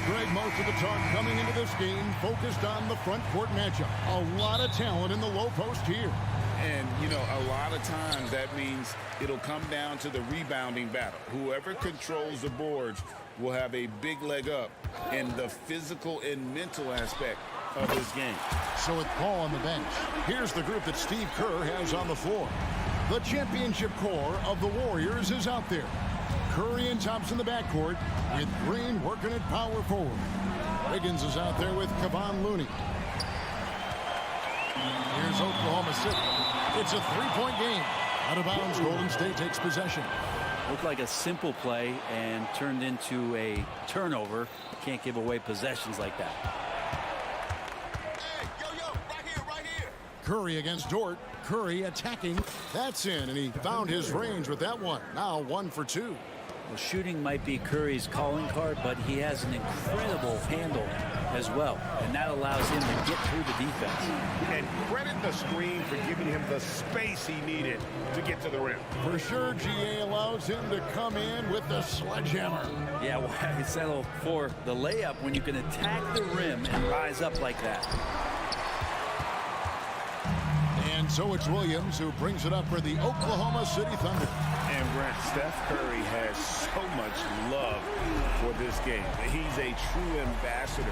Greg, most of the talk coming into this game focused on the front court matchup. A lot of talent in the low post here. And, you know, a lot of times that means it'll come down to the rebounding battle. Whoever controls the boards will have a big leg up in the physical and mental aspect of this game. So with Paul on the bench, here's the group that Steve Kerr has on the floor. The championship core of the Warriors is out there. Curry and Thompson in the backcourt, with Green working at power forward. Wiggins is out there with Kevon Looney. Here's Oklahoma City. It's a three-point game. Out of bounds, Golden State takes possession. Looked like a simple play and turned into a turnover. Can't give away possessions like that. Hey, right here. Curry against Dort. Curry attacking. That's in, and he found his range with that one. Now 1 for 2. Well, shooting might be Curry's calling card, but he has an incredible handle as well, and that allows him to get through the defense. And credit the screen for giving him the space he needed to get to the rim. For sure, GA allows him to come in with the sledgehammer. Yeah, why settle for the layup when you can attack the rim and rise up like that? And so it's Williams who brings it up for the Oklahoma City Thunder. And Brent, Steph Curry has so much love for this game. He's a true ambassador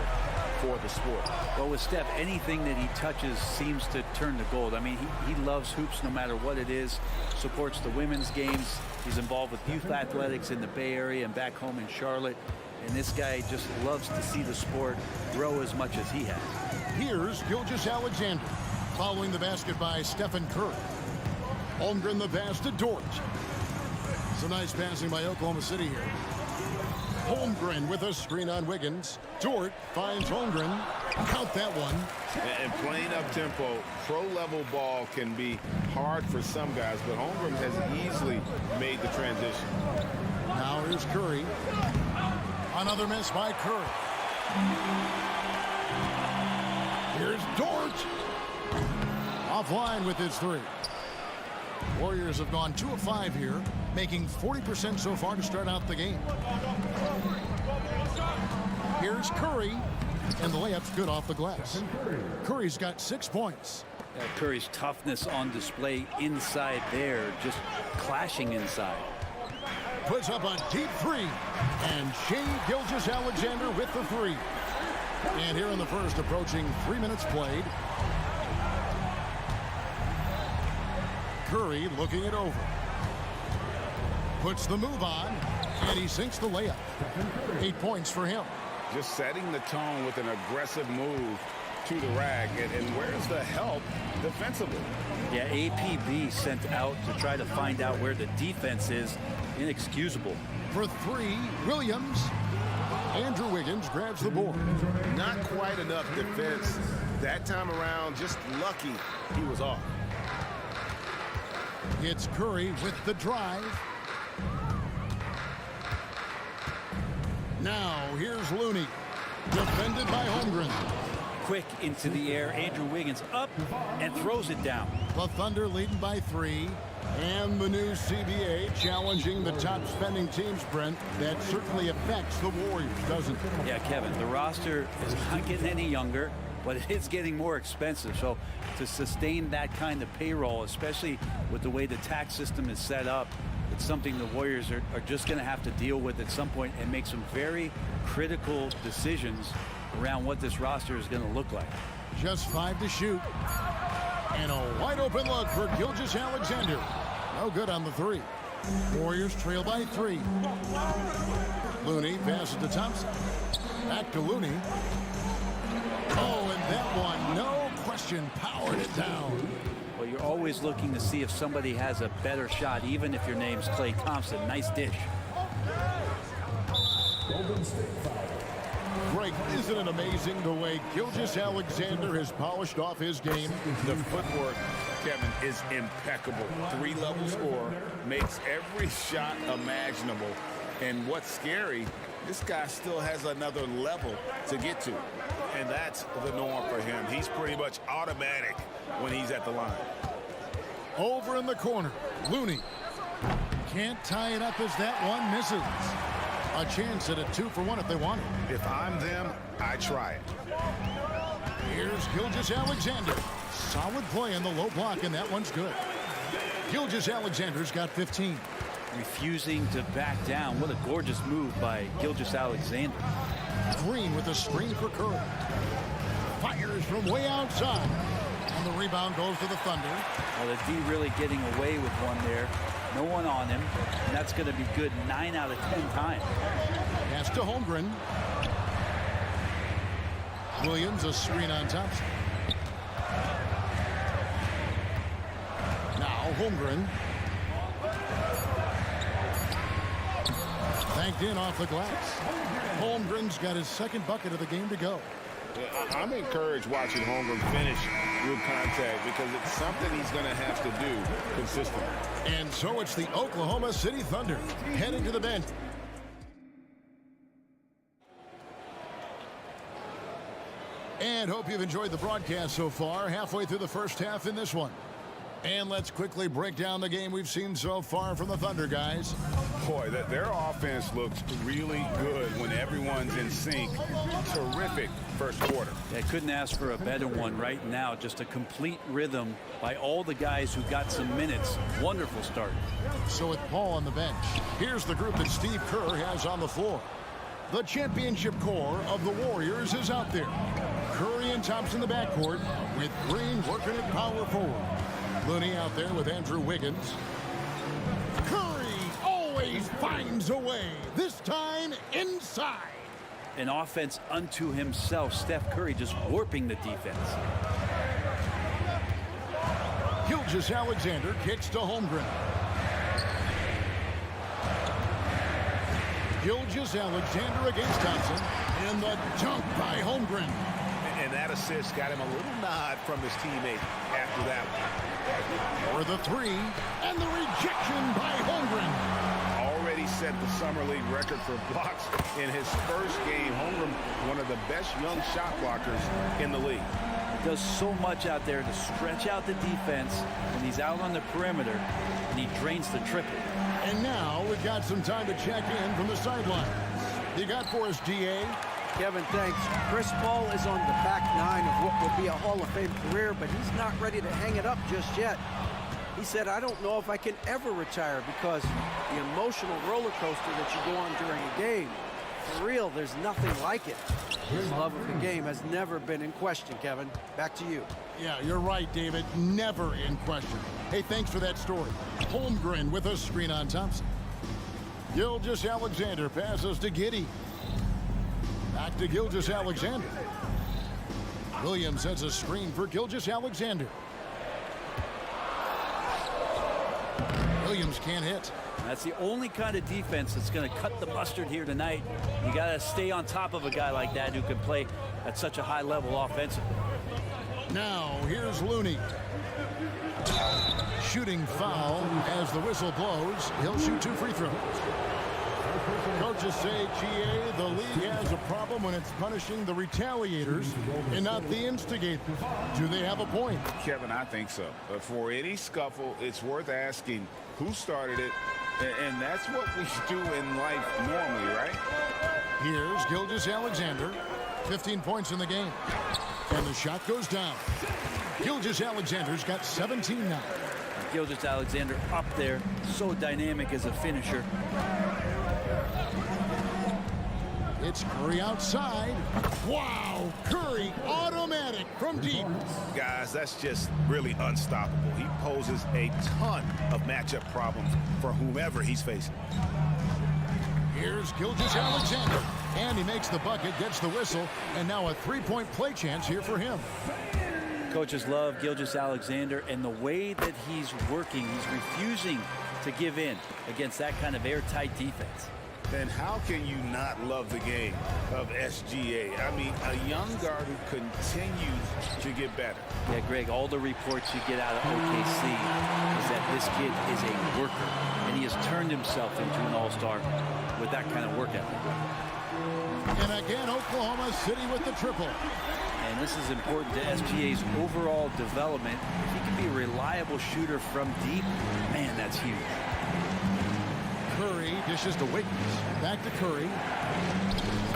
for the sport. Well, with Steph, anything that he touches seems to turn to gold. I mean, he loves hoops no matter what it is, supports the women's games. He's involved with youth athletics in the Bay Area and back home in Charlotte. And this guy just loves to see the sport grow as much as he has. Here's Gilgeous-Alexander, following the basket by Stephen Curry. Holmgren the pass to Dort. Some nice passing by Oklahoma City here. Holmgren with a screen on Wiggins. Dort finds Holmgren. Count that one. And playing up-tempo, pro-level ball can be hard for some guys, but Holmgren has easily made the transition. Now here's Curry. Another miss by Curry. Here's Dort. Offline with his three. Warriors have gone 2 of 5 here, making 40% so far to start out the game. Here's Curry, and the layup's good off the glass. Curry's got 6 points. Curry's toughness on display inside there, just clashing inside. Puts up a deep three, and Shai Gilgeous-Alexander with the three. And here in the first, approaching 3 minutes played. Curry looking it over. Puts the move on, and he sinks the layup. 8 points for him. Just setting the tone with an aggressive move to the rack. And where's the help defensively? Yeah, APB sent out to try to find out where the defense is. Inexcusable. For three, Williams. Andrew Wiggins grabs the board. Not quite enough defense that time around. Just lucky he was off. It's Curry with the drive. Now here's Looney. Defended by Holmgren. Quick into the air. Andrew Wiggins up and throws it down. The Thunder leading by 3. And the new CBA challenging the top spending teams, Brent. That certainly affects the Warriors, doesn't it? Yeah, Kevin, the roster is not getting any younger, but it's getting more expensive. So to sustain that kind of payroll, especially with the way the tax system is set up, it's something the Warriors are just going to have to deal with at some point and make some very critical decisions around what this roster is going to look like. Just 5 to shoot. And a wide open look for Gilgeous-Alexander. No good on the 3. Warriors trail by 3. Looney passes to Thompson. Back to Looney. Oh, and that one, no question, powered it down. Well, you're always looking to see if somebody has a better shot, even if your name's Klay Thompson. Nice dish. Greg, isn't it amazing the way Gilgeous-Alexander has polished off his game? The footwork, Kevin, is impeccable. 3-level scorer, makes every shot imaginable. And what's scary, this guy still has another level to get to. And that's the norm for him. He's pretty much automatic when he's at the line. Over in the corner, Looney. Can't tie it up as that one misses. A chance at a 2-for-1 if they want it. If I'm them, I try it. Here's Gilgeous-Alexander. Solid play in the low block, and that one's good. Gilgeous-Alexander's got 15. Refusing to back down. What a gorgeous move by Gilgeous-Alexander. Green with a screen for Curry. Fires from way outside. And the rebound goes to the Thunder. Well, the D really getting away with one there. No one on him. And that's going to be good 9 out of 10 times. Pass to Holmgren. Williams, a screen on Thompson. Now Holmgren. Banked in off the glass. Holmgren's got his second bucket of the game to go. I'm encouraged watching Holmgren finish with contact because it's something he's going to have to do consistently. And so it's the Oklahoma City Thunder heading to the bench. And hope you've enjoyed the broadcast so far. Halfway through the first half in this one. And let's quickly break down the game we've seen so far from the Thunder, guys. Boy, their offense looks really good when everyone's in sync. Terrific first quarter. They couldn't ask for a better one right now. Just a complete rhythm by all the guys who got some minutes. Wonderful start. So with Paul on the bench, here's the group that Steve Kerr has on the floor. The championship core of the Warriors is out there. Curry and Thompson in the backcourt with Green working at power forward. Looney out there with Andrew Wiggins. Curry always finds a way, this time inside. An offense unto himself. Steph Curry just warping the defense. Gilgeous-Alexander kicks to Holmgren. Gilgeous-Alexander against Thompson. And the dunk by Holmgren. And that assist got him a little nod from his teammate after that one. For the 3, and the rejection by Holmgren. Already set the summer league record for blocks in his first game. Holmgren, one of the best young shot blockers in the league. does so much out there to stretch out the defense when he's out on the perimeter, and he drains the triple. And now we've got some time to check in from the sideline. You got for us, GA? Kevin, thanks. Chris Paul is on the back nine of what will be a Hall of Fame career, but he's not ready to hang it up just yet. He said, I don't know if I can ever retire because the emotional roller coaster that you go on during a game, for real, there's nothing like it. His love of the game has never been in question, Kevin. Back to you. Yeah, you're right, David. Never in question. Hey, thanks for that story. Holmgren with a screen on Thompson. Gilgeous-Alexander passes to Giddey. Back to Gilgeous-Alexander. Williams has a screen for Gilgeous-Alexander. Williams can't hit. That's the only kind of defense that's going to cut the mustard here tonight. You got to stay on top of a guy like that who can play at such a high level offensively. Now, here's Looney. Shooting foul as the whistle blows. He'll shoot 2 free throws. Coaches say, GA, the league has a problem when it's punishing the retaliators and not the instigators. Do they have a point? Kevin, I think so. For any scuffle, it's worth asking who started it, and that's what we do in life normally, right? Here's Gilgeous-Alexander. 15 points in the game. And the shot goes down. Gilgeous-Alexander's got 17 now. Gilgeous-Alexander up there, so dynamic as a finisher. It's Curry outside. Wow, Curry automatic from deep. Guys, that's just really unstoppable. He poses a ton of matchup problems for whomever he's facing. Here's Gilgeous-Alexander. And he makes the bucket, gets the whistle, and now a 3-point play chance here for him. Coaches love Gilgeous-Alexander, and the way that he's working, he's refusing to give in against that kind of airtight defense. Then how can you not love the game of SGA? I mean, a young guard who continues to get better. Yeah, Greg, all the reports you get out of OKC is that this kid is a worker, and he has turned himself into an all-star with that kind of work ethic. And again, Oklahoma City with the triple. And this is important to SGA's overall development. If he can be a reliable shooter from deep, man, that's huge. Curry dishes to Wiggins. Back to Curry.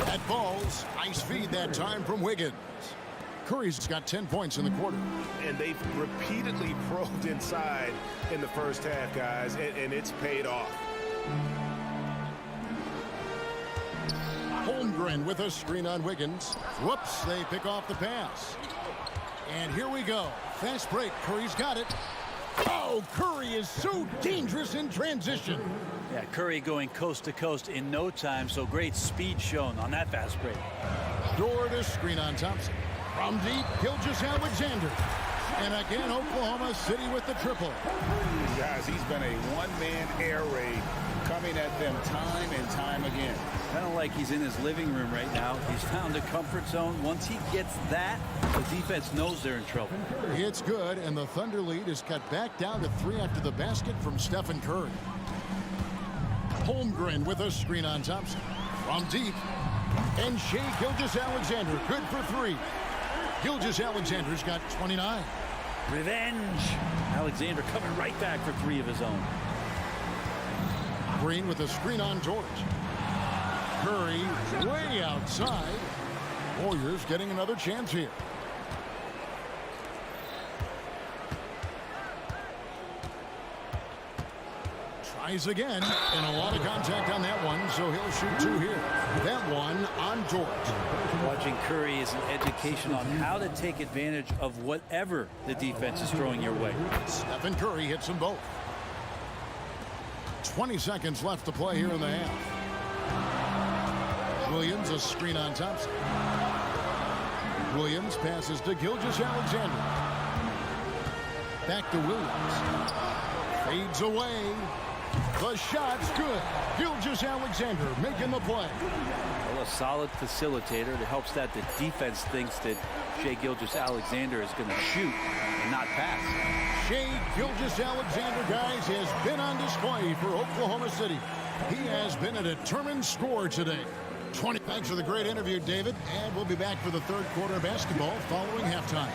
That falls. Nice feed that time from Wiggins. Curry's got 10 points in the quarter. And they've repeatedly probed inside in the first half, guys, and it's paid off. Holmgren with a screen on Wiggins. Whoops, they pick off the pass. And here we go. Fast break. Curry's got it. Oh, Curry is so dangerous in transition. Yeah, Curry going coast to coast in no time, so great speed shown on that fast break. Door to screen on Thompson. From deep, Gilgeous-Alexander. And again, Oklahoma City with the triple. Guys, he's been a one-man air raid coming at them time and time again. Kind of like he's in his living room right now. He's found a comfort zone. Once he gets that, the defense knows they're in trouble. It's good, and the Thunder lead is cut back down to 3 after the basket from Stephen Curry. Holmgren with a screen on Thompson. From deep. And Shai Gilgeous-Alexander, good for 3. Gilgeous-Alexander's got 29. Revenge. Alexander coming right back for 3 of his own. Green with a screen on George. Curry way outside. Warriors getting another chance here. Tries again, and a lot of contact on that one, so he'll shoot 2 here. That one on George. Watching Curry is an education on how to take advantage of whatever the defense is throwing your way. Stephen Curry hits them both. 20 seconds left to play here in the half. Williams, a screen on Thompson. Williams passes to Gilgeous-Alexander. Back to Williams. Fades away. The shot's good. Gilgeous-Alexander making the play. Well, a solid facilitator that helps that the defense thinks that Shai Gilgeous-Alexander is going to shoot and not pass. Shai Gilgeous-Alexander, guys, has been on display for Oklahoma City. He has been a determined scorer today. 20. Thanks for the great interview, David. And we'll be back for the third quarter of basketball following halftime.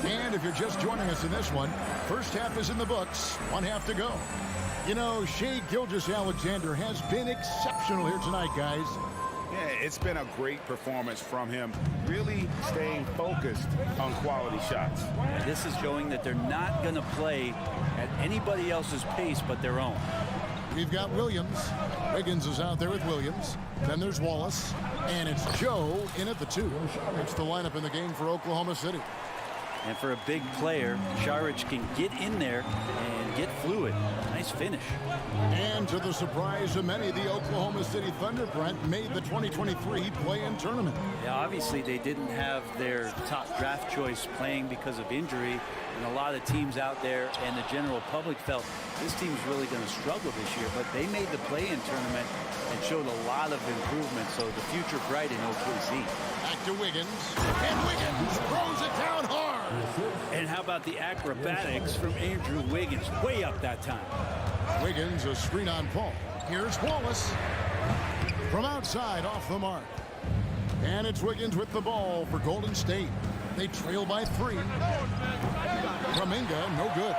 And if you're just joining us in this one, first half is in the books, one half to go. You know, Shai Gilgeous-Alexander has been exceptional here tonight, guys. Yeah, it's been a great performance from him, really staying focused on quality shots. This is showing that they're not going to play at anybody else's pace but their own. We've got Williams. Wiggins is out there with Williams. Then there's Wallace. And it's Joe in at the 2. It's the lineup in the game for Oklahoma City. And for a big player, Saric can get in there and get fluid. Nice finish. And to the surprise of many, the Oklahoma City Thunder, Brent, made the 2023 play-in tournament. Yeah, obviously they didn't have their top draft choice playing because of injury. And a lot of teams out there and the general public felt this team's really going to struggle this year. But they made the play-in tournament and showed a lot of improvement. So the future bright in OKC. Back to Wiggins. And Wiggins throws it down hard. And how about the acrobatics from Andrew Wiggins? Way up that time. Wiggins, a screen on Paul. Here's Wallace. From outside, off the mark. And it's Wiggins with the ball for Golden State. They trail by 3. Kuminga, no good.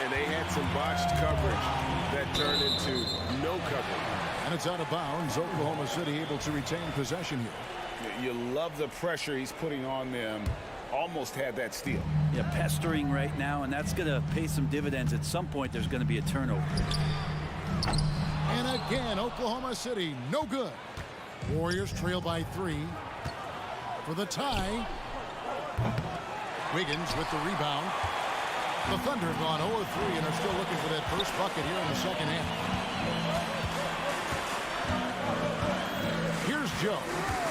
And they had some botched coverage that turned into no coverage. And it's out of bounds. Oklahoma City able to retain possession here. You love the pressure he's putting on them. Almost had that steal. Yeah, pestering right now, and that's going to pay some dividends. At some point, there's going to be a turnover. And again, Oklahoma City, no good. Warriors trail by 3 for the tie. Wiggins with the rebound. The Thunder have gone 0-3 and are still looking for that first bucket here in the second half. Here's Joe.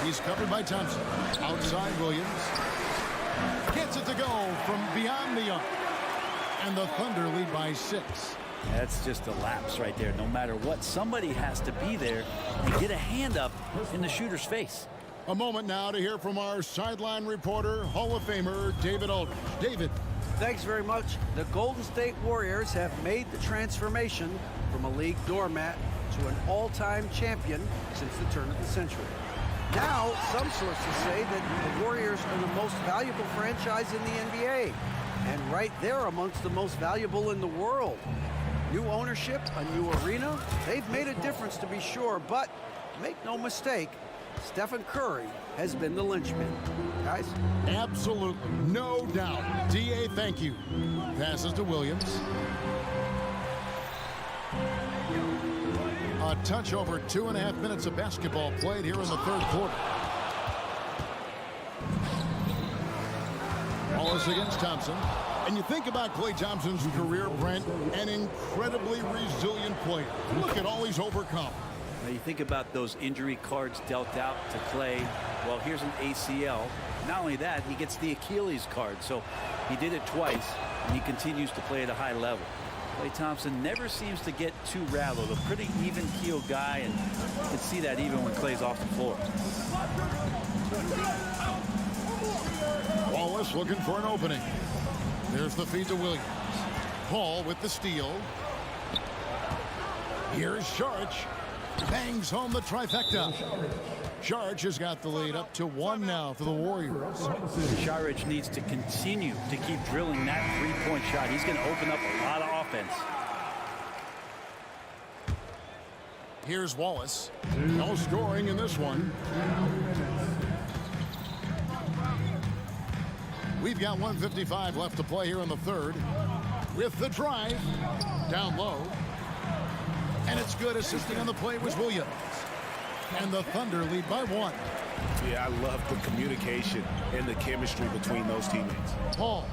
He's covered by Thompson. Outside Williams. Gets it to go from beyond the arc. And the Thunder lead by 6. That's just a lapse right there. No matter what, somebody has to be there and get a hand up in the shooter's face. A moment now to hear from our sideline reporter, Hall of Famer David Aldridge. David. Thanks very much. The Golden State Warriors have made the transformation from a league doormat to an all-time champion since the turn of the century. Now, some sources say that the Warriors are the most valuable franchise in the NBA, and right there amongst the most valuable in the world. New ownership, a new arena, they've made a difference to be sure, but make no mistake, Stephen Curry has been the linchpin. Guys? Absolutely, no doubt. D.A., thank you. Passes to Williams. A touch over 2.5 minutes of basketball played here in the third quarter. Wallace against Thompson. And you think about Klay Thompson's career, Brent, an incredibly resilient player. Look at all he's overcome. Now you think about those injury cards dealt out to Klay. Well, here's an ACL. Not only that, he gets the Achilles card. So he did it twice, and he continues to play at a high level. Klay Thompson never seems to get too rattled. A pretty even-keeled guy, and you can see that even when Klay's off the floor. Wallace looking for an opening. There's the feed to Williams. Paul with the steal. Here's Saric. Bangs home the trifecta. Saric has got the lead up to 1 now for the Warriors. Saric needs to continue to keep drilling that three-point shot. He's going to open up a lot of offense. Here's Wallace. No scoring in this one. We've got 1:55 left to play here in the third. With the drive. Down low. And it's good. Assisting on the play was Williams. And the Thunder lead by 1. Yeah, I love the communication and the chemistry between those teammates. Paul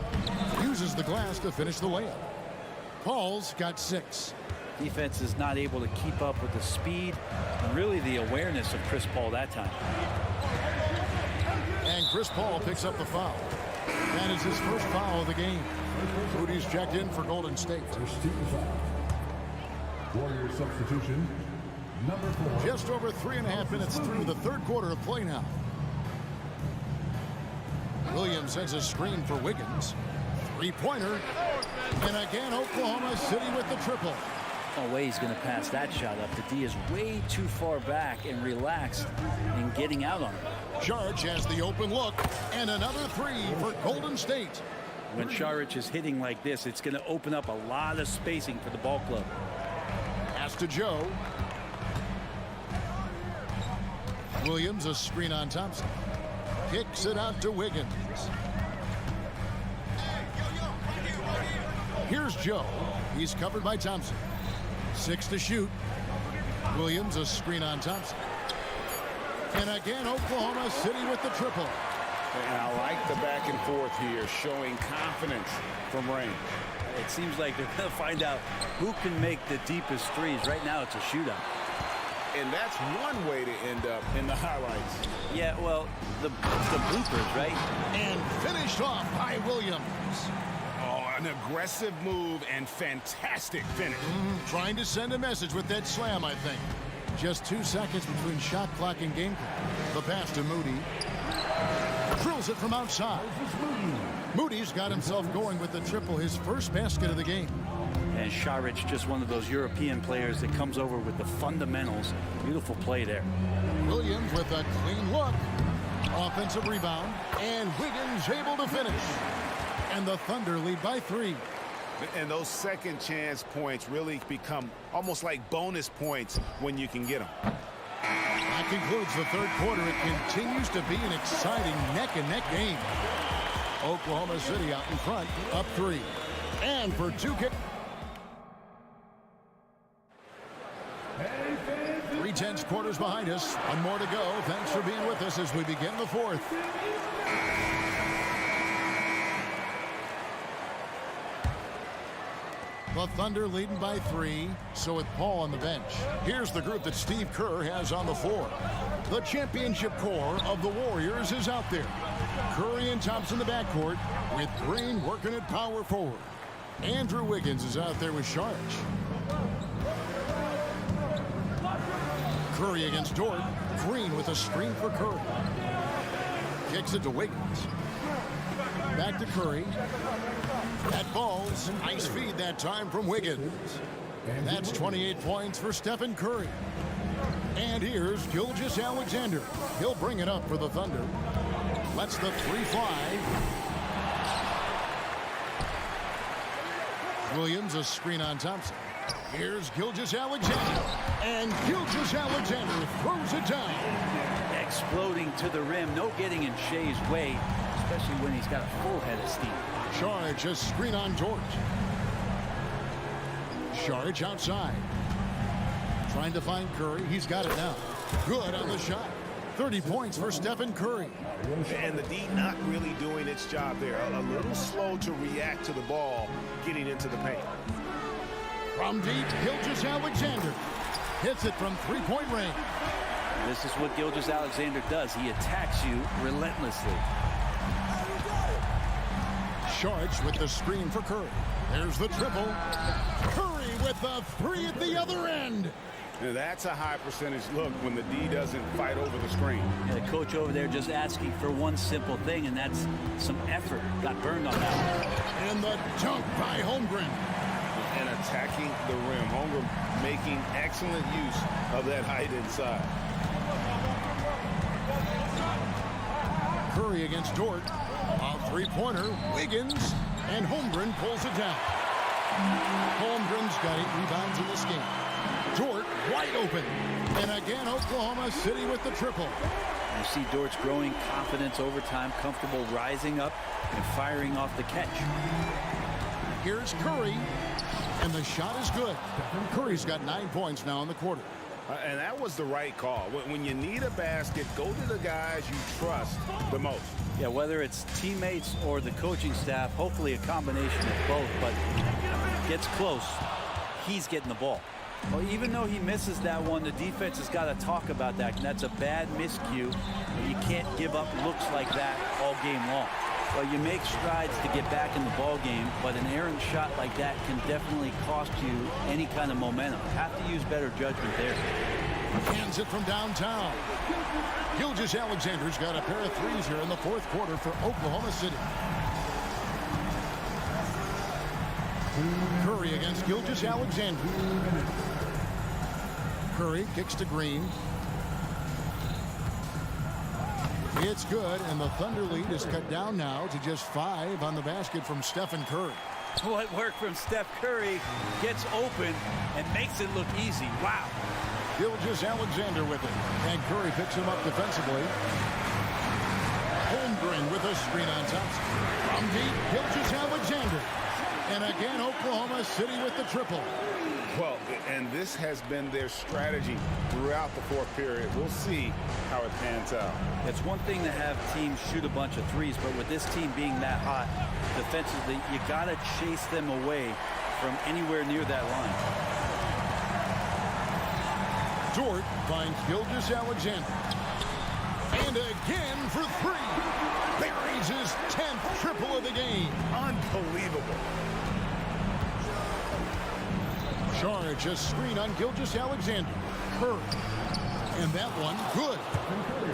uses the glass to finish the layup. Paul's got 6. Defense is not able to keep up with the speed and really the awareness of Chris Paul that time. And Chris Paul picks up the foul. That is his first foul of the game. Moody's checked in for Golden State. Warrior substitution, number 4. Just over 3.5 minutes through the third quarter of play now. Williams sends a screen for Wiggins. Three-pointer. And again, Oklahoma City with the triple. No way he's going to pass that shot up. The D is way too far back and relaxed in getting out on it. Saric has the open look. And another 3 for Golden State. When Saric is hitting like this, it's going to open up a lot of spacing for the ball club. Pass to Joe. Williams, a screen on Thompson. Kicks it out to Wiggins. Here's Joe. He's covered by Thompson. 6 to shoot. Williams, a screen on Thompson. And again, Oklahoma City with the triple. And I like the back and forth here, showing confidence from range. It seems like they're going to find out who can make the deepest threes. Right now, it's a shootout. And that's one way to end up in the highlights. Yeah, well, the bloopers, right? And finished off by Williams. Oh, an aggressive move and fantastic finish. Trying to send a message with that slam, I think. Just 2 seconds between shot clock and game clock. The pass to Moody. Drills it from outside. Moody's got himself going with the triple, his first basket of the game. And Saric, just one of those European players that comes over with the fundamentals. Beautiful play there. Williams with a clean look. Offensive rebound. And Wiggins able to finish. And the Thunder lead by 3. And those second chance points really become almost like bonus points when you can get them. That concludes the third quarter. It continues to be an exciting neck-and-neck game. Oklahoma City out in front, up 3. And for 2 kicks. 3/10 quarters behind us. One more to go. Thanks for being with us as we begin the fourth. The Thunder leading by 3, so with Paul on the bench. Here's the group that Steve Kerr has on the floor. The championship core of the Warriors is out there. Curry and Thompson in the backcourt, with Green working at power forward. Andrew Wiggins is out there with Saric. Curry against Dort. Green with a screen for Curry. Kicks it to Wiggins. Back to Curry. That falls. Nice feed that time from Wiggins. And that's 28 points for Stephen Curry. And here's Gilgeous-Alexander. He'll bring it up for the Thunder. Lets the 3 fly. Williams, a screen on Thompson. Here's Gilgeous-Alexander. And Gilgeous-Alexander throws it down. Exploding to the rim. No getting in Shea's way, especially when he's got a full head of steam. Saric, a screen on Dort. Saric outside. Trying to find Curry. He's got it now. Good on the shot. 30 points for Stephen Curry. And the D not really doing its job there. A little slow to react to the ball getting into the paint. From deep, Gilgeous-Alexander hits it from three-point range. This is what Gilgeous-Alexander does. He attacks you relentlessly. Saric with the screen for Curry. There's the triple. Curry with the 3 at the other end. Now that's a high percentage look when the D doesn't fight over the screen. Yeah, the coach over there just asking for one simple thing, and that's some effort. Got burned on that one. And the dunk by Holmgren. And attacking the rim. Holmgren making excellent use of that height inside. Curry against Dort. A three-pointer. Wiggins. And Holmgren pulls it down. Holmgren's got 8 rebounds in this game. Dort wide open. And again, Oklahoma City with the triple. You see Dort's growing confidence over time, comfortable rising up and firing off the catch. Here's Curry. And the shot is good. Curry's got 9 points now in the quarter. And that was the right call. When you need a basket, go to the guys you trust the most. Yeah, whether it's teammates or the coaching staff, hopefully a combination of both. But gets close, he's getting the ball. Well, even though he misses that one, the defense has got to talk about that. And that's a bad miscue. You can't give up looks like that all game long. Well, you make strides to get back in the ball game, but an errant shot like that can definitely cost you any kind of momentum. Have to use better judgment there. Hands it from downtown. Gilgeous-Alexander's got a pair of threes here in the fourth quarter for Oklahoma City. Curry against Gilgeous-Alexander. Curry kicks to Green. It's good, and the Thunder lead is cut down now to just 5 on the basket from Stephen Curry. What work from Steph Curry, gets open and makes it look easy. Wow. Gilgeous-Alexander with it, and Curry picks him up defensively. Holmgren with a screen on top. From deep, Gilgeous-Alexander. And again, Oklahoma City with the triple. Well, and this has been their strategy throughout the fourth period. We'll see how it pans out. It's one thing to have teams shoot a bunch of threes, but with this team being that hot defensively, you got to chase them away from anywhere near that line. Dort finds Gilgeous-Alexander. And again for 3. Buries his 10th triple of the game. Unbelievable. Charge a screen on Gilgeous-Alexander. Curry. And that one, good.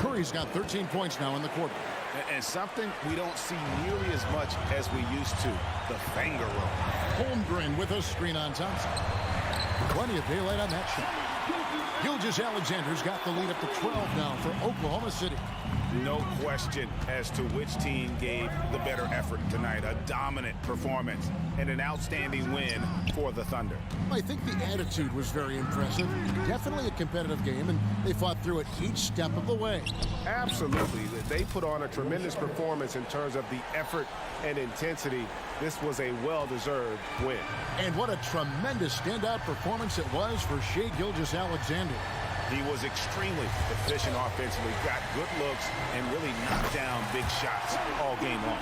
Curry's got 13 points now in the quarter. And something we don't see nearly as much as we used to, the finger roll. Holmgren with a screen on Thompson. Plenty of daylight on that shot. Gilgeous-Alexander's got the lead up to 12 now for Oklahoma City. No question as to which team gave the better effort tonight. A dominant performance and an outstanding win for the Thunder. I think the attitude was very impressive. Definitely a competitive game, and they fought through it each step of the way. Absolutely. They put on a tremendous performance in terms of the effort and intensity. This was a well-deserved win. And what a tremendous standout performance it was for Shai Gilgeous-Alexander. He was extremely efficient offensively, got good looks, and really knocked down big shots all game long.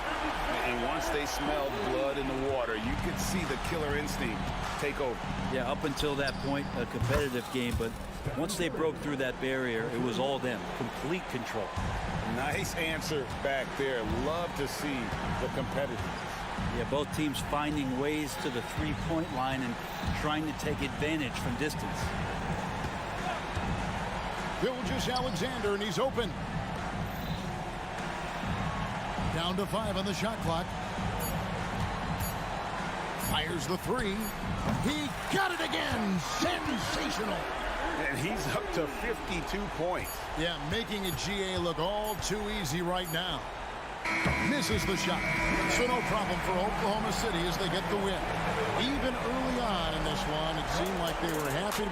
And once they smelled blood in the water, you could see the killer instinct take over. Yeah, up until that point, a competitive game, but once they broke through that barrier, it was all them. Complete control. Nice answer back there. Love to see the competitiveness. Yeah, both teams finding ways to the three-point line and trying to take advantage from distance. Gilgeous-Alexander, and he's open. Down to 5 on the shot clock. Fires the 3. He got it again. Sensational. And he's up to 52 points. Yeah, making a GA look all too easy right now. Misses the shot. So no problem for Oklahoma City as they get the win. Even early on in this one, it seemed like they were happy.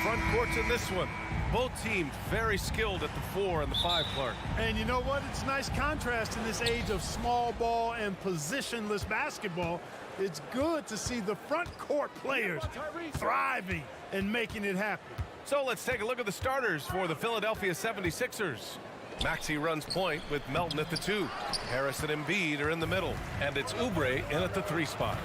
front courts in this one. Both teams very skilled at the 4 and the 5, Clark. And you know what? It's nice contrast in this age of small ball and positionless basketball. It's good to see the front court players thriving and making it happen. So let's take a look at the starters for the Philadelphia 76ers. Maxey runs point with Melton at the 2. Harris and Embiid are in the middle. And it's Oubre in at the 3 spot.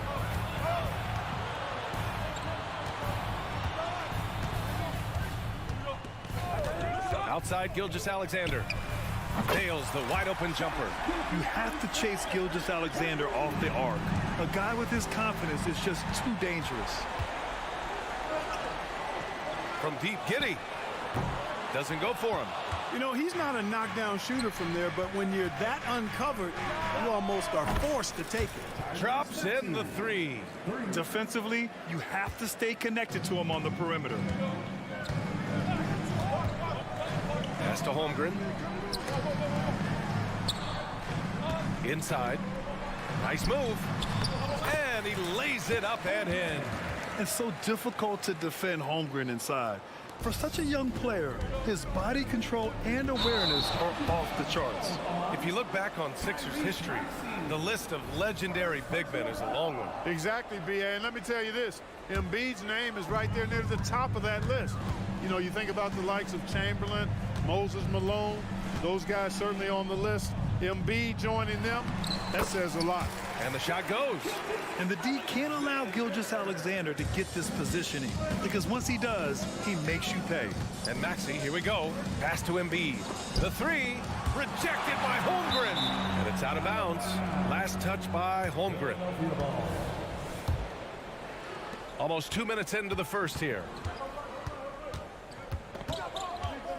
Outside, Gilgeous-Alexander nails the wide-open jumper. You have to chase Gilgeous-Alexander off the arc. A guy with his confidence is just too dangerous. From deep, Giddey doesn't go for him. You know, he's not a knockdown shooter from there, but when you're that uncovered, you almost are forced to take it. Drops in the 3. Defensively, you have to stay connected to him on the perimeter. Pass to Holmgren. Inside. Nice move. And he lays it up and in. It's so difficult to defend Holmgren inside. For such a young player, his body control and awareness are off the charts. If you look back on Sixers history, the list of legendary big men is a long one. Exactly, B.A. And let me tell you this, Embiid's name is right there near the top of that list. You know, you think about the likes of Chamberlain, Moses Malone, those guys certainly on the list. Embiid joining them, that says a lot. And the shot goes. And the D can't allow Gilgeous-Alexander to get this positioning, because once he does, he makes you pay. And Maxey, here we go. Pass to Embiid. The 3, rejected by Holmgren. And it's out of bounds. Last touch by Holmgren. Almost 2 minutes into the first here.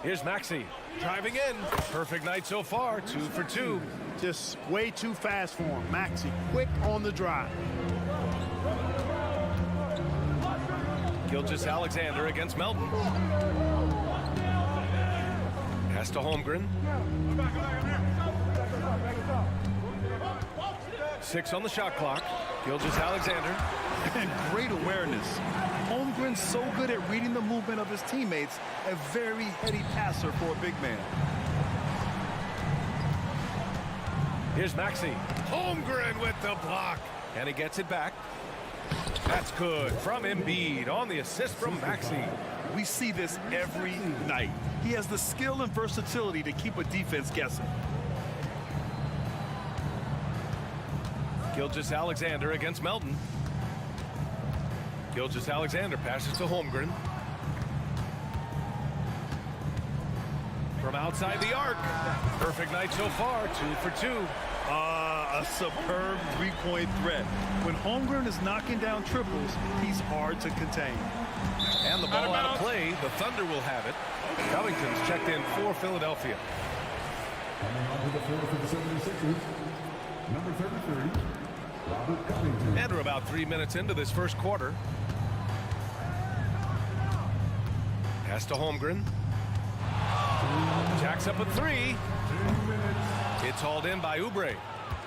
Here's Maxey driving in. Perfect night so far, 2 for 2. Just way too fast for him. Maxey, quick on the drive. Gilgeous-Alexander against Melton. Pass to Holmgren. 6 on the shot clock. Gilgeous-Alexander. And great awareness. Holmgren's so good at reading the movement of his teammates, a very heady passer for a big man. Here's Maxey. Holmgren with the block. And he gets it back. That's good from Embiid on the assist from Maxey. We see this every night. He has the skill and versatility to keep a defense guessing. Gilgeous-Alexander against Melton. Gilgeous-Alexander passes to Holmgren. From outside the arc. Perfect night so far, 2 for 2. A superb three-point threat. When Holmgren is knocking down triples, he's hard to contain. And the ball out of play. The Thunder will have it. Covington's checked in for Philadelphia. Coming on to the floor for the 76ers, number 33, Robert Covington. And we're about 3 minutes into this first quarter. Pass to Holmgren. Jacks up a 3. It's hauled in by Oubre.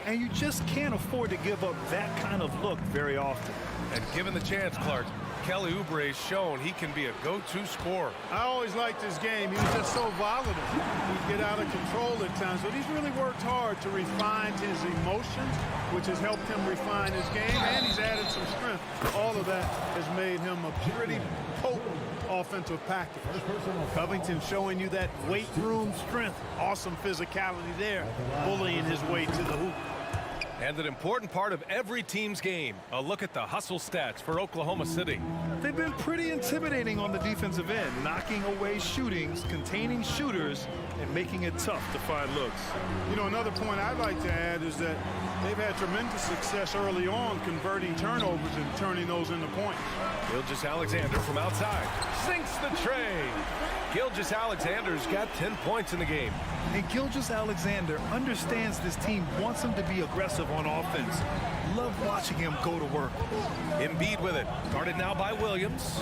And you just can't afford to give up that kind of look very often. And given the chance, Clark, Kelly Oubre has shown he can be a go-to scorer. I always liked his game. He was just so volatile. He'd get out of control at times, but he's really worked hard to refine his emotions, which has helped him refine his game, and he's added some strength. All of that has made him a pretty potent offensive package. Covington showing you that weight room strength. Awesome physicality there, bullying his way to the hoop. And an important part of every team's game, a look at the hustle stats for Oklahoma City. They've been pretty intimidating on the defensive end, knocking away shootings, containing shooters, and making it tough to find looks. You know, another point I'd like to add is that they've had tremendous success early on converting turnovers and turning those into points. Gilgeous-Alexander from outside sinks the tray. Gilgeous-Alexander's got 10 points in the game. And Gilgeous-Alexander understands this team wants him to be aggressive on offense. Love watching him go to work. Embiid with it. Guarded now by Williams.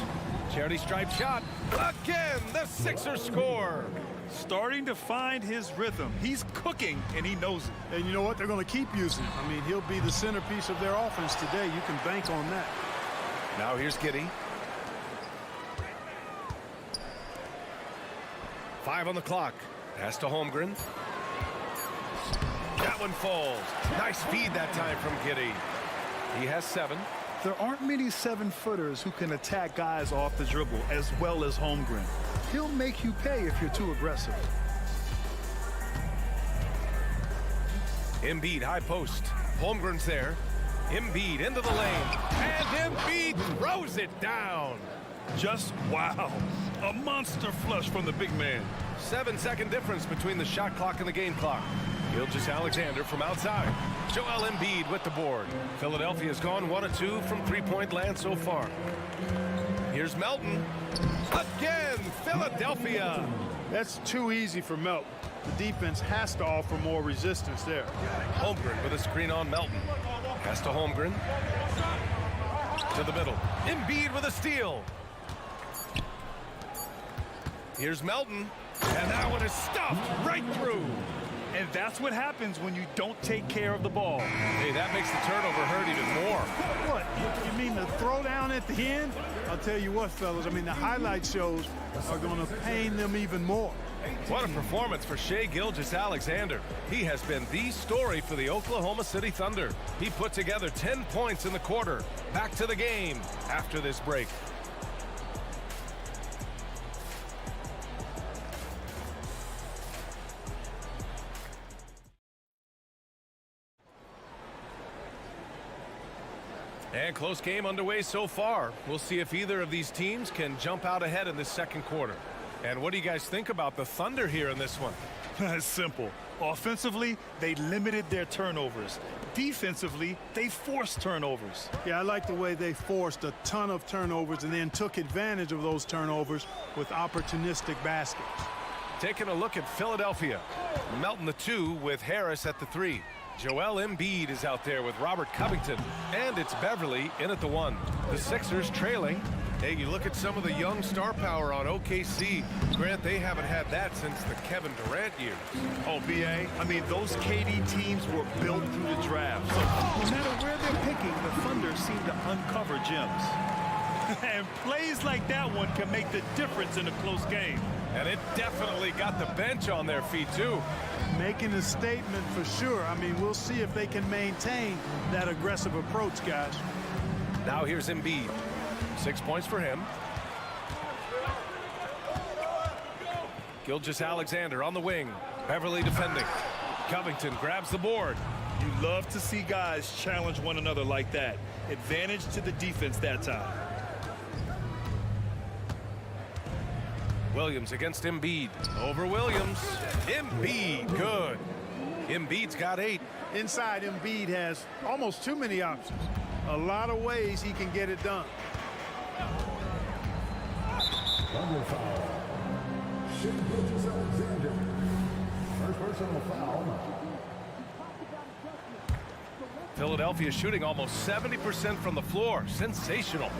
Charity stripe shot. Again, the Sixers score. Starting to find his rhythm. He's cooking, and he knows it. And you know what? They're going to keep using him. I mean, he'll be the centerpiece of their offense today. You can bank on that. Now here's Giddey. 5 on the clock. Pass to Holmgren. That one falls. Nice feed that time from Giddy. He has 7. There aren't many 7-footers who can attack guys off the dribble as well as Holmgren. He'll make you pay if you're too aggressive. Embiid, high post. Holmgren's there. Embiid into the lane. And Embiid throws it down. Just wow. A monster flush from the big man. 7-second difference between the shot clock and the game clock. Gilgeous-Alexander from outside. Joel Embiid with the board. Philadelphia's gone 1 of 2 from three-point land so far. Here's Melton. Again, Philadelphia. That's too easy for Melton. The defense has to offer more resistance there. Holmgren with a screen on Melton. Pass to Holmgren. To the middle. Embiid with a steal. Here's Melton. And that one is stuffed right through. And that's what happens when you don't take care of the ball. Hey, that makes the turnover hurt even more. What? You mean the throwdown at the end? I'll tell you what, fellas. I mean, the highlight shows are going to pain them even more. What a performance for Shai Gilgeous-Alexander. He has been the story for the Oklahoma City Thunder. He put together 10 points in the quarter. Back to the game after this break. And close game underway so far. We'll see if either of these teams can jump out ahead in this second quarter. And what do you guys think about the Thunder here in this one? It's simple. Offensively, they limited their turnovers. Defensively, they forced turnovers. Yeah, I like the way they forced a ton of turnovers and then took advantage of those turnovers with opportunistic baskets. Taking a look at Philadelphia. Melton the 2 with Harris at the 3. Joel Embiid is out there with Robert Covington. And it's Beverly in at the 1. The Sixers trailing. Hey, you look at some of the young star power on OKC. Grant, they haven't had that since the Kevin Durant years. Oh, B.A., I mean, those KD teams were built through the draft. So no matter where they're picking, the Thunder seem to uncover gems. And plays like that one can make the difference in a close game. And it definitely got the bench on their feet, too. Making a statement for sure. I mean, we'll see if they can maintain that aggressive approach, guys. Now here's Embiid. 6 points for him. Gilgeous-Alexander on the wing. Beverly defending. Covington grabs the board. You love to see guys challenge one another like that. Advantage to the defense that time. Williams against Embiid. Over Williams. Embiid, good. Embiid's got 8. Inside, Embiid has almost too many options. A lot of ways he can get it done. Thunder foul. Shai Gilgeous-Alexander. First personal foul. Philadelphia shooting almost 70% from the floor. Sensational.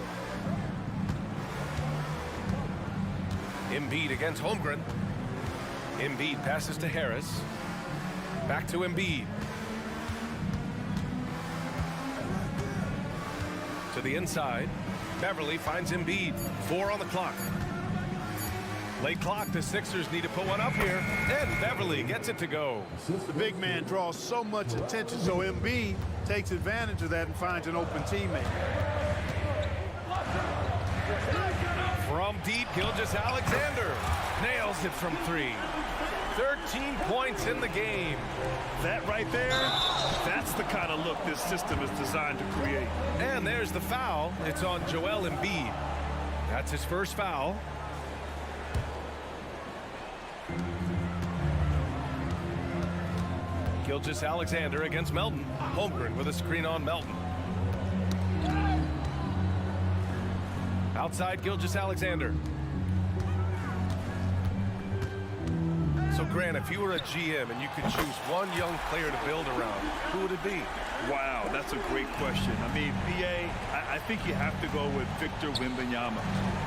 Embiid against Holmgren. Embiid passes to Harris. Back to Embiid. To the inside. Beverly finds Embiid. 4 on the clock. Late clock. The Sixers need to put one up here. And Beverly gets it to go. The big man draws so much attention, so Embiid takes advantage of that and finds an open teammate. From deep, Gilgeous-Alexander nails it from 3. 13 points in the game. That right there, that's the kind of look this system is designed to create. And there's the foul. It's on Joel Embiid. That's his first foul. Gilgeous-Alexander against Melton. Holmgren with a screen on Melton. Outside Gilgeous-Alexander. So, Grant, if you were a GM and you could choose one young player to build around, who would it be? Wow, that's a great question. I mean, B.A., I think you have to go with Victor Wembanyama.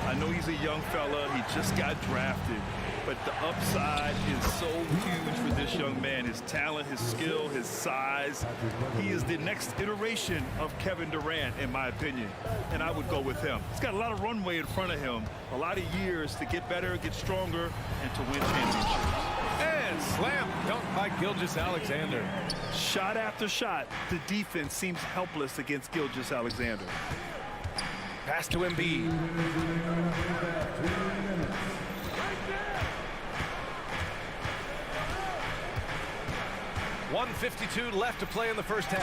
I know he's a young fella. He just got drafted. But the upside is so huge for this young man. His talent, his skill, his size. He is the next iteration of Kevin Durant, in my opinion. And I would go with him. He's got a lot of runway in front of him. A lot of years to get better, get stronger, and to win championships. And slam dunk by Gilgeous-Alexander. Shot after shot, the defense seems helpless against Gilgeous-Alexander. Pass to Embiid. .152 left to play in the first half.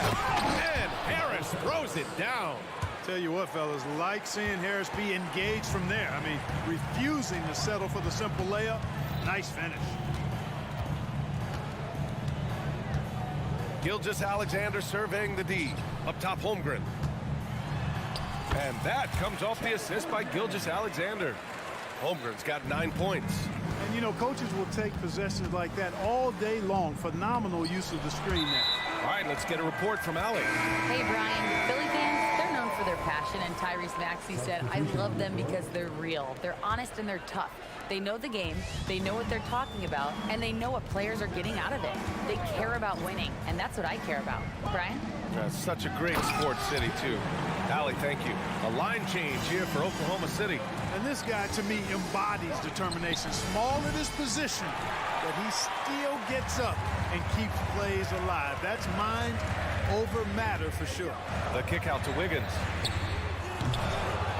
And Harris throws it down. Tell you what, fellas, like seeing Harris be engaged from there. I mean, refusing to settle for the simple layup. Nice finish. Gilgeous-Alexander surveying the D. Up top, Holmgren. And that comes off the assist by Gilgeous-Alexander. Holmgren's got 9 points. And, you know, coaches will take possessions like that all day long. Phenomenal use of the screen there. All right, let's get a report from Allie. Hey, Brian. Philly fans, they're known for their passion, and Tyrese Maxey said, I love them because they're real. They're honest and they're tough. They know the game, they know what they're talking about, and they know what players are getting out of it. They care about winning, and that's what I care about. Brian? Such a great sports city, too. Allie, thank you. A line change here for Oklahoma City. And this guy, to me, embodies determination. Small in his position, but he still gets up and keeps plays alive. That's mind over matter for sure. The kick out to Wiggins.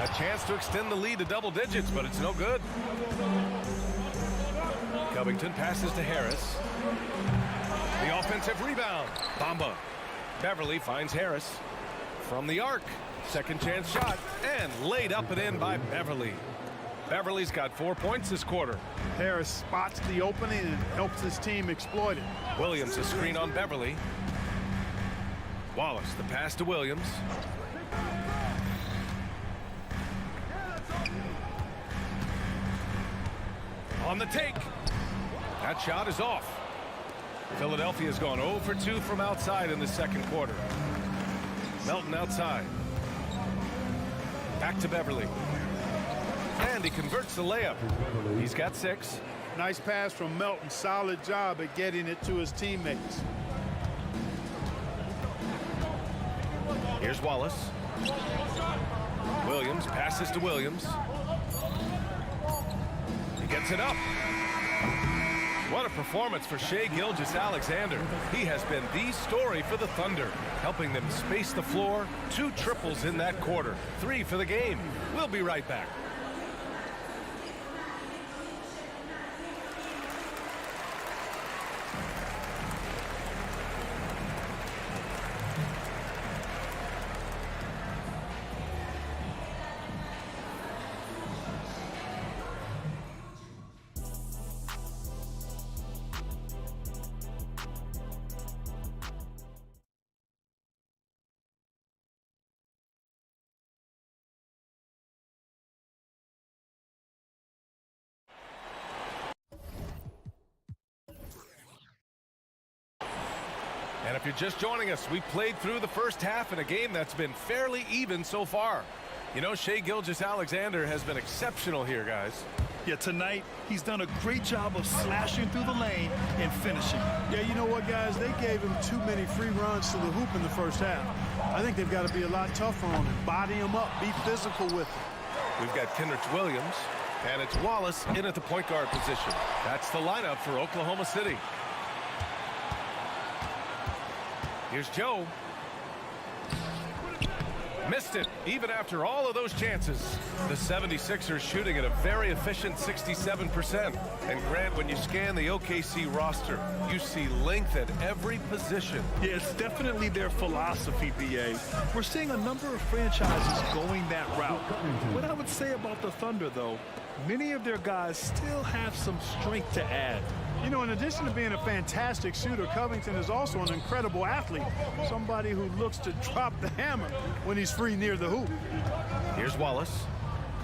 A chance to extend the lead to double digits, but it's no good. Covington passes to Harris. The offensive rebound. Bamba. Beverly finds Harris from the arc. Second chance shot and laid up and in by Beverly. Beverly's got 4 points this quarter. Harris spots the opening and helps his team exploit it. Williams a screen on Beverly. Wallace the pass to Williams. On the take. That shot is off. Philadelphia's gone 0 for 2 from outside in the second quarter. Melton outside. Back to Beverly. And he converts the layup. He's got 6. Nice pass from Melton. Solid job at getting it to his teammates. Here's Wallace. Williams passes to Williams. He gets it up. What a performance for Shai Gilgeous-Alexander. He has been the story for the Thunder, helping them space the floor. 2 triples in that quarter. 3 for the game. We'll be right back. And if you're just joining us, we played through the first half in a game that's been fairly even so far. You know, Shai Gilgeous-Alexander has been exceptional here, guys. Yeah, tonight, he's done a great job of slashing through the lane and finishing. Yeah, you know what, guys? They gave him too many free runs to the hoop in the first half. I think they've got to be a lot tougher on him. Body him up. Be physical with him. We've got Kenrich Williams, and it's Wallace in at the point guard position. That's the lineup for Oklahoma City. Here's Joe. Missed it, even after all of those chances. The 76ers shooting at a very efficient 67%. And Grant, when you scan the OKC roster, you see length at every position. Yeah, it's definitely their philosophy, BA. We're seeing a number of franchises going that route. What I would say about the Thunder, though, many of their guys still have some strength to add. You know, in addition to being a fantastic shooter, Covington is also an incredible athlete. Somebody who looks to drop the hammer when he's free near the hoop. Here's Wallace.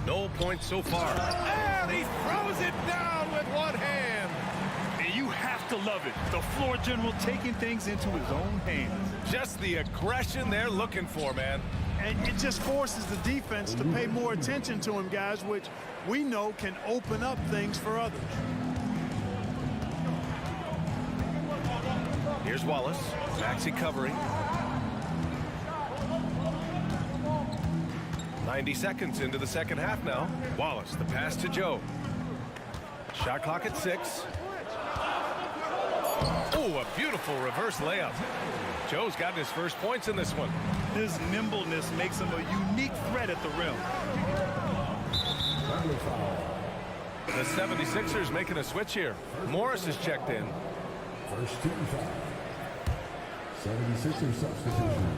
No points so far. And he throws it down with one hand. And you have to love it. The floor general taking things into his own hands. Just the aggression they're looking for, man. And it just forces the defense to pay more attention to him, guys, which we know can open up things for others. Here's Wallace. Maxey covering. 90 seconds into the second half now. Wallace, the pass to Joe. Shot clock at 6. Oh, a beautiful reverse layup. Joe's gotten his first points in this one. His nimbleness makes him a unique threat at the rim. The 76ers making a switch here. Morris is checked in. First team foul. 76ers substitution.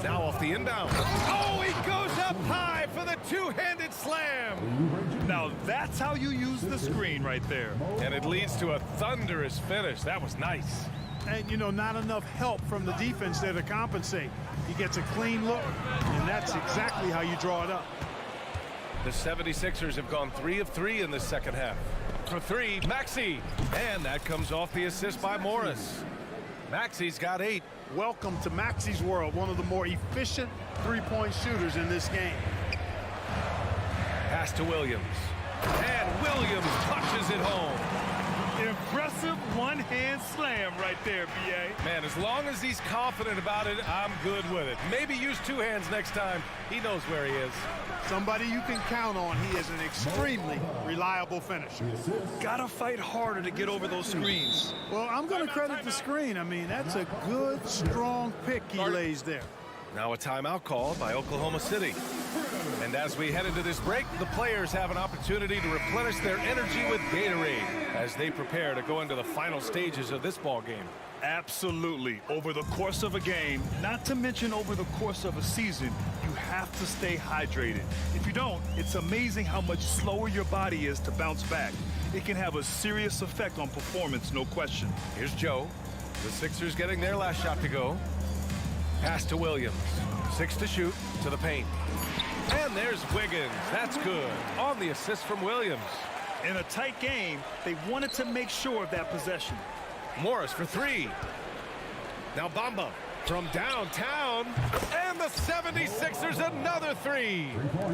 Now off the inbound. Oh, he goes up high for the two-handed slam. Now that's how you use the screen right there. And it leads to a thunderous finish. That was nice. And, you know, not enough help from the defense there to compensate. He gets a clean look, and that's exactly how you draw it up. The 76ers have gone 3 of 3 in this second half. For 3, Maxey. And that comes off the assist by Morris. Maxey's got 8. Welcome to Maxey's world, one of the more efficient three-point shooters in this game. Pass to Williams. And Williams touches it home. Impressive one-hand slam right there, B.A. Man, as long as he's confident about it, I'm good with it. Maybe use 2 hands next time. He knows where he is. Somebody you can count on. He is an extremely reliable finisher. Gotta fight harder to get over those screens. Well, I'm going to credit the screen. I mean, that's a good, strong pick he lays there. Now a timeout called by Oklahoma City. And as we head into this break, the players have an opportunity to replenish their energy with Gatorade as they prepare to go into the final stages of this ball game. Absolutely. Over the course of a game, not to mention over the course of a season, you have to stay hydrated. If you don't, it's amazing how much slower your body is to bounce back. It can have a serious effect on performance, no question. Here's Joe. The Sixers getting their last shot to go. Pass to Williams. 6 to shoot to the paint. And there's Wiggins. That's good. On the assist from Williams. In a tight game, they wanted to make sure of that possession. Morris for 3. Now Bamba from downtown. And the 76ers another 3.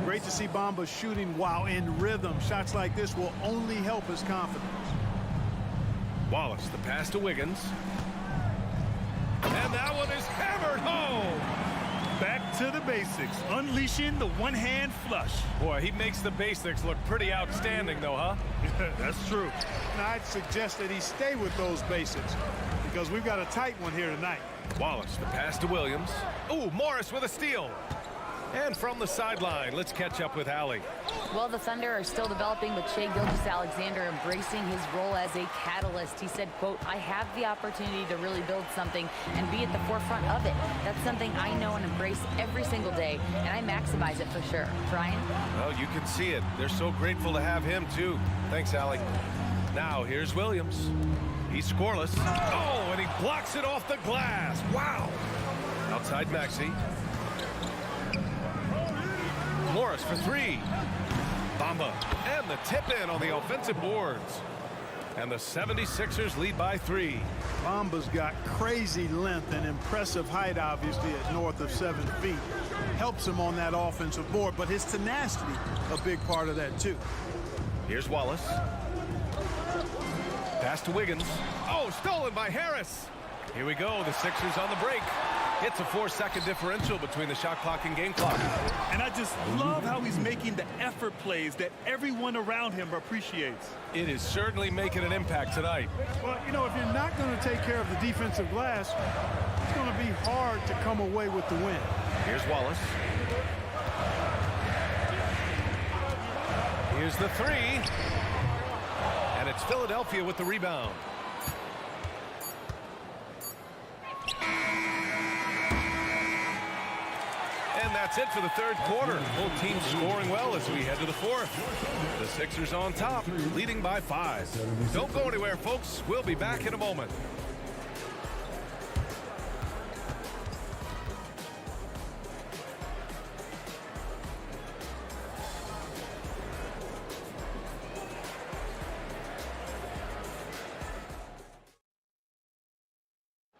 Great to see Bamba shooting while in rhythm. Shots like this will only help his confidence. Wallace, the pass to Wiggins. And that one is hammered home. Back to the basics, unleashing the one-hand flush. Boy, he makes the basics look pretty outstanding, though, huh? That's true. And I'd suggest that he stay with those basics because we've got a tight one here tonight. Wallace, the pass to Williams. Ooh, Morris with a steal. And from the sideline, let's catch up with Allie. Well, the Thunder are still developing with Shai Gilgeous-Alexander embracing his role as a catalyst. He said, quote, I have the opportunity to really build something and be at the forefront of it. That's something I know and embrace every single day, and I maximize it for sure. Brian? Well, you can see it. They're so grateful to have him, too. Thanks, Allie. Now, here's Williams. He's scoreless. Oh, and he blocks it off the glass. Wow. Outside Maxey. Morris for 3. Bamba. And the tip in on the offensive boards. And the 76ers lead by 3. Bamba's got crazy length and impressive height, obviously, at north of 7 feet. Helps him on that offensive board, but his tenacity, a big part of that, too. Here's Wallace. Pass to Wiggins. Oh, stolen by Harris. Here we go. The Sixers on the break. It's a 4-second differential between the shot clock and game clock. And I just love how he's making the effort plays that everyone around him appreciates. It is certainly making an impact tonight. Well, you know, if you're not going to take care of the defensive glass, it's going to be hard to come away with the win. Here's Wallace. Here's the 3. And it's Philadelphia with the rebound. And that's it for the third quarter. Both teams scoring well as we head to the fourth. The Sixers on top, leading by 5. Don't go anywhere, folks. We'll be back in a moment.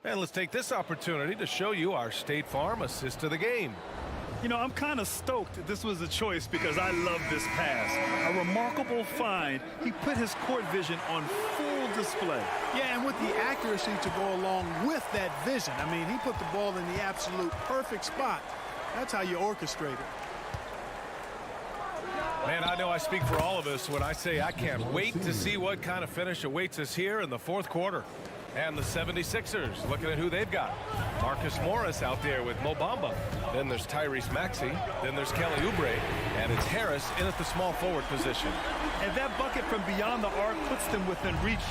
And let's take this opportunity to show you our State Farm assist of the game. You know, I'm kind of stoked that this was a choice because I love this pass. A remarkable find. He put his court vision on full display. Yeah, and with the accuracy to go along with that vision. I mean, he put the ball in the absolute perfect spot. That's how you orchestrate it. Man, I know I speak for all of us when I say I can't wait to see what kind of finish awaits us here in the fourth quarter. And the 76ers, looking at who they've got. Marcus Morris out there with Mo Bamba. Then there's Tyrese Maxey. Then there's Kelly Oubre. And it's Harris in at the small forward position. And that bucket from beyond the arc puts them within reach.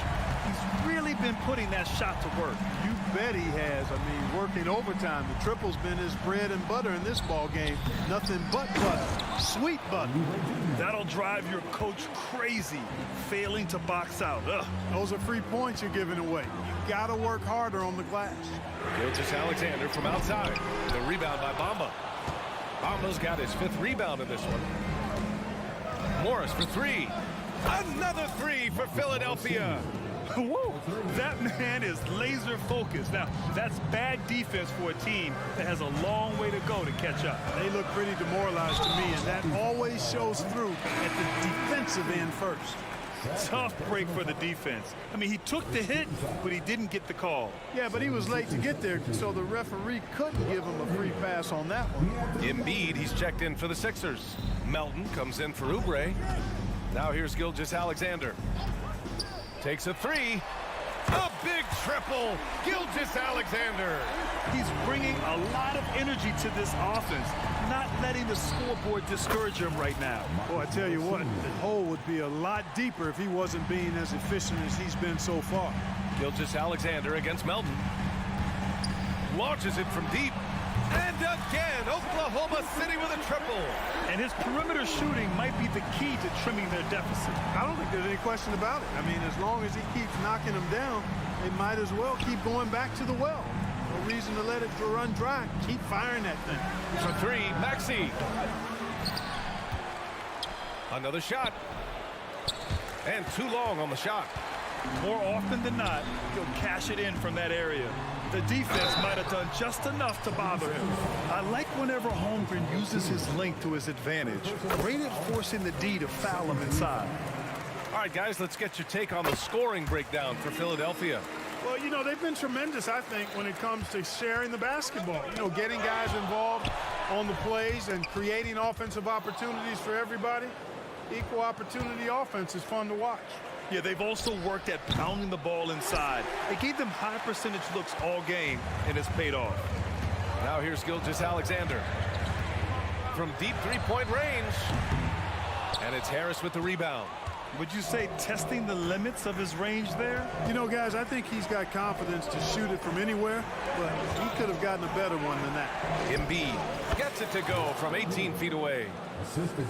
He's really been putting that shot to work. You bet he has. I mean, working overtime. The triple's been his bread and butter in this ball game. Nothing but butter. Sweet butter. That'll drive your coach crazy, failing to box out. Ugh. Those are free points you're giving away. You gotta work harder on the glass. Gilgeous-Alexander from outside. The rebound by Bamba. Bamba's got his 5th rebound in this one. Morris for 3. Another 3 for Philadelphia. Whoa, that man is laser focused. Now, that's bad defense for a team that has a long way to go to catch up. They look pretty demoralized to me, and that always shows through at the defensive end first. Tough break for the defense. I mean, he took the hit, but he didn't get the call. Yeah, but he was late to get there, so the referee couldn't give him a free pass on that one. Embiid, he's checked in for the Sixers. Melton comes in for Oubre. Now here's Gilgeous-Alexander. Takes a 3. A big triple. Gilgeous-Alexander. He's bringing a lot of energy to this offense, not letting the scoreboard discourage him right now. Boy, I tell you what, the hole would be a lot deeper if he wasn't being as efficient as he's been so far. Gilgeous-Alexander against Melton. Launches it from deep. And again, Oklahoma City with a triple. And his perimeter shooting might be the key to trimming their deficit. I don't think there's any question about it. I mean, as long as he keeps knocking them down, they might as well keep going back to the well. No reason to let it run dry. Keep firing that thing. For 3, Maxey. Another shot. And too long on the shot. More often than not, he'll cash it in from that area. The defense might have done just enough to bother him. I like whenever Holmgren uses his length to his advantage. Great at forcing the D to foul him inside. All right, guys, let's get your take on the scoring breakdown for Philadelphia. Well, you know, they've been tremendous, I think, when it comes to sharing the basketball. You know, getting guys involved on the plays and creating offensive opportunities for everybody. Equal opportunity offense is fun to watch. Yeah, they've also worked at pounding the ball inside. It gave them high percentage looks all game, and it's paid off. Now here's Gilgeous-Alexander. From deep three-point range. And it's Harris with the rebound. Would you say testing the limits of his range there? You know, guys, I think he's got confidence to shoot it from anywhere, but he could have gotten a better one than that. Embiid gets it to go from 18 feet away.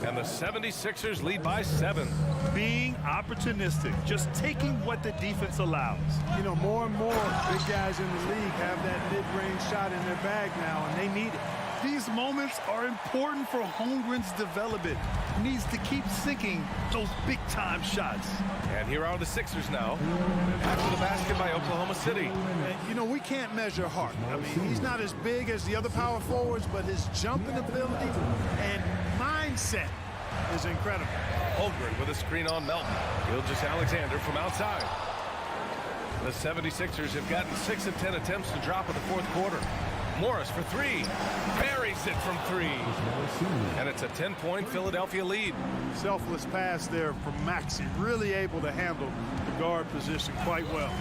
And the 76ers lead by 7. Being opportunistic, just taking what the defense allows. You know, more and more big guys in the league have that mid-range shot in their bag now, and they need it. These moments are important for Holmgren's development. He needs to keep sinking those big-time shots. And here are the Sixers now. After the basket by Oklahoma City. And, you know, we can't measure Hart. I mean, he's not as big as the other power forwards, but his jumping ability and mindset is incredible. Holmgren with a screen on Melton. Gilgeous-Alexander from outside. The 76ers have gotten 6 of 10 attempts to drop in the fourth quarter. Morris for 3. Buries it from 3. And it's a 10-point Philadelphia lead. Selfless pass there from Maxey. Really able to handle the guard position quite well.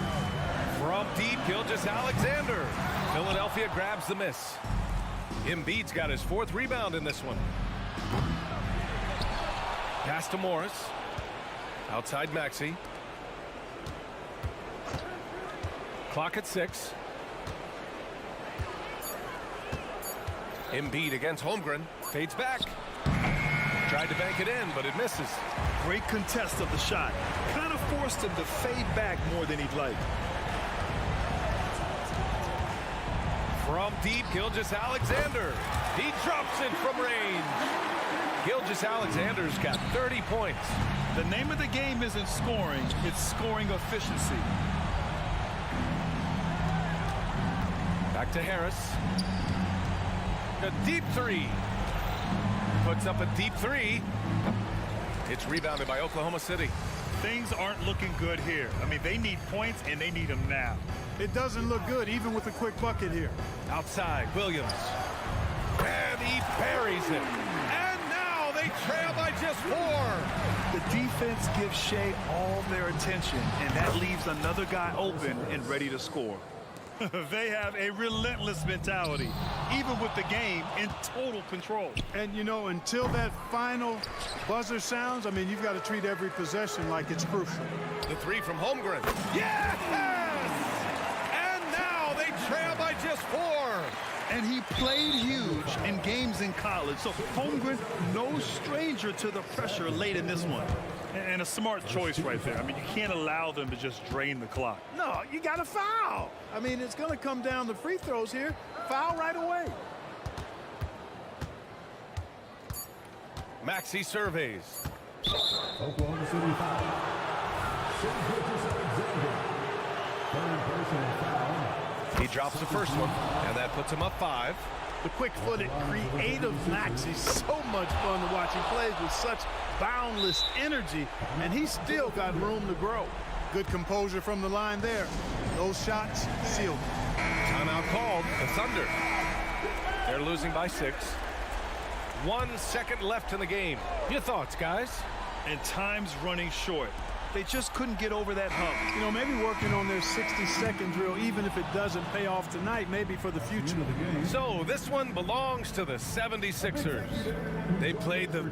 From deep, Gilgeous-Alexander. Philadelphia grabs the miss. Embiid's got his 4th rebound in this one. Pass to Morris. Outside Maxey. Clock at 6. Embiid against Holmgren. Fades back. Tried to bank it in, but it misses. Great contest of the shot. Kind of forced him to fade back more than he'd like. From deep, Gilgeous-Alexander. He drops it from range. Gilgeous-Alexander's got 30 points. The name of the game isn't scoring, it's scoring efficiency. Back to Harris. A deep three. Puts up a deep three. It's rebounded by Oklahoma City. Things aren't looking good here. I mean, they need points, and they need them now. It doesn't look good, even with a quick bucket here. Outside, Williams. And he buries it. And now they trail by just 4. The defense gives Shea all their attention, and that leaves another guy open and ready to score. They have a relentless mentality, even with the game in total control. And, you know, until that final buzzer sounds, I mean, you've got to treat every possession like it's crucial. The three from Holmgren. Yes! And now they trail by just 4. And he played huge in games in college, so Holmgren, no stranger to the pressure late in this one. And a smart choice right there. I mean, you can't allow them to just drain the clock. No, you got to foul. I mean, it's going to come down to free throws here. Foul right away. Maxey surveys. Oklahoma City foul. Third personal foul. He drops the first one, and that puts him up 5. The quick-footed, creative Maxey, so much fun to watch. He plays with such boundless energy, and he's still got room to grow. Good composure from the line there. Those shots sealed. Timeout called. The Thunder. They're losing by 6. 1 second left in the game. Your thoughts, guys? And time's running short. They just couldn't get over that hump. You know, maybe working on their 60-second drill, even if it doesn't pay off tonight, maybe for the future. So this one belongs to the 76ers. They played the...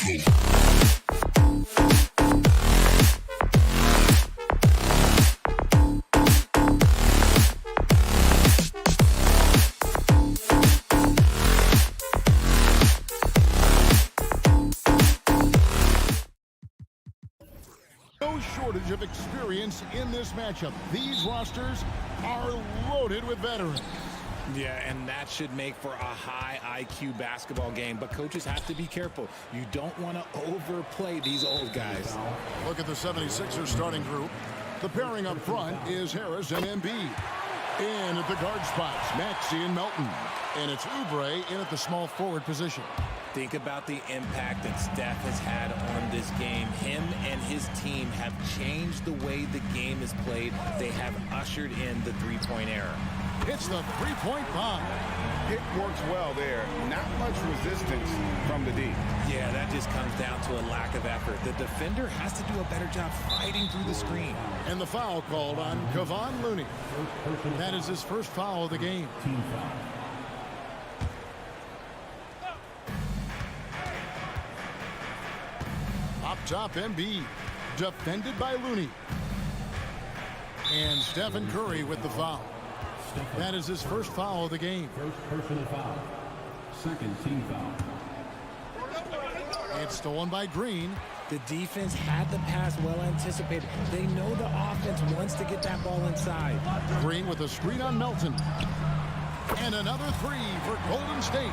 No shortage of experience in this matchup. These rosters are loaded with veterans. Yeah, and that should make for a high IQ basketball game. But coaches have to be careful. You don't want to overplay these old guys. Look at the 76ers starting group. The pairing up front is Harris and Embiid. In at the guard spots, Maxey and Melton. And it's Oubre in at the small forward position. Think about the impact that Steph has had on this game. Him and his team have changed the way the game is played. They have ushered in the three-point era. It's the three-point bomb. It works well there. Not much resistance from the D. Yeah, that just comes down to a lack of effort. The defender has to do a better job fighting through the screen. And the foul called on Kevon Looney. That is his first foul of the game. Team foul. Up top, Embiid. Defended by Looney. And Stephen Curry with the foul. That is his first foul of the game. First personal foul. Second team foul. It's stolen by Green. The defense had the pass well anticipated. They know the offense wants to get that ball inside. Green with a screen on Melton. And another three for Golden State.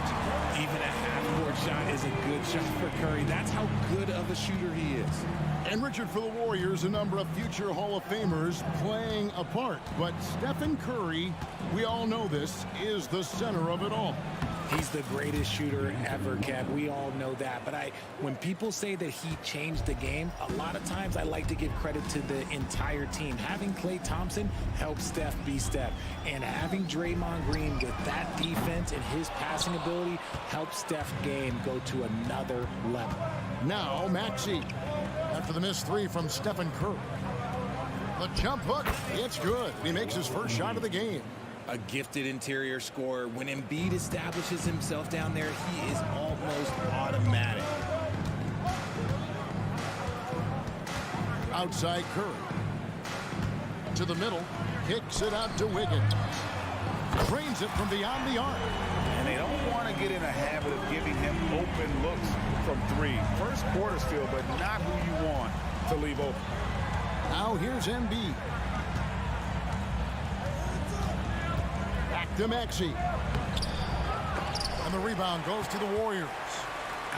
Even a half-court shot is a good shot for Curry. That's how good of a shooter he is. And Richard, for the Warriors, a number of future Hall of Famers playing a part. But Stephen Curry, we all know this, is the center of it all. He's the greatest shooter ever, Kev. We all know that. But when people say that he changed the game, a lot of times I like to give credit to the entire team. Having Klay Thompson helped Steph be Steph. And having Draymond Green with that defense and his passing ability helped Steph's game go to another level. Now Maxey. After the missed three from Stephen Curry. The jump hook, it's good. He makes his first shot of the game. A gifted interior scorer. When Embiid establishes himself down there, he is almost automatic. Outside Curry. To the middle. Kicks it out to Wiggins. Drains it from beyond the arc. And they don't want to get in a habit of giving him open looks from three. First quarter still, but not who you want to leave open. Now here's Embiid. Back to Maxey. And the rebound goes to the Warriors.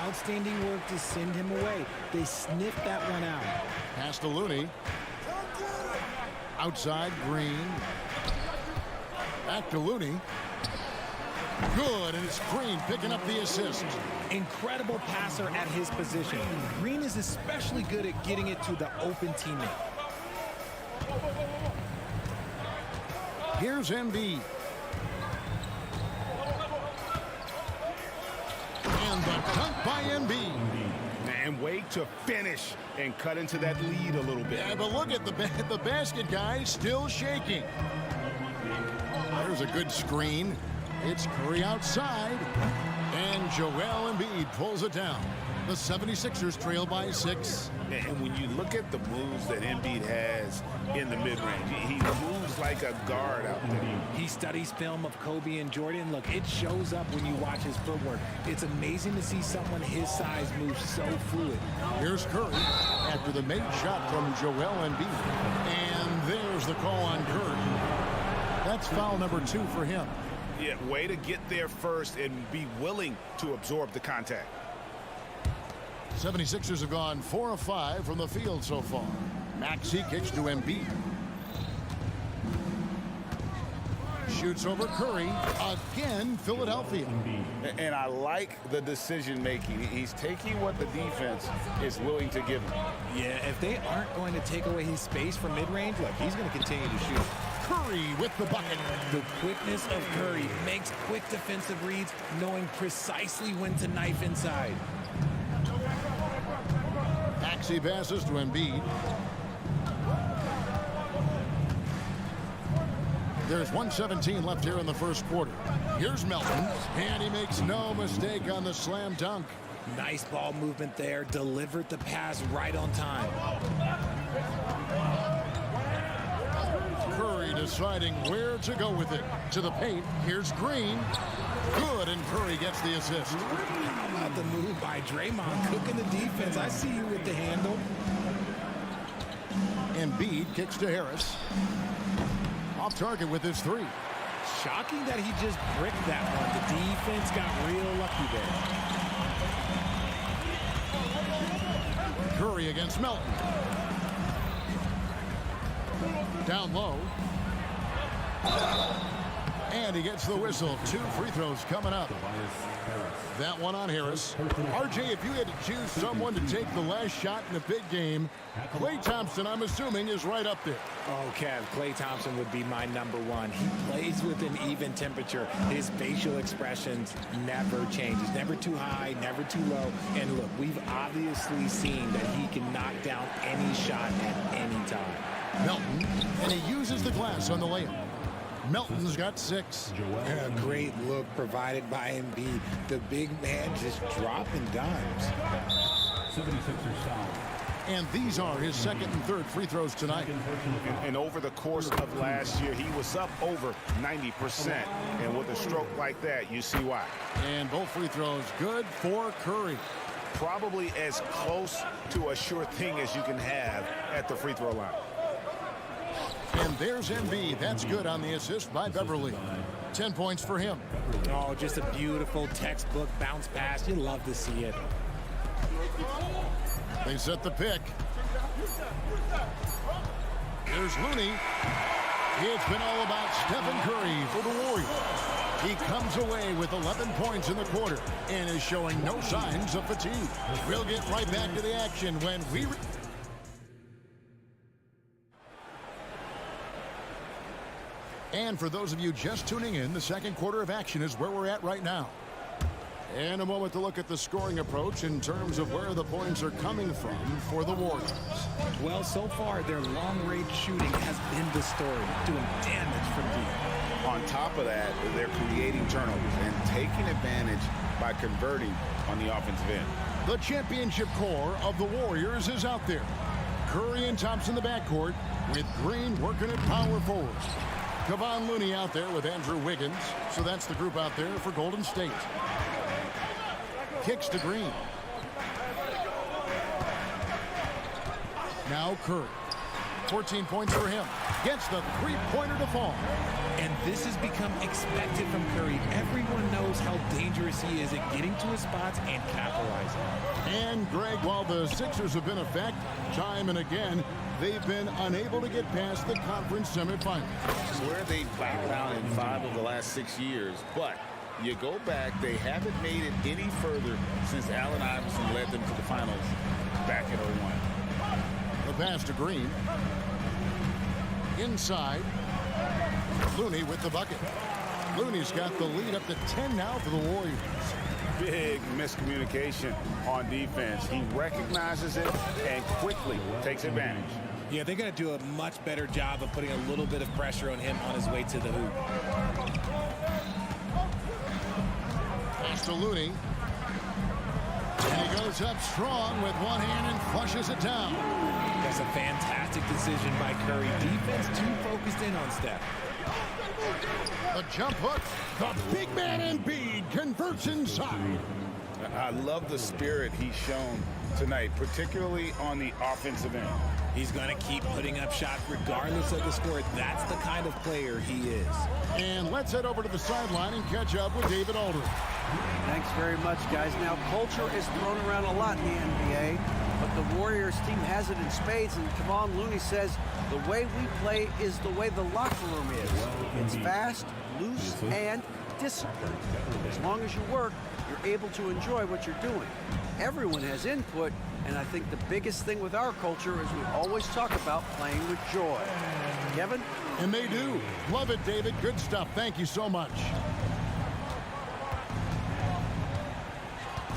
Outstanding work to send him away. They sniffed that one out. Pass to Looney. Outside Green. Back to Looney. Good, and it's Green picking up the assist. Incredible passer at his position. Green is especially good at getting it to the open teammate. Here's Embiid. And the dunk by Embiid. And wait to finish and cut into that lead a little bit. Yeah, but look at the basket guy still shaking. There's a good screen. It's Curry outside. And Joel Embiid pulls it down. The 76ers trail by 6. And when you look at the moves that Embiid has in the mid-range, he moves like a guard out there. He studies film of Kobe and Jordan. Look, it shows up when you watch his footwork. It's amazing to see someone his size move so fluid. Here's Curry after the made shot from Joel Embiid. And there's the call on Curry. That's foul number 2 for him. Yeah, way to get there first and be willing to absorb the contact. 76ers have gone 4 of 5 from the field so far. Maxey kicks to Embiid. Shoots over Curry. Again, Philadelphia. And I like the decision making. He's taking what the defense is willing to give him. Yeah, if they aren't going to take away his space from mid-range, look, he's going to continue to shoot. Curry with the bucket. The quickness of Curry makes quick defensive reads, knowing precisely when to knife inside. Maxey passes to Embiid. There's 1:17 left here in the first quarter. Here's Melton, and he makes no mistake on the slam dunk. Nice ball movement there. Delivered the pass right on time. Curry deciding where to go with it. To the paint. Here's Green. Good, and Curry gets the assist. How about the move by Draymond cooking the defense? I see you with the handle. Embiid kicks to Harris. Off target with his three. Shocking that he just bricked that one. The defense got real lucky there. Curry against Melton. Down low. And he gets the whistle. 2 free throws coming up. That one on Harris. RJ, if you had to choose someone to take the last shot in a big game, Klay Thompson, I'm assuming, is right up there. Oh, Kev, Klay Thompson would be my #1. He plays with an even temperature. His facial expressions never change. He's never too high, never too low. And look, we've obviously seen that he can knock down any shot at any time. Melton, and he uses the glass on the layup. Melton's got 6. A great look provided by Embiid. The big man just dropping dimes. 76ers foul. And these are his second and third free throws tonight. And over the course of last year, he was up over 90%. And with a stroke like that, you see why. And both free throws good for Curry. Probably as close to a sure thing as you can have at the free throw line. And there's Embiid. That's good on the assist by Beverly. 10 points for him. Oh, just a beautiful textbook bounce pass. You love to see it. They set the pick. There's Looney. It's been all about Stephen Curry for the Warriors. He comes away with 11 points in the quarter and is showing no signs of fatigue. We'll get right back to the action when we... And for those of you just tuning in, the second quarter of action is where we're at right now. And a moment to look at the scoring approach in terms of where the points are coming from for the Warriors. Well, so far, their long-range shooting has been the story, doing damage from deep. On top of that, they're creating turnovers and taking advantage by converting on the offensive end. The championship core of the Warriors is out there. Curry and Thompson in the backcourt with Green working at power forward. Kevon Looney out there with Andrew Wiggins. So that's the group out there for Golden State. Kicks to Green. Now Curry. 14 points for him. Gets the three-pointer to fall. And this has become expected from Curry. Everyone knows how dangerous he is at getting to his spots and capitalizing. And Greg, while the Sixers have been a fact time and again, they've been unable to get past the conference semifinals. Where they bowed out in 5 of the last 6 years, but you go back, they haven't made it any further since Allen Iverson led them to the finals back in 01. The pass to Green. Inside. Looney with the bucket. Looney's got the lead up to 10 now for the Warriors. Big miscommunication on defense. He recognizes it and quickly takes advantage. Yeah, they're going to do a much better job of putting a little bit of pressure on him on his way to the hoop. Pass to Looney. And he goes up strong with one hand and flushes it down. That's a fantastic decision by Curry. Defense too focused in on Steph. The jump hook. The big man Embiid converts inside. I love the spirit he's shown tonight, particularly on the offensive end. He's going to keep putting up shots regardless of the score. That's the kind of player he is. And let's head over to the sideline and catch up with David Aldridge. Thanks very much, guys. Now, culture is thrown around a lot in the NBA, but the Warriors team has it in spades, and Kevon Looney says the way we play is the way the locker room is. It's fast, loose, and disciplined. As long as you work, you're able to enjoy what you're doing. Everyone has input, and I think the biggest thing with our culture is we always talk about playing with joy. Kevin? And they do. Love it, David. Good stuff. Thank you so much.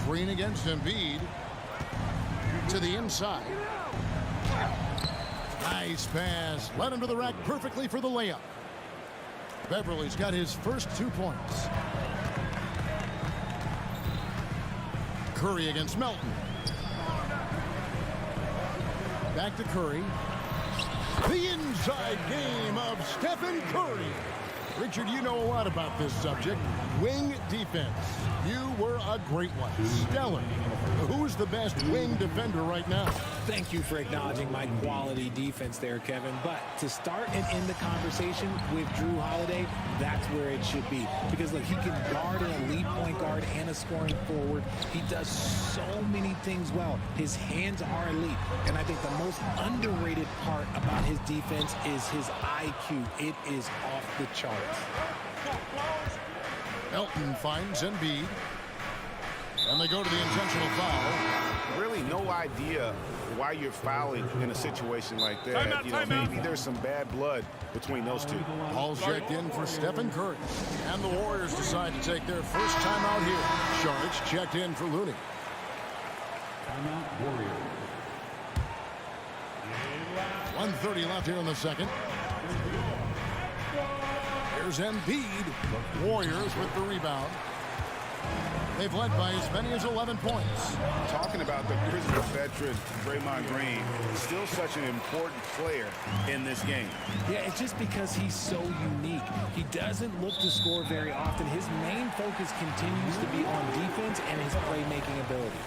Green against Embiid. To the inside. Nice pass. Led him to the rack perfectly for the layup. Beverly's got his first 2 points. Curry against Melton. Back to Curry. The inside game of Stephen Curry. Richard, you know a lot about this subject. Wing defense. You were a great one. Stellar. Who's the best wing defender right now? Thank you for acknowledging my quality defense there, Kevin. But to start and end the conversation with Drew Holiday, that's where it should be. Because, look, he can guard an elite point guard and a scoring forward. He does so many things well. His hands are elite. And I think the most underrated part about his defense is his IQ. It is off the charts. Melton finds Embiid. And they go to the intentional foul. Really no idea why you're fouling in a situation like that. Maybe there's some bad blood between those two. Ball's checked in for Stephen Curry. And the Warriors decide to take their first timeout here. Sharks checked in for Looney. Timeout, Warriors. 1:30 left here in the second. Here's Embiid. Warriors with the rebound. They've led by as many as 11 points. Talking about the Grizzlies veteran, Draymond Green, still such an important player in this game. Yeah, it's just because he's so unique. He doesn't look to score very often. His main focus continues to be on defense and his playmaking ability.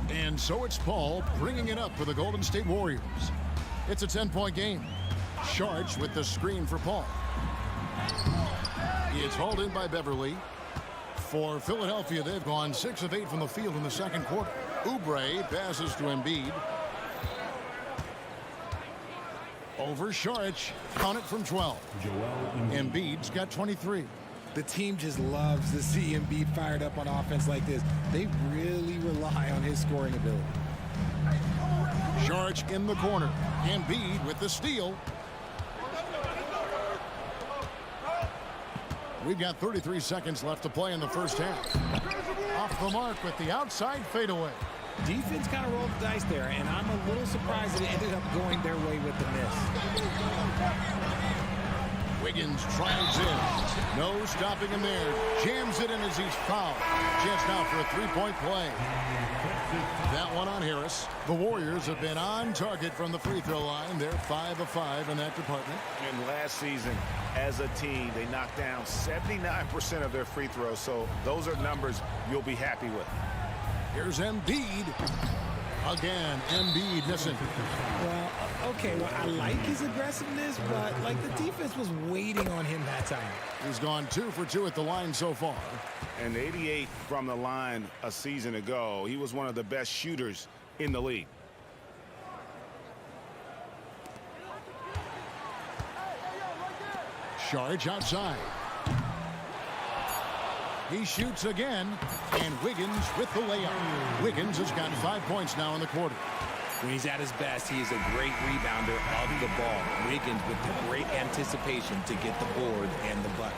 And so it's Paul bringing it up for the Golden State Warriors. It's a 10-point game. Sharks with the screen for Paul. It's hauled in by Beverly. For Philadelphia, they've gone 6 of 8 from the field in the second quarter. Oubre passes to Embiid. Over Sharks, count it from 12. Embiid's got 23. The team just loves to see Embiid fired up on offense like this. They really rely on his scoring ability. Sharks in the corner. Embiid with the steal. We've got 33 seconds left to play in the first half. Off the mark with the outside fadeaway. Defense kind of rolled the dice there, and I'm a little surprised that it ended up going their way with the miss. Wiggins drives in. No stopping him there. Jams it in as he's fouled. Chance now for a three-point play. That one on Harris. The Warriors have been on target from the free throw line. They're 5 of 5 in that department. And last season, as a team, they knocked down 79% of their free throws. So those are numbers you'll be happy with. Here's Embiid. Again, Embiid missing. Well, okay, well, I like his aggressiveness, but, like, the defense was waiting on him that time. He's gone 2 for 2 at the line so far. And 88 from the line a season ago. He was one of the best shooters in the league. Sharge outside. He shoots again, and Wiggins with the layup. Wiggins has got 5 points now in the quarter. When he's at his best, he is a great rebounder of the ball. Wiggins with the great anticipation to get the board and the bucket.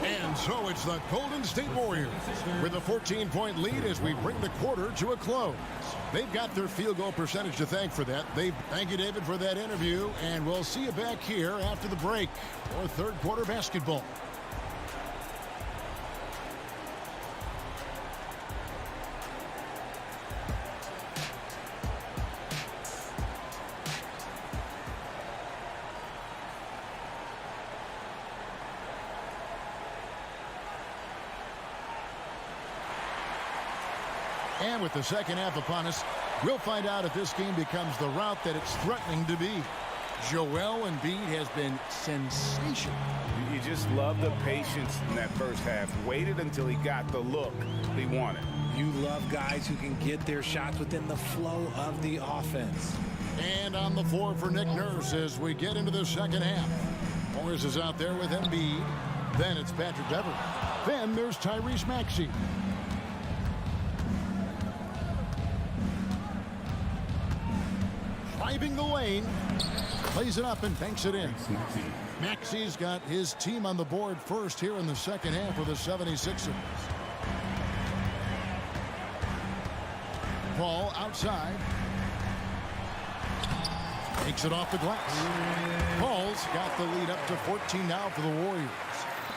And so it's the Golden State Warriors with a 14-point lead as we bring the quarter to a close. They've got their field goal percentage to thank for that. Thank you, David, for that interview, and we'll see you back here after the break for third quarter basketball. And with the second half upon us, we'll find out if this game becomes the route that it's threatening to be. Joel Embiid has been sensational. You just love the patience in that first half. Waited until he got the look he wanted. You love guys who can get their shots within the flow of the offense. And on the floor for Nick Nurse as we get into the second half. Morris is out there with Embiid. Then it's Patrick Beverly. Then there's Tyrese Maxey. Driving the lane, plays it up and banks it in. Maxey's got his team on the board first here in the second half of the 76ers. Paul outside. Takes it off the glass. Paul's got the lead up to 14 now for the Warriors.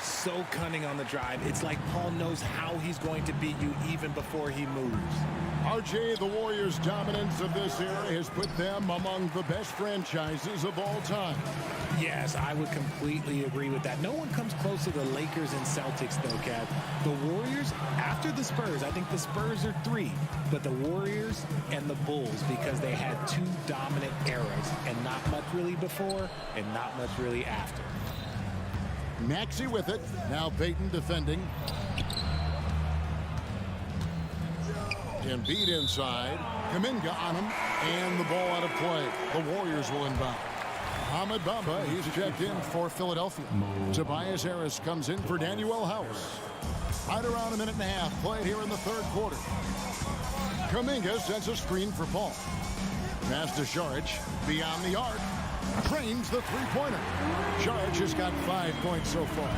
So cunning on the drive. It's like Paul knows how he's going to beat you even before he moves. RJ, the Warriors' dominance of this era has put them among the best franchises of all time. Yes, I would completely agree with that. No one comes close to the Lakers and Celtics, though, Kev. The Warriors, after the Spurs, I think the Spurs are 3, but the Warriors and the Bulls, because they had 2 dominant eras, and not much really before and not much really after. Maxey with it. Now Payton defending. Embiid inside. Kuminga on him. And the ball out of play. The Warriors will inbound. Mohamed Bamba, he's checked in for Philadelphia. Tobias Harris comes in for Daniel House. Right around a minute and a half played here in the third quarter. Kuminga sends a screen for Paul. Pass to Saric. Beyond the arc. Trains the three-pointer. Saric has got 5 points so far.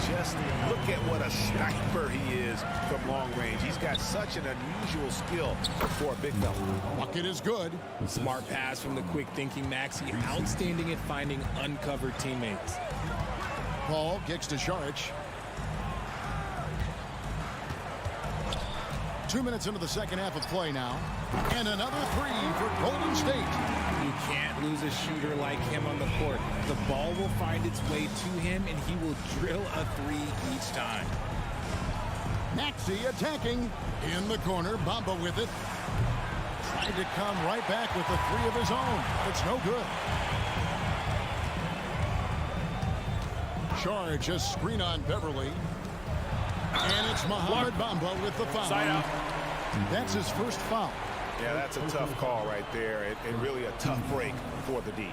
Just look at what a sniper he is from long range. He's got such an unusual skill for a big fella. Bucket is good. Smart pass from the quick-thinking Maxey. Outstanding at finding uncovered teammates. Paul kicks to Saric. 2 minutes into the second half of play now. And another 3 for Golden State. You can't lose a shooter like him on the court. The ball will find its way to him, and he will drill a 3 each time. Maxey attacking. In the corner, Bamba with it. Tried to come right back with the 3 of his own. It's no good. Charge a screen on Beverly. And it's Mohamed Bamba with the foul. Side out. That's his first foul. Yeah, that's a tough call right there, and really a tough break for the D.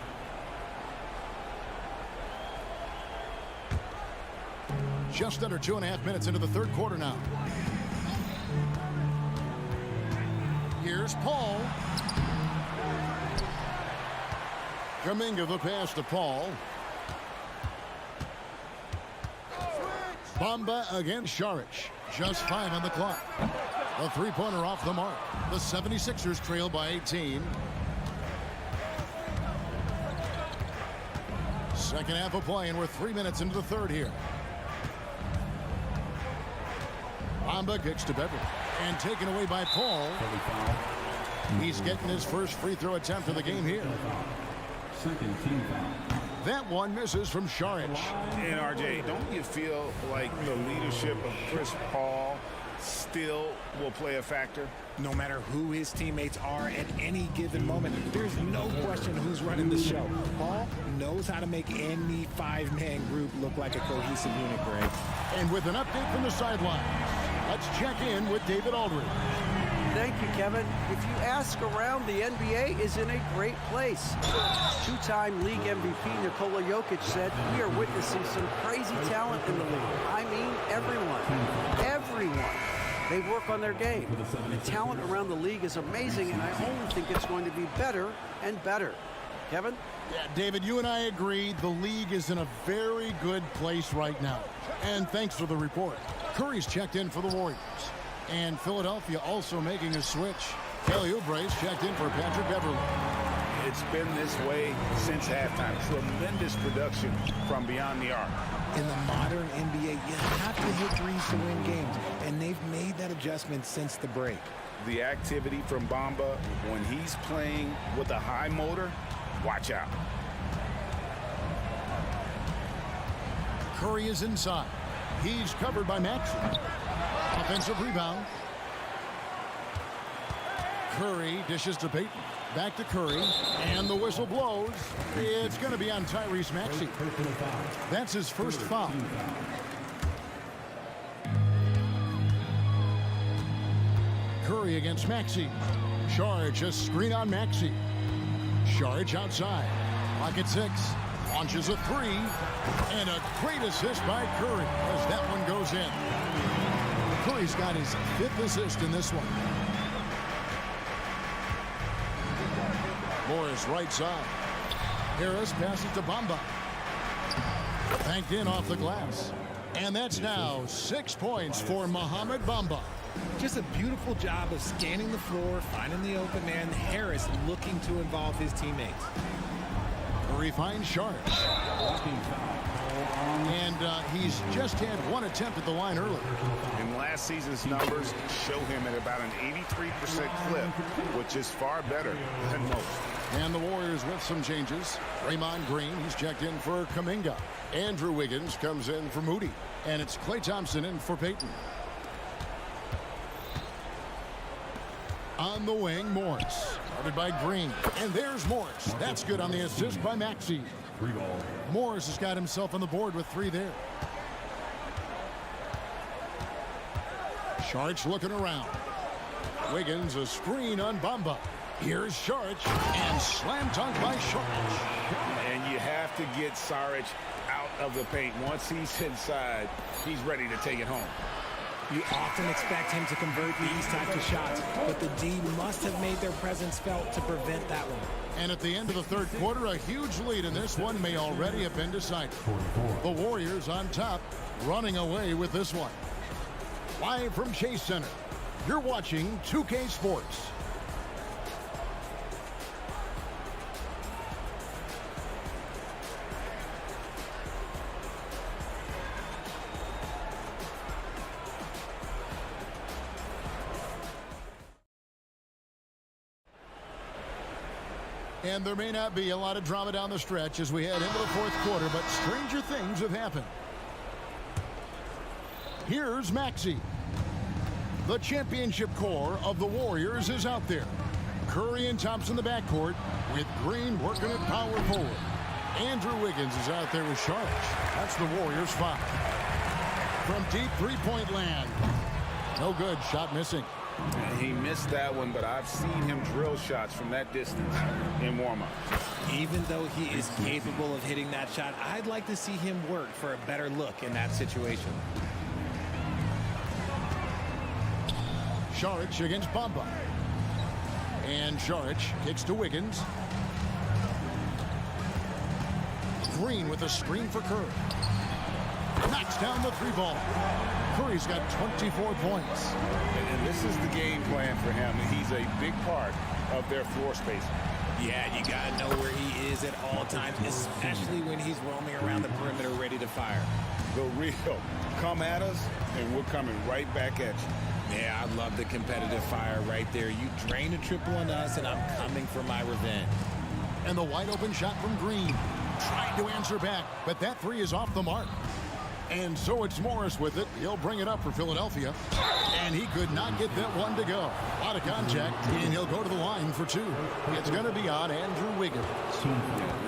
Just under 2.5 minutes into the third quarter now. Here's Paul. Kuminga the pass to Paul. Bamba against Saric. Just 5 on the clock. A three-pointer off the mark. The 76ers trail by 18. Second half of play, and we're 3 minutes into the third here. Bamba kicks to Beverly. And taken away by Paul. He's getting his first free throw attempt of the game here. Second team foul. That one misses from Saric. And RJ, don't you feel like the leadership of Chris Paul still will play a factor? No matter who his teammates are at any given moment, there's no question who's running the show. Paul knows how to make any 5-man group look like a cohesive unit, Greg. And with an update from the sideline, let's check in with David Aldridge. Thank you, Kevin. If you ask around, the NBA is in a great place. 2-time league MVP Nikola Jokic said, "We are witnessing some crazy talent in the league." I mean, everyone. Everyone. They work on their game. The talent around the league is amazing, and I only think it's going to be better and better. Kevin? Yeah, David, you and I agree the league is in a very good place right now. And thanks for the report. Curry's checked in for the Warriors. And Philadelphia also making a switch. Kelly Oubre's checked in for Patrick Beverly. It's been this way since halftime. Tremendous production from beyond the arc. In the modern NBA, you have to hit threes to win games, and they've made that adjustment since the break. The activity from Bamba, when he's playing with a high motor, watch out. Curry is inside. He's covered by Maxey. Offensive rebound. Curry dishes to Payton. Back to Curry. And the whistle blows. It's going to be on Tyrese Maxey. That's his first foul. Curry against Maxey. Saric, a screen on Maxey. Saric outside. Clock at 6. Launches a 3. And a great assist by Curry as that one goes in. Curry's got his 5th assist in this one. Morris right side. Harris passes to Bamba. Banked in off the glass. And that's now 6 points for Mohamed Bamba. Just a beautiful job of scanning the floor, finding the open man. Harris looking to involve his teammates. Curry finds Saric. And he's just had one attempt at the line earlier. And last season's numbers show him at about an 83% clip, which is far better than most. And the Warriors with some changes. Draymond Green, he's checked in for Kuminga. Andrew Wiggins comes in for Moody. And it's Klay Thompson in for Payton. On the wing, Morris. Started by Green. And there's Morris. That's good on the assist by Maxey. Morris has got himself on the board with 3 there. Sharch looking around. Wiggins, a screen on Bamba. Here's Sharch, and slam dunk by Sharch. And you have to get Saric out of the paint. Once he's inside, he's ready to take it home. You often expect him to convert these types of shots, but the D must have made their presence felt to prevent that one. And at the end of the third quarter, a huge lead in this one may already have been decided. The Warriors on top, running away with this one. Live from Chase Center, you're watching 2K Sports. And there may not be a lot of drama down the stretch as we head into the fourth quarter, but stranger things have happened. Here's Maxey. The championship core of the Warriors is out there. Curry and Thompson in the backcourt with Green working at power forward. Andrew Wiggins is out there with Sharch. That's the Warriors 5. From deep three-point land. No good. Shot missing. He missed that one, but I've seen him drill shots from that distance in warm-up. Even though he is capable of hitting that shot, I'd like to see him work for a better look in that situation. Sharch against Bamba. And Sharch kicks to Wiggins. Green with a screen for Curry. Knocks down the 3-ball. Curry's got 24 points. And this is the game plan for him. He's a big part of their floor space. Yeah, you got to know where he is at all times, especially when he's roaming around the perimeter ready to fire. The real. Come at us, and we're coming right back at you. Yeah, I love the competitive fire right there. You drain a triple on us, and I'm coming for my revenge. And the wide open shot from Green. Trying to answer back, but that 3 is off the mark. And so it's Morris with it. He'll bring it up for Philadelphia. And he could not get that one to go. A lot of contact, and he'll go to the line for 2. It's going to be on Andrew Wiggins.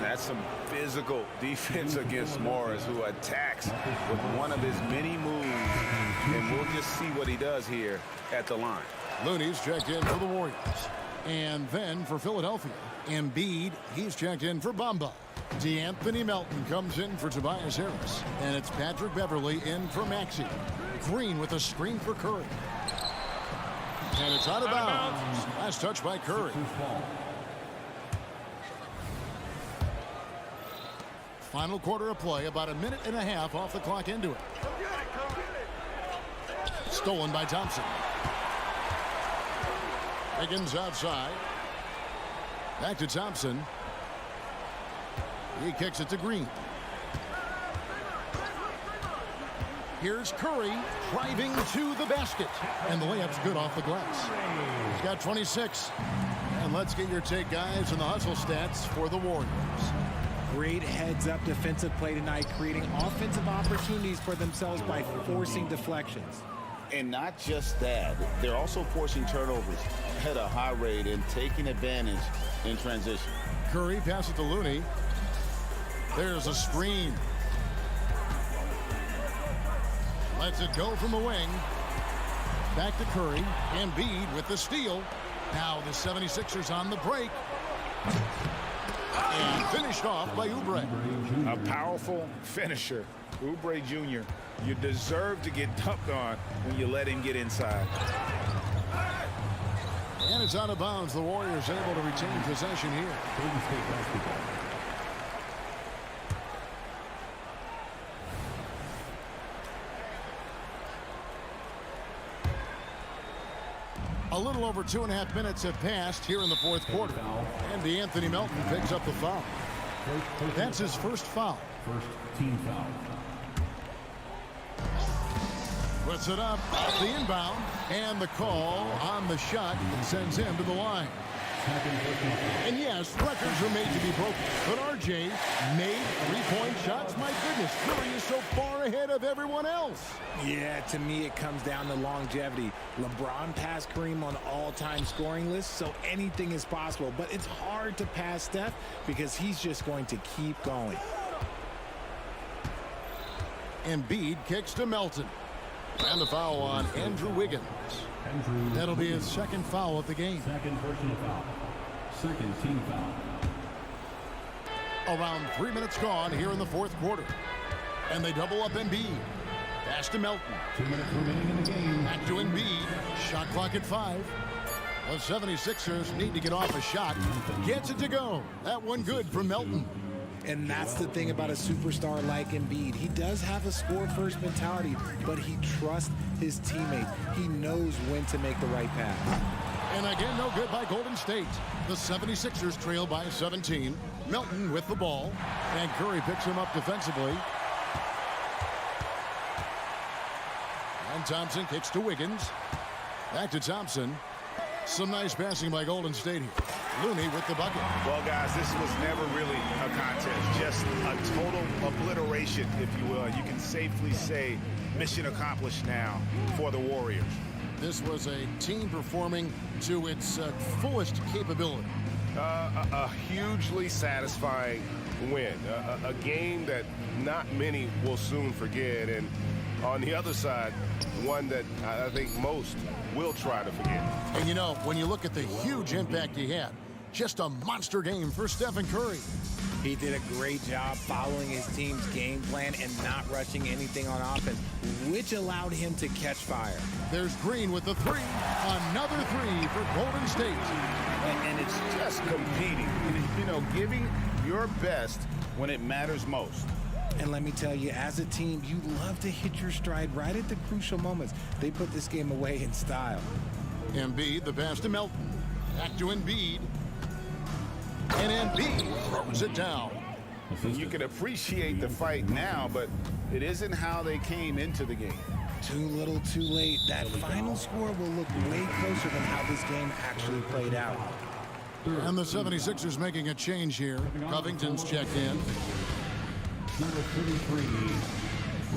That's some physical defense against Morris, who attacks with one of his many moves. And we'll just see what he does here at the line. Looney's checked in for the Warriors. And then for Philadelphia, Embiid, he's checked in for Bamba. D'Anthony Melton comes in for Tobias Harris. And it's Patrick Beverley in for Maxey. Green with a screen for Curry. And it's out of bounds. Last touch by Curry. Final quarter of play, about a minute and a half off the clock into it. Stolen by Thompson. Wiggins outside. Back to Thompson. He kicks it to Green. Here's Curry driving to the basket. And the layup's good off the glass. He's got 26. And let's get your take, guys, on the hustle stats for the Warriors. Great heads-up defensive play tonight, creating offensive opportunities for themselves by forcing deflections. And not just that, they're also forcing turnovers at a high rate and taking advantage in transition. Curry passes to Looney. There's a screen. Lets it go from the wing. Back to Curry. Embiid with the steal. Now the 76ers on the break. And finished off by Oubre. A powerful finisher. Oubre Jr. You deserve to get dunked on when you let him get inside. And it's out of bounds. The Warriors able to retain possession here. A little over 2.5 minutes have passed here in the fourth quarter. And D'Anthony Melton picks up the foul. That's his first foul. First team foul. Puts it up off the inbound, and the call on the shot sends him to the line. And yes, records are made to be broken, but RJ made three-point shots. My goodness, Curry is so far ahead of everyone else. Yeah, to me it comes down to longevity. LeBron passed Kareem on all-time scoring lists, so anything is possible. But it's hard to pass Steph because he's just going to keep going. Embiid kicks to Melton. And the foul on Andrew Wiggins. That'll be his second foul of the game. Second personal foul. Second team foul. Around 3 minutes gone here in the fourth quarter. And they double up Embiid. Pass to Melton. 2 minutes remaining in the game. Back to Embiid. Shot clock at 5. The 76ers need to get off a shot. Gets it to go. That one good from Melton. And that's the thing about a superstar like Embiid. He does have a score-first mentality, but he trusts his teammates. He knows when to make the right pass. And again, no good by Golden State. The 76ers trail by 17. Melton with the ball. And Curry picks him up defensively. And Thompson kicks to Wiggins. Back to Thompson. Some nice passing by Golden State here. Looney with the bucket. Well, guys, this was never really a contest. Just a total obliteration, if you will. You can safely say mission accomplished now for the Warriors. This was a team performing to its fullest capability. A hugely satisfying win. A game that not many will soon forget. And on the other side, one that I think most will try to forget. And you know, when you look at the huge impact he had, just a monster game for Stephen Curry. He did a great job following his team's game plan and not rushing anything on offense, which allowed him to catch fire. There's Green with the three. Another three for Golden State. And it's just competing. You know, giving your best when it matters most. And let me tell you, as a team, you love to hit your stride right at the crucial moments. They put this game away in style. Embiid, the pass to Melton. Back to Embiid. And Embiid throws it down. You can appreciate the fight now, but it isn't how they came into the game. Too little, too late. That final score will look way closer than how this game actually played out. And the 76ers making a change here. Covington's checked in. Number 33,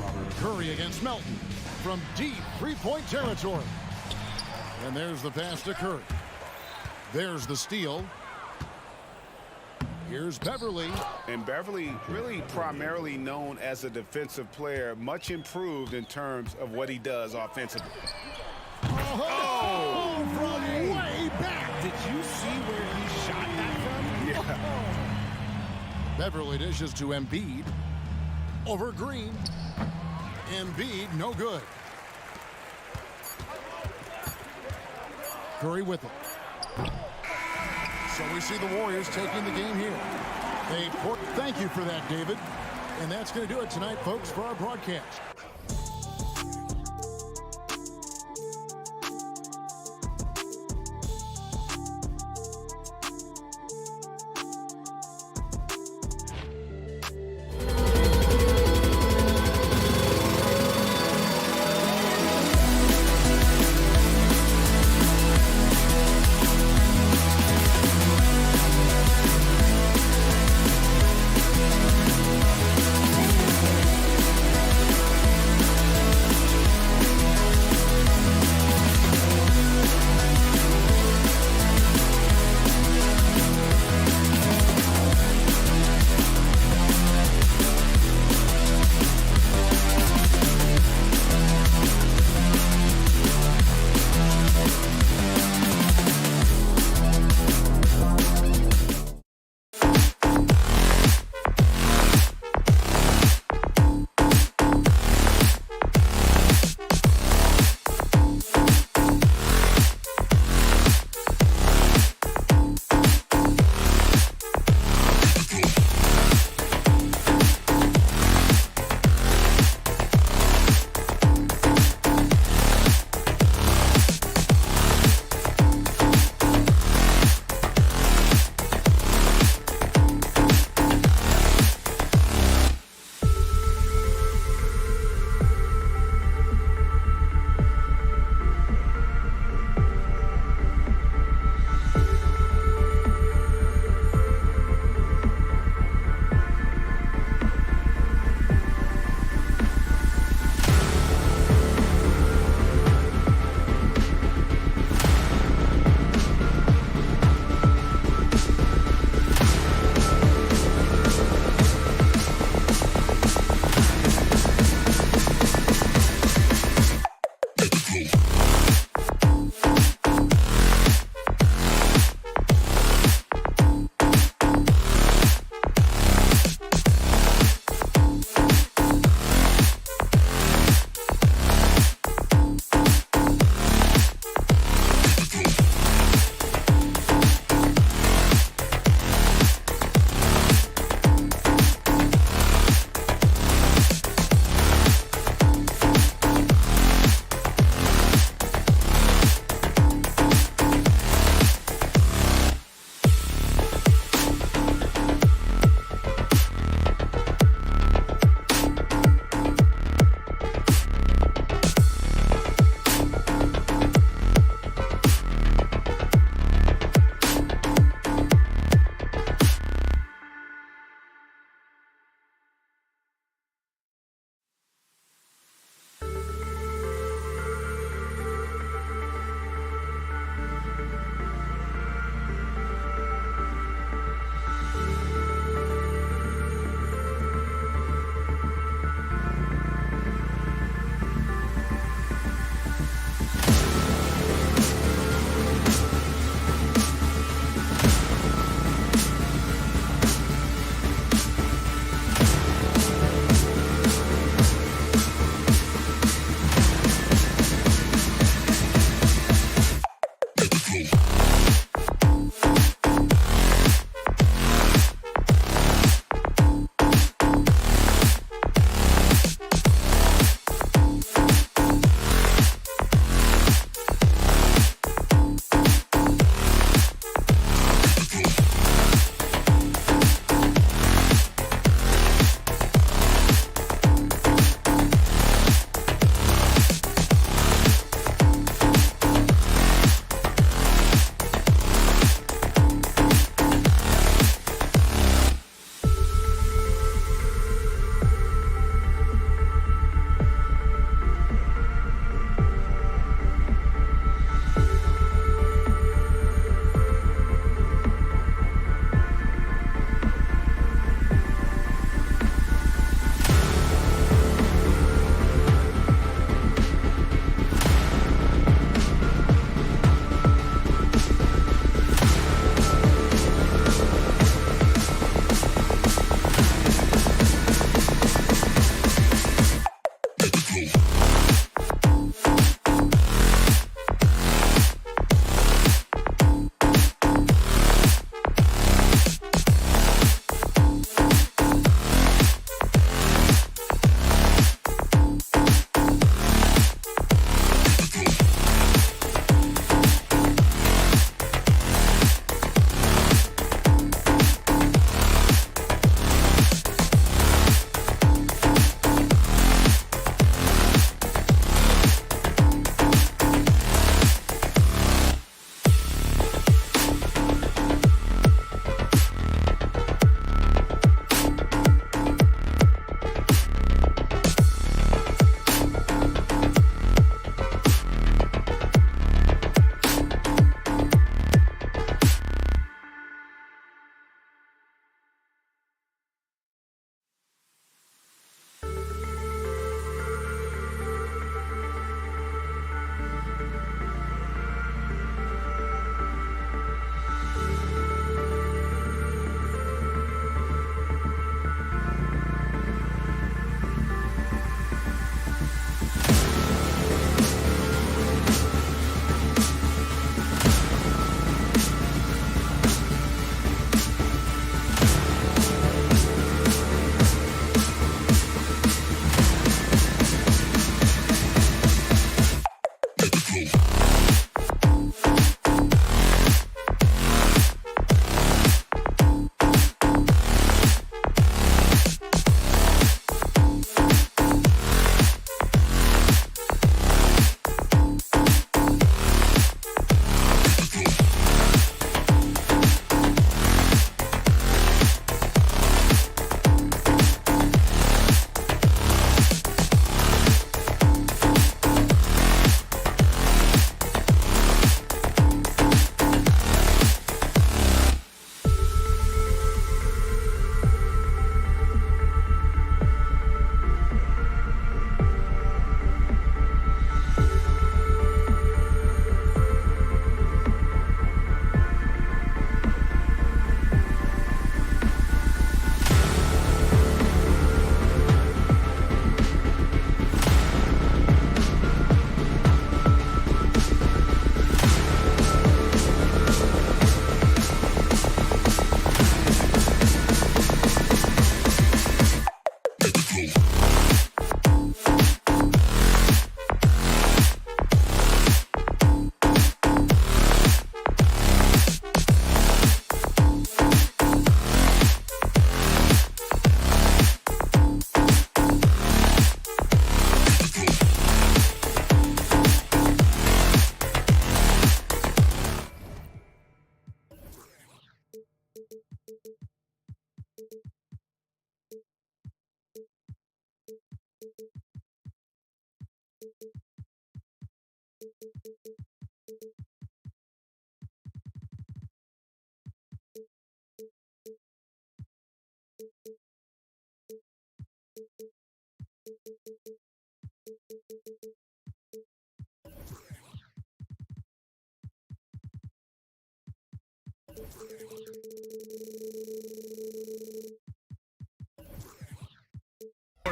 Robert. Curry against Melton from deep three-point territory. And there's the pass to Curry. There's the steal. Here's Beverly. And Beverly really primarily known as a defensive player, much improved in terms of what he does offensively. Oh, from way back. Did you see where he shot that from? Yeah. Beverly dishes to Embiid. Over Green. Embiid, no good. Curry with it. So we see the Warriors taking the game here. Thank you for that, David. And that's going to do it tonight, folks, for our broadcast.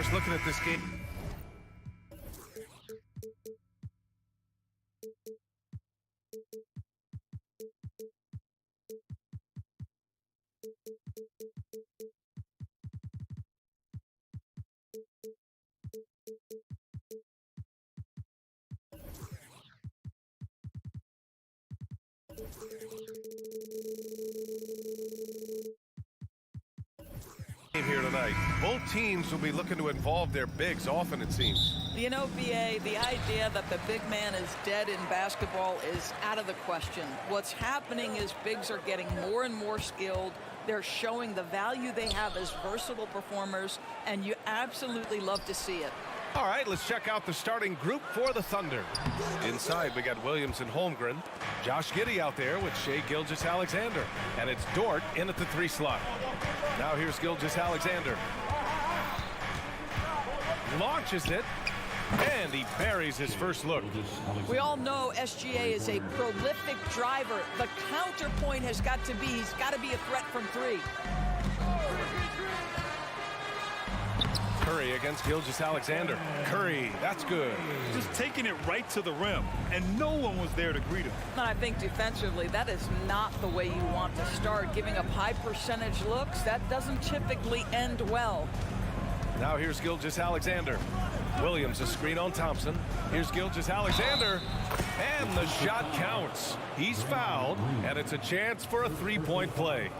course, looking at this game. Here tonight. Both teams will be looking to involve their bigs often, it seems. You know, BA, the idea that the big man is dead in basketball is out of the question. What's happening is bigs are getting more and more skilled. They're showing the value they have as versatile performers, and you absolutely love to see it. All right, let's check out the starting group for the Thunder. Inside, we got Williams and Holmgren. Josh Giddey out there with Shai Gilgeous-Alexander. And it's Dort in at the 3 slot. Now here's Gilgeous-Alexander. Launches it. And he buries his first look. We all know SGA is a prolific driver. The counterpoint has got to be, he's got to be a threat from 3. Curry against Gilgeous-Alexander. Curry, that's good. Just taking it right to the rim, and no one was there to greet him. And I think defensively, that is not the way you want to start. Giving up high percentage looks, that doesn't typically end well. Now here's Gilgeous-Alexander. Williams a screen on Thompson. Here's Gilgeous-Alexander. And the shot counts. He's fouled, and it's a chance for a 3-point play.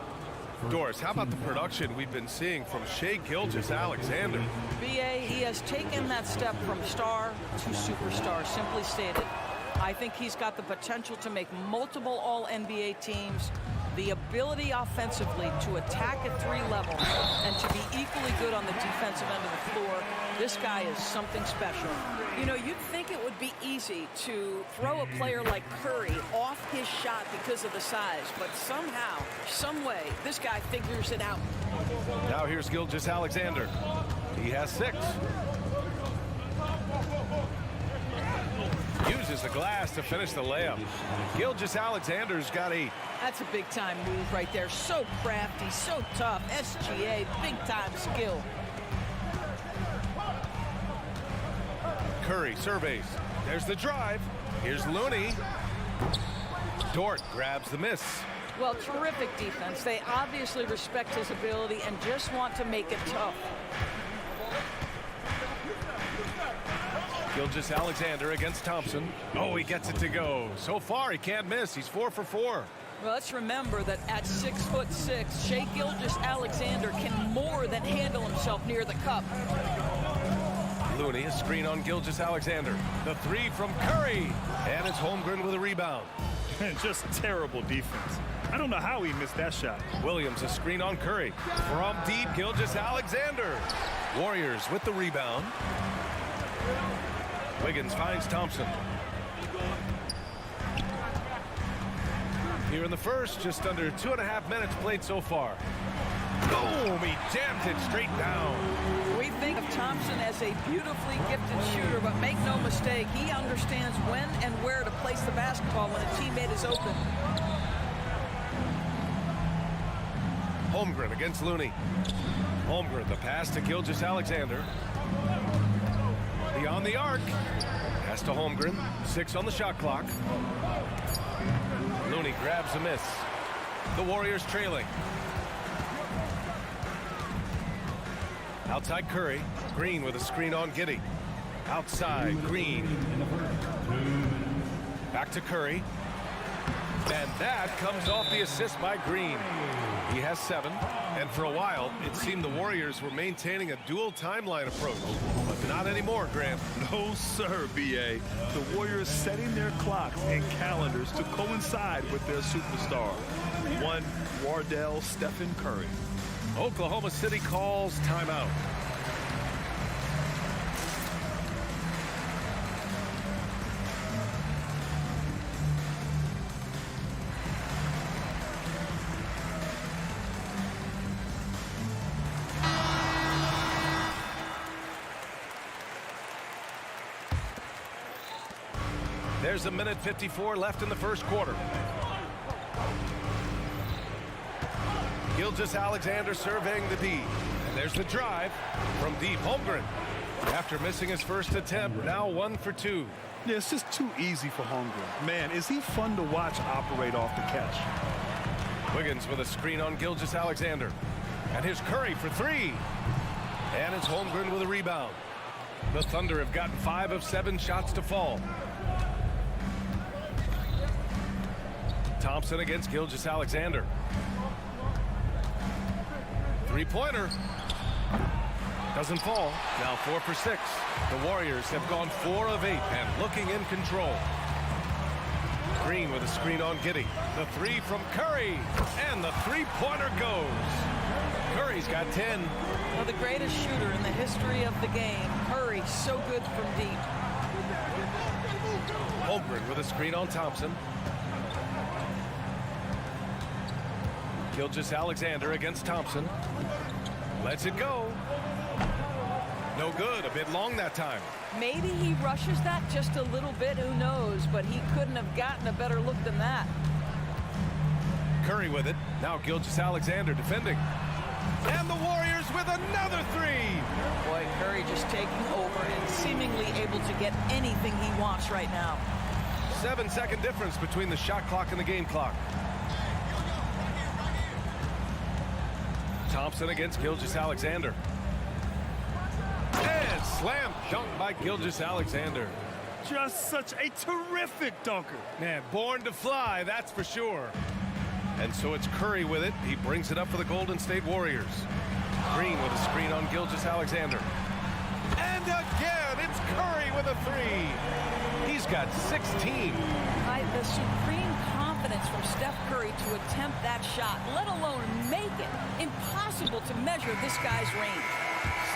Doris, how about the production we've been seeing from Shai Gilgeous-Alexander? BA, he has taken that step from star to superstar, simply stated. I think he's got the potential to make multiple All-NBA teams, the ability offensively to attack at 3 levels, and to be equally good on the defensive end of the floor. This guy is something special. You know, you'd think it would be easy to throw a player like Curry off his shot because of the size, but somehow, some way, this guy figures it out. Now here's Gilgeous-Alexander. He has 6. Uses the glass to finish the layup. Gilgeous-Alexander's got a... That's a big-time move right there. So crafty, so tough. SGA, big-time skill. Curry surveys. There's the drive. Here's Looney. Dort grabs the miss. Well, terrific defense. They obviously respect his ability and just want to make it tough. Gilgeous-Alexander against Thompson. Oh, he gets it to go. So far, he can't miss. He's 4 for 4. Well, let's remember that at 6'6", Shai Gilgeous-Alexander can more than handle himself near the cup. Looney, a screen on Gilgeous-Alexander. The 3 from Curry. And it's Holmgren with a rebound. Just terrible defense. I don't know how he missed that shot. Williams, a screen on Curry. From deep, Gilgeous-Alexander. Warriors with the rebound. Wiggins finds Thompson. Here in the first, just under 2.5 minutes played so far. Boom! He jammed it straight down. We think of Thompson as a beautifully gifted shooter, but make no mistake, he understands when and where to place the basketball when a teammate is open. Holmgren against Looney. Holmgren, the pass to Gilgeous-Alexander. Beyond the arc. Pass to Holmgren. 6 on the shot clock. Looney grabs a miss. The Warriors trailing. Outside Curry. Green with a screen on Giddey. Outside Green. Back to Curry. And that comes off the assist by Green. He has 7. And for a while, it seemed the Warriors were maintaining a dual timeline approach. But not anymore, Grant. No, sir, BA. The Warriors setting their clocks and calendars to coincide with their superstar. One Wardell Stephen Curry. Oklahoma City calls timeout. There's a minute 54 left in the first quarter. Gilgeous-Alexander surveying the D. And there's the drive from deep. Holmgren, after missing his first attempt, now 1 for 2. Yeah, it's just too easy for Holmgren. Man, is he fun to watch operate off the catch. Wiggins with a screen on Gilgeous-Alexander. And here's Curry for 3. And it's Holmgren with a rebound. The Thunder have gotten 5 of 7 shots to fall. Thompson against Gilgeous-Alexander. Three-pointer. Doesn't fall. Now 4 for 6. The Warriors have gone 4 of 8 and looking in control. Green with a screen on Giddey. The 3 from Curry. And the three-pointer goes. Curry's got 10. Well, the greatest shooter in the history of the game. Curry, so good from deep. Holmgren with a screen on Thompson. Gilgeous-Alexander against Thompson. Lets it go. No good. A bit long that time. Maybe he rushes that just a little bit. Who knows? But he couldn't have gotten a better look than that. Curry with it. Now Gilgeous-Alexander defending. And the Warriors with another 3. Boy, Curry just taking over and seemingly able to get anything he wants right now. 7-second difference between the shot clock and the game clock. Thompson against Gilgeous-Alexander. And slam dunk by Gilgeous-Alexander. Just such a terrific dunker. Man, born to fly, that's for sure. And so it's Curry with it. He brings it up for the Golden State Warriors. Green with a screen on Gilgeous-Alexander. And again, it's Curry with a 3. He's got 16. The supreme confidence from Steph Curry to attempt that shot, let alone make it. Impossible to measure this guy's range.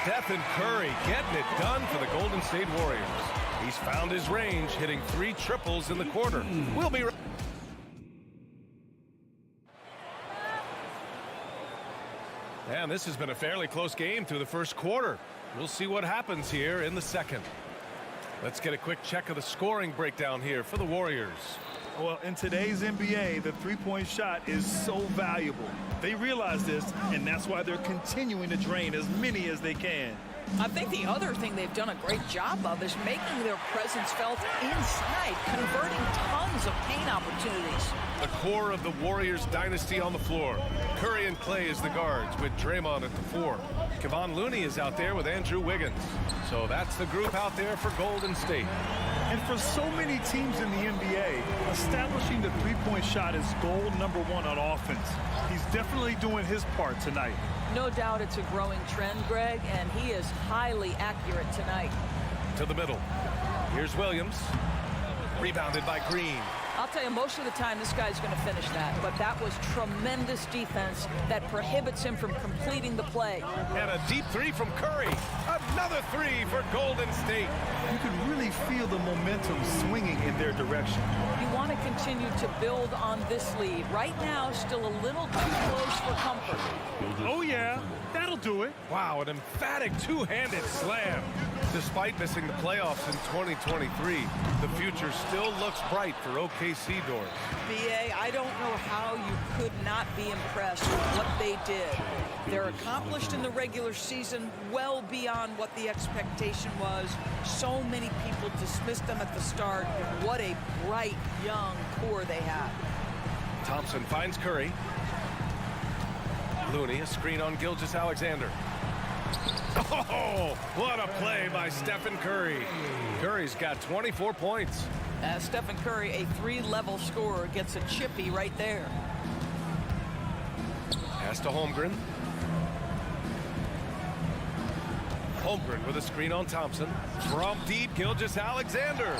Stephen Curry getting it done for the Golden State Warriors. He's found his range, hitting 3 triples in the quarter. We'll be right. And this has been a fairly close game through the first quarter. We'll see what happens here in the second. Let's get a quick check of the scoring breakdown here for the Warriors. Well, in today's NBA, the three-point shot is so valuable. They realize this, and that's why they're continuing to drain as many as they can. I think the other thing they've done a great job of is making their presence felt inside, converting tons of paint opportunities. The core of the Warriors dynasty on the floor. Curry and Clay as the guards with Draymond at the 4. Kevon Looney is out there with Andrew Wiggins. So that's the group out there for Golden State. And for so many teams in the NBA, establishing the three-point shot is goal number 1 on offense. He's definitely doing his part tonight. No doubt it's a growing trend, Greg, and he is highly accurate tonight. To the middle. Here's Williams. Rebounded by Green. I'll tell you, most of the time this guy's going to finish that, but that was tremendous defense that prohibits him from completing the play. And a deep 3 from Curry. Another 3 for Golden State. You can really feel the momentum swinging in their direction. You want to continue to build on this lead. Right now, still a little too close for comfort. Oh, yeah. That'll do it. Wow, an emphatic two-handed slam. Despite missing the playoffs in 2023, the future still looks bright for OKC doors. BA, I don't know how you could not be impressed with what they did. They're accomplished in the regular season well beyond what the expectation was. So many people dismissed them at the start. What a bright, young core they have. Thompson finds Curry. Looney, a screen on Gilgeous-Alexander. Oh, what a play by Stephen Curry. Curry's got 24 points. Stephen Curry, a 3-level scorer, gets a chippy right there. Pass to Holmgren. Holmgren with a screen on Thompson. From deep, Gilgeous-Alexander.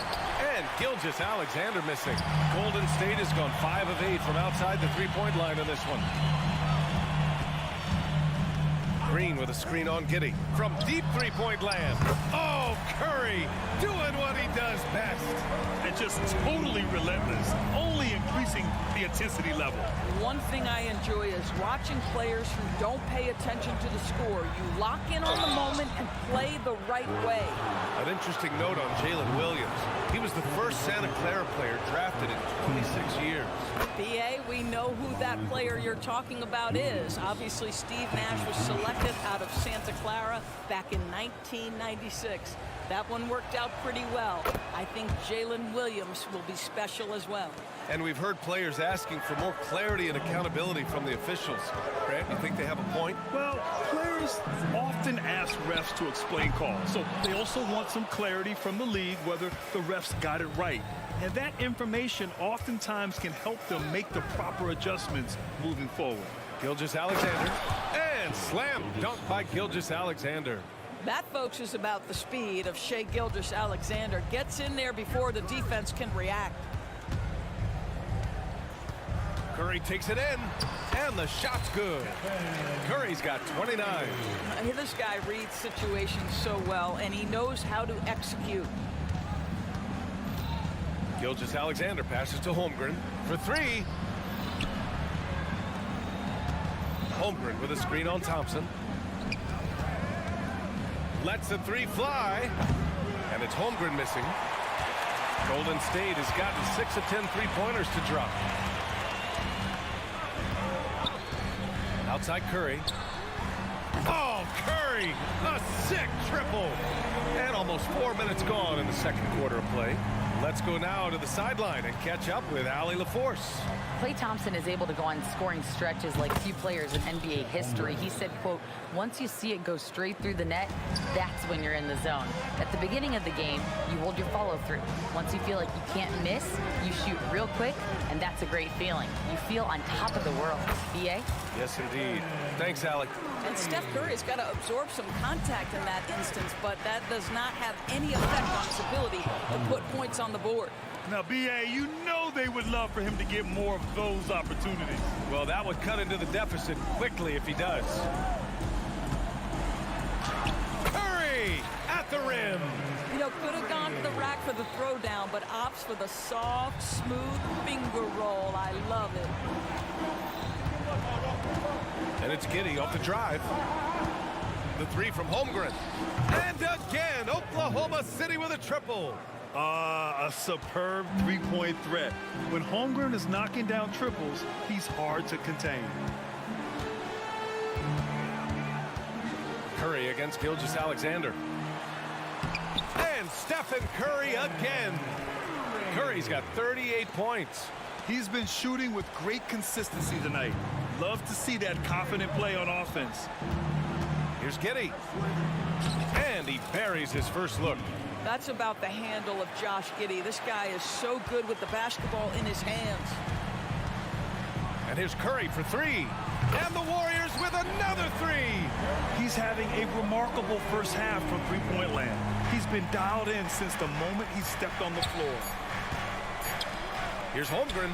And Gilgeous-Alexander missing. Golden State has gone 5 of 8 from outside the three-point line in this one. Green with a screen on Giddey. From deep three-point land. Oh, Curry doing what he does best. And just totally relentless. Only increases increasing the intensity level. One thing I enjoy is watching players who don't pay attention to the score. You lock in on the moment and play the right way. An interesting note on Jalen Williams. He was the first Santa Clara player drafted in 26 years. BA, we know who that player you're talking about is. Obviously, Steve Nash was selected out of Santa Clara back in 1996. That one worked out pretty well. I think Jalen Williams will be special as well. And we've heard players asking for more clarity and accountability from the officials. Grant, you think they have a point? Well, players often ask refs to explain calls, so they also want some clarity from the league whether the refs got it right. And that information oftentimes can help them make the proper adjustments moving forward. Gilgeous-Alexander, and slam dunk by Gilgeous-Alexander. That, folks, is about the speed of Shai Gilgeous-Alexander. Gets in there before the defense can react. Curry takes it in, and the shot's good. Curry's got 29. This guy reads situations so well, and he knows how to execute. Gilgeous-Alexander passes to Holmgren for three. Holmgren with a screen on Thompson. Lets the three fly, and it's Holmgren missing. Golden State has gotten 6 of 10 three-pointers to drop. Outside Curry. Oh, Curry! A sick triple! And almost 4 minutes gone in the second quarter of play. Let's go now to the sideline and catch up with Allie LaForce. Klay Thompson is able to go on scoring stretches like few players in NBA history. He said, quote, once you see it go straight through the net, that's when you're in the zone. At the beginning of the game, you hold your follow through. Once you feel like you can't miss, you shoot real quick, and that's a great feeling. You feel on top of the world. BA? Yes, indeed. Thanks, Allie. And Steph Curry's got to absorb some contact in that instance, but that does not have any effect on his ability to put points on the board. Now, BA, you know they would love for him to get more of those opportunities. Well, that would cut into the deficit quickly if he does. Curry at the rim. You know, could have gone to the rack for the throwdown, but opts for the soft, smooth finger roll. I love it. And it's Giddey off the drive. The three from Holmgren. And again, Oklahoma City with a triple. A superb three-point threat. When Holmgren is knocking down triples, he's hard to contain. Curry against Gilgeous-Alexander. And Stephen Curry again. Curry's got 38 points. He's been shooting with great consistency tonight. Love to see that confident play on offense. Here's Giddey. And he buries his first look. That's about the handle of Josh Giddey. This guy is so good with the basketball in his hands. And here's Curry for three. And the Warriors with another three. He's having a remarkable first half from three-point land. He's been dialed in since the moment he stepped on the floor. Here's Holmgren.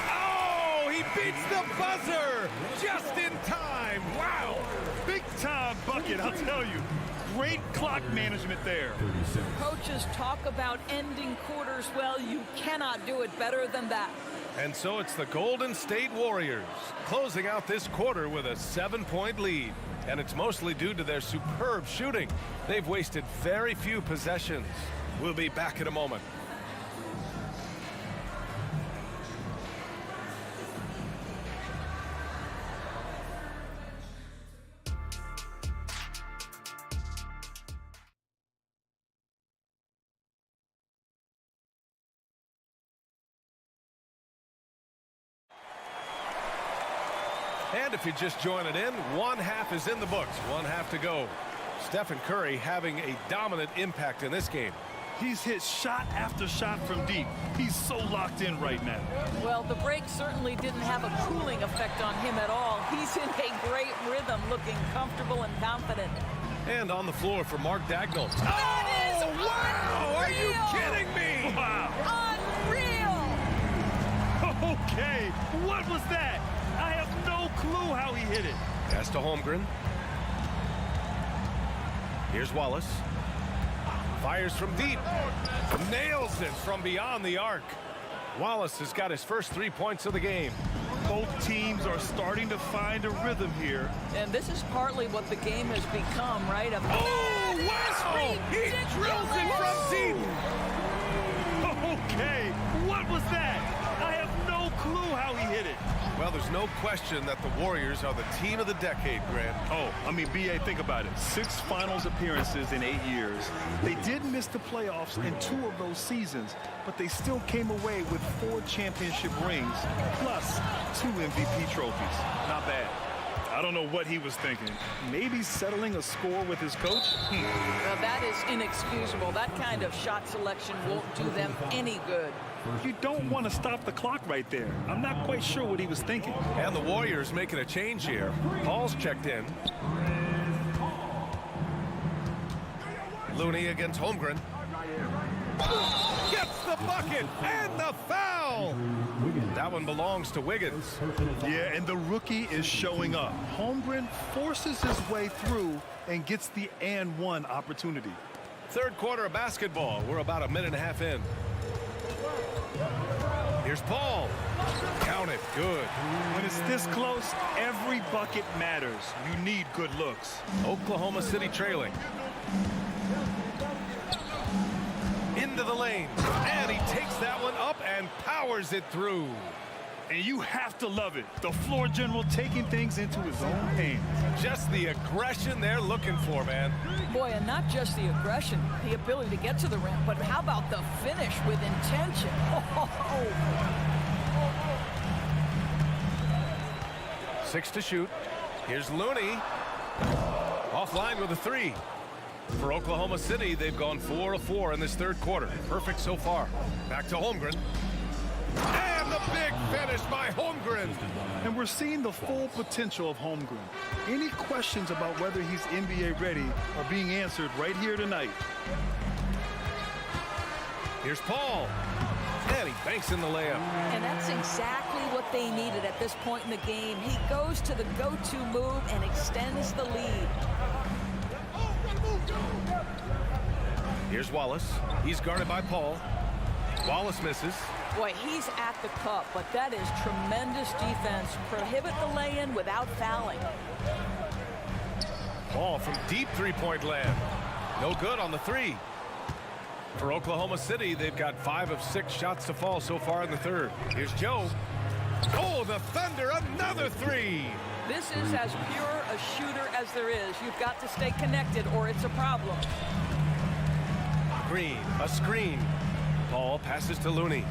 Oh, he beats the buzzer just in time. Wow. Big-time bucket, I'll tell you. Great clock management there. Coaches talk about ending quarters. Well, you cannot do it better than that. And so it's the Golden State Warriors closing out this quarter with a 7-point lead. And it's mostly due to their superb shooting. They've wasted very few possessions. We'll be back in a moment. And if you're just joining in, one half is in the books, one half to go. Stephen Curry having a dominant impact in this game. He's hit shot after shot from deep. He's so locked in right now. Well, the break certainly didn't have a cooling effect on him at all. He's in a great rhythm, looking comfortable and confident. And on the floor for Mark Dagnall. That is wow! Are you kidding me? Wow. Unreal! Okay, what was that? I have no clue how he hit it. Pass to Holmgren. Here's Wallace. Fires from deep. Nails it from beyond the arc. Wallace has got his first 3 points of the game. Both teams are starting to find a rhythm here. And this is partly what the game has become, right? West! He drills it from deep! Okay, what was that? I have no clue how he hit it. Well, there's no question that the Warriors are the team of the decade, Grant. Oh, I mean, B.A., think about it. 6 finals appearances in 8 years. They did miss the playoffs in 2 of those seasons, but they still came away with 4 championship rings, plus 2 MVP trophies. Not bad. I don't know what he was thinking. Maybe settling a score with his coach? Now that is inexcusable. That kind of shot selection won't do them any good. You don't want to stop the clock right there. I'm not quite sure what he was thinking. And the Warriors making a change here. Paul's checked in. Looney against Holmgren. Gets the bucket and the foul. That one belongs to Wiggins. Yeah, and the rookie is showing up. Holmgren forces his way through and gets the and one opportunity. Third quarter of basketball. We're about a minute and a half in. Here's Paul. Count it. Good. When it's this close, every bucket matters. You need good looks. Oklahoma City trailing. Into the lane. And he takes that one up and powers it through. And you have to love it. The floor general taking things into his own hands. Just the aggression they're looking for, man. Boy, and not just the aggression, the ability to get to the rim, but how about the finish with intention? Oh. 6 to shoot. Here's Looney. Offline with a 3. For Oklahoma City, they've gone 4 of 4 in this third quarter. Perfect so far. Back to Holmgren. And the big finish by Holmgren. And we're seeing the full potential of Holmgren. Any questions about whether he's NBA ready are being answered right here tonight. Here's Paul. And he banks in the layup. And that's exactly what they needed at this point in the game. He goes to the go-to move and extends the lead. Here's Wallace. He's guarded by Paul. Wallace misses. Boy, he's at the cup, but that is tremendous defense. Prohibit the lay-in without fouling. Ball from deep three-point land. No good on the 3. For Oklahoma City, they've got 5 of 6 shots to fall so far in the third. Here's Joe. Oh, the Thunder, another 3. This is as pure a shooter as there is. You've got to stay connected or it's a problem. Green, a screen. Paul passes to Looney.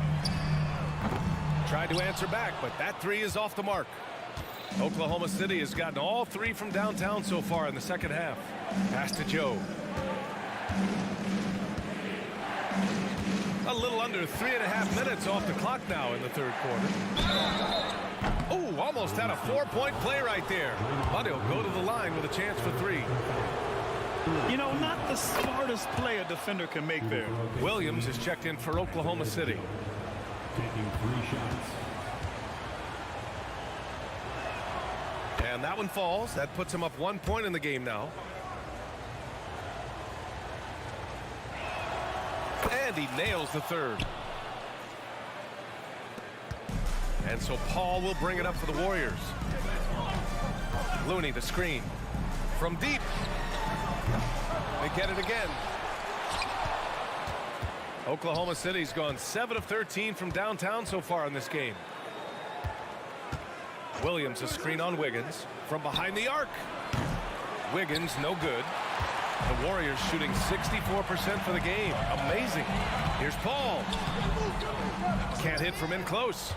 Tried to answer back, but that 3 is off the mark. Oklahoma City has gotten all 3 from downtown so far in the second half. Pass to Joe. A little under 3.5 minutes off the clock now in the third quarter. Oh, almost had a 4-point play right there. But he'll go to the line with a chance for 3. You know, not the smartest play a defender can make there. Williams is checked in for Oklahoma City. Taking 3 shots. And that one falls. That puts him up 1 point in the game now. And he nails the third. And so Paul will bring it up for the Warriors. Looney, the screen. From deep. They get it again. Oklahoma City's gone 7 of 13 from downtown so far in this game. Williams, a screen on Wiggins. From behind the arc. Wiggins, no good. The Warriors shooting 64% for the game. Amazing. Here's Paul. Can't hit from in close.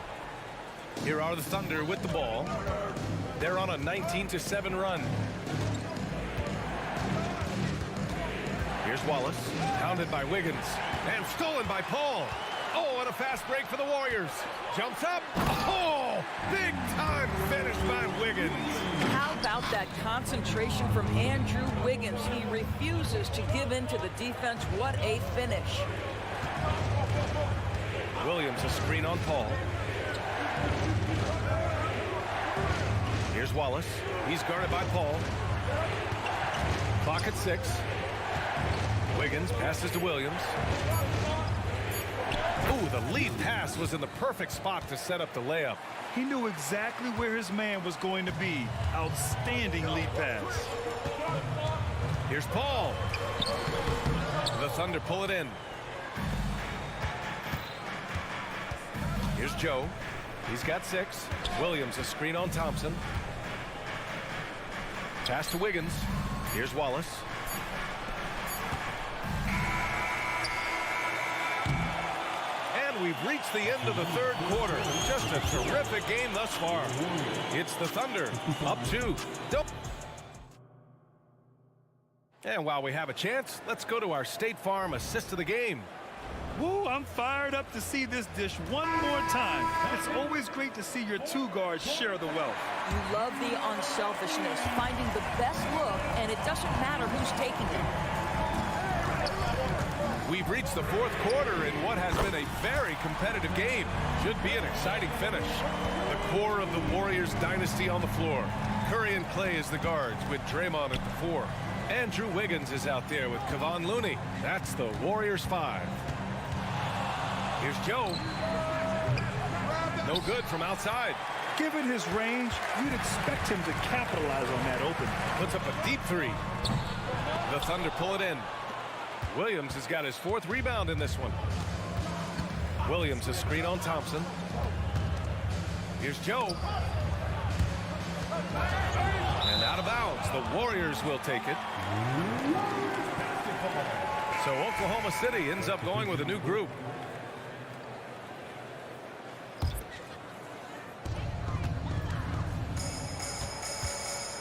Here are the Thunder with the ball. They're on a 19-7 run. Here's Wallace, pounded by Wiggins, and stolen by Paul. Oh, and a fast break for the Warriors. Jumps up. Oh, big time finish by Wiggins. How about that concentration from Andrew Wiggins? He refuses to give in to the defense. What a finish. Williams, a screen on Paul. Here's Wallace. He's guarded by Paul. Clock at 6. Wiggins passes to Williams. Ooh, the lead pass was in the perfect spot to set up the layup. He knew exactly where his man was going to be. Outstanding lead pass. Here's Paul. The Thunder pull it in. Here's Joe. He's got 6. Williams a screen on Thompson. Pass to Wiggins. Here's Wallace. And we've reached the end of the third quarter. Just a terrific game thus far. It's the Thunder up 2. And while we have a chance, let's go to our State Farm assist of the game. Woo, I'm fired up to see this dish one more time. It's always great to see your 2 guards share the wealth. You love the unselfishness, finding the best look, and it doesn't matter who's taking it. We've reached the fourth quarter in what has been a very competitive game. Should be an exciting finish. The core of the Warriors dynasty on the floor. Curry and Clay as the guards with Draymond at the 4. Andrew Wiggins is out there with Kevon Looney. That's the Warriors 5. Here's Joe. No good from outside. Given his range, you'd expect him to capitalize on that open. Puts up a deep 3. The Thunder pull it in. Williams has got his 4th rebound in this one. Williams a screen on Thompson. Here's Joe. And out of bounds. The Warriors will take it. So Oklahoma City ends up going with a new group.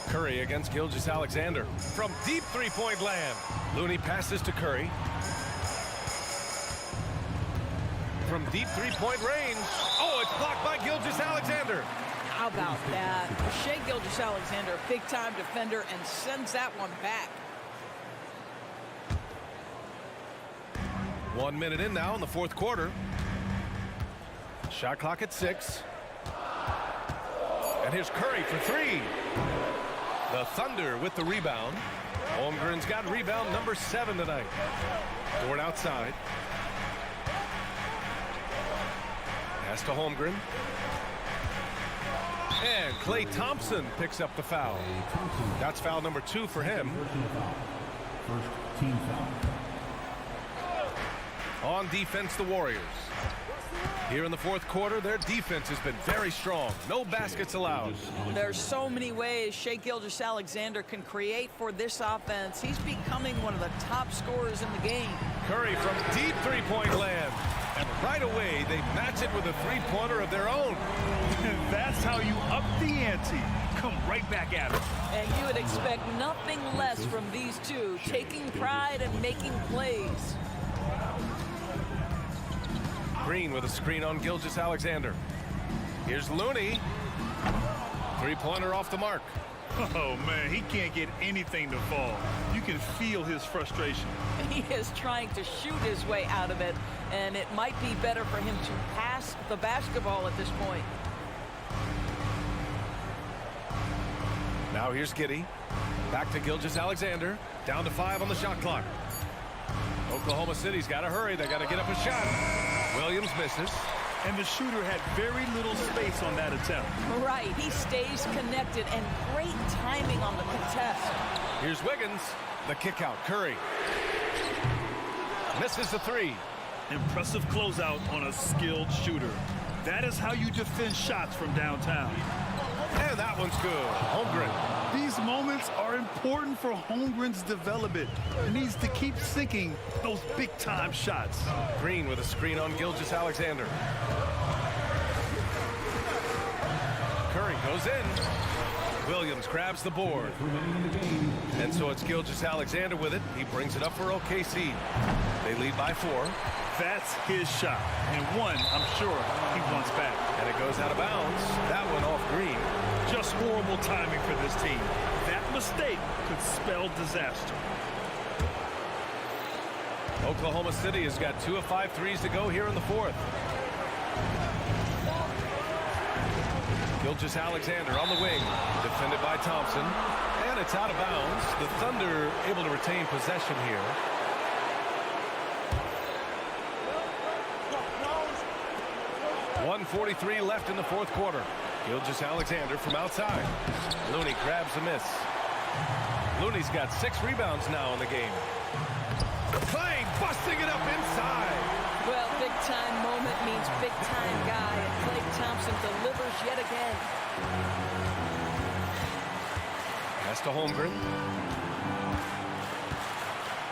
Curry against Gilgeous-Alexander from deep 3-point land. Looney passes to Curry. From deep 3-point range. Oh, it's blocked by Gilgeous-Alexander. How about that? Shai Gilgeous-Alexander, big-time defender, and sends that one back. 1 minute in now in the fourth quarter. Shot clock at 6. And here's Curry for 3. The Thunder with the rebound. Holmgren's got rebound number 7 tonight. Ford outside. Pass to Holmgren. And Klay Thompson picks up the foul. That's foul number 2 for him. First team foul. On defense, the Warriors. Here in the fourth quarter, their defense has been very strong. No baskets allowed. There's so many ways Shai Gilgeous-Alexander can create for this offense. He's becoming one of the top scorers in the game. Curry from deep 3-point land. And right away, they match it with a 3-pointer of their own. That's how you up the ante. Come right back at it. And you would expect nothing less from these two, taking pride and making plays. Green with a screen on Gilgeous-Alexander. Here's Looney. 3-pointer off the mark. Oh, man, he can't get anything to fall. You can feel his frustration. He is trying to shoot his way out of it, and it might be better for him to pass the basketball at this point. Now here's Giddey. Back to Gilgeous-Alexander. Down to 5 on the shot clock. Oklahoma City's got to hurry. They got to get up a shot. Williams misses. And the shooter had very little space on that attempt. Right, he stays connected, and great timing on the contest. Here's Wiggins. The kick out. Curry. Misses the 3. Impressive closeout on a skilled shooter. That is how you defend shots from downtown. And that one's good. Holmgren. These moments are important for Holmgren's development. He needs to keep sinking those big-time shots. Green with a screen on Gilgeous-Alexander. Curry goes in. Williams grabs the board. And so it's Gilgeous-Alexander with it. He brings it up for OKC. They lead by 4. That's his shot, and one I'm sure he wants back. And it goes out of bounds. That one off Green. Just horrible timing for this team. That mistake could spell disaster. Oklahoma City has got 2 of 5 threes to go here in the fourth. Gilgeous-Alexander on the wing, defended by Thompson, and it's out of bounds. The Thunder able to retain possession here. 1:43 left in the fourth quarter. Gilgeous-Alexander from outside. Looney grabs a miss. Looney's got 6 rebounds now in the game. Clay busting it up inside. Well, big-time moment means big-time guy, and Klay Thompson delivers yet again. Pass to Holmgren.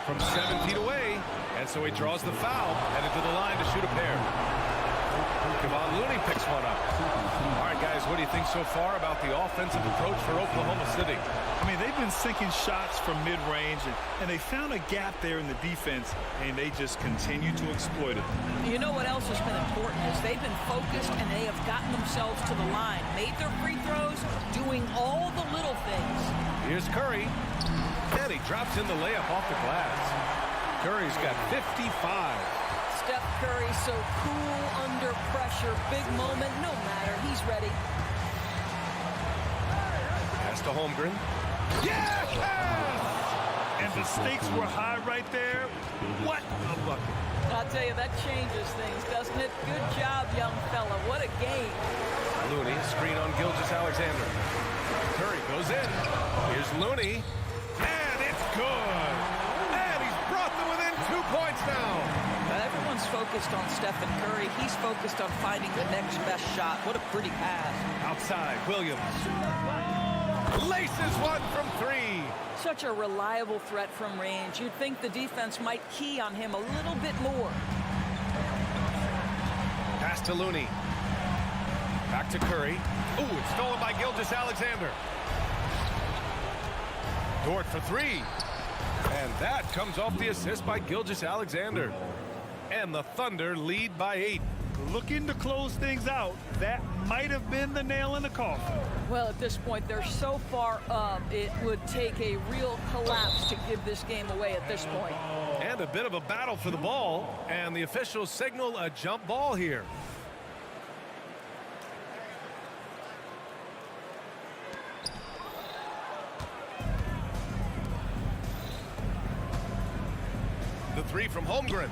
From 7 feet away, and so he draws the foul, headed to the line to shoot a pair. Kevon Looney picks one up. All right, guys, what do you think so far about the offensive approach for Oklahoma City? I mean, they've been sinking shots from mid-range, and they found a gap there in the defense, and they just continue to exploit it. You know what else has been important is they've been focused, and they have gotten themselves to the line, made their free throws, doing all the little things. Here's Curry, and he drops in the layup off the glass. Curry's got 55. Steph Curry so cool under pressure. Big moment, no matter. He's ready. Pass to Holmgren. Yes! And the stakes were high right there. What a bucket. I'll tell you, that changes things, doesn't it? Good job, young fella. What a game. Looney, screen on Gilgeous-Alexander. Curry goes in. Here's Looney. And it's good. And he's brought them within 2 points now. Everyone's focused on Stephen Curry. He's focused on finding the next best shot. What a pretty pass. Outside, Williams. Laces one from 3. Such a reliable threat from range. You'd think the defense might key on him a little bit more. Pass to Looney. Back to Curry. Ooh, it's stolen by Gilgeous-Alexander. Dort for 3. And that comes off the assist by Gilgeous-Alexander. And the Thunder lead by 8. Looking to close things out. That might have been the nail in the coffin. Well, at this point, they're so far up, it would take a real collapse to give this game away at this point. And a bit of a battle for the ball. And the officials signal a jump ball here. The 3 from Holmgren.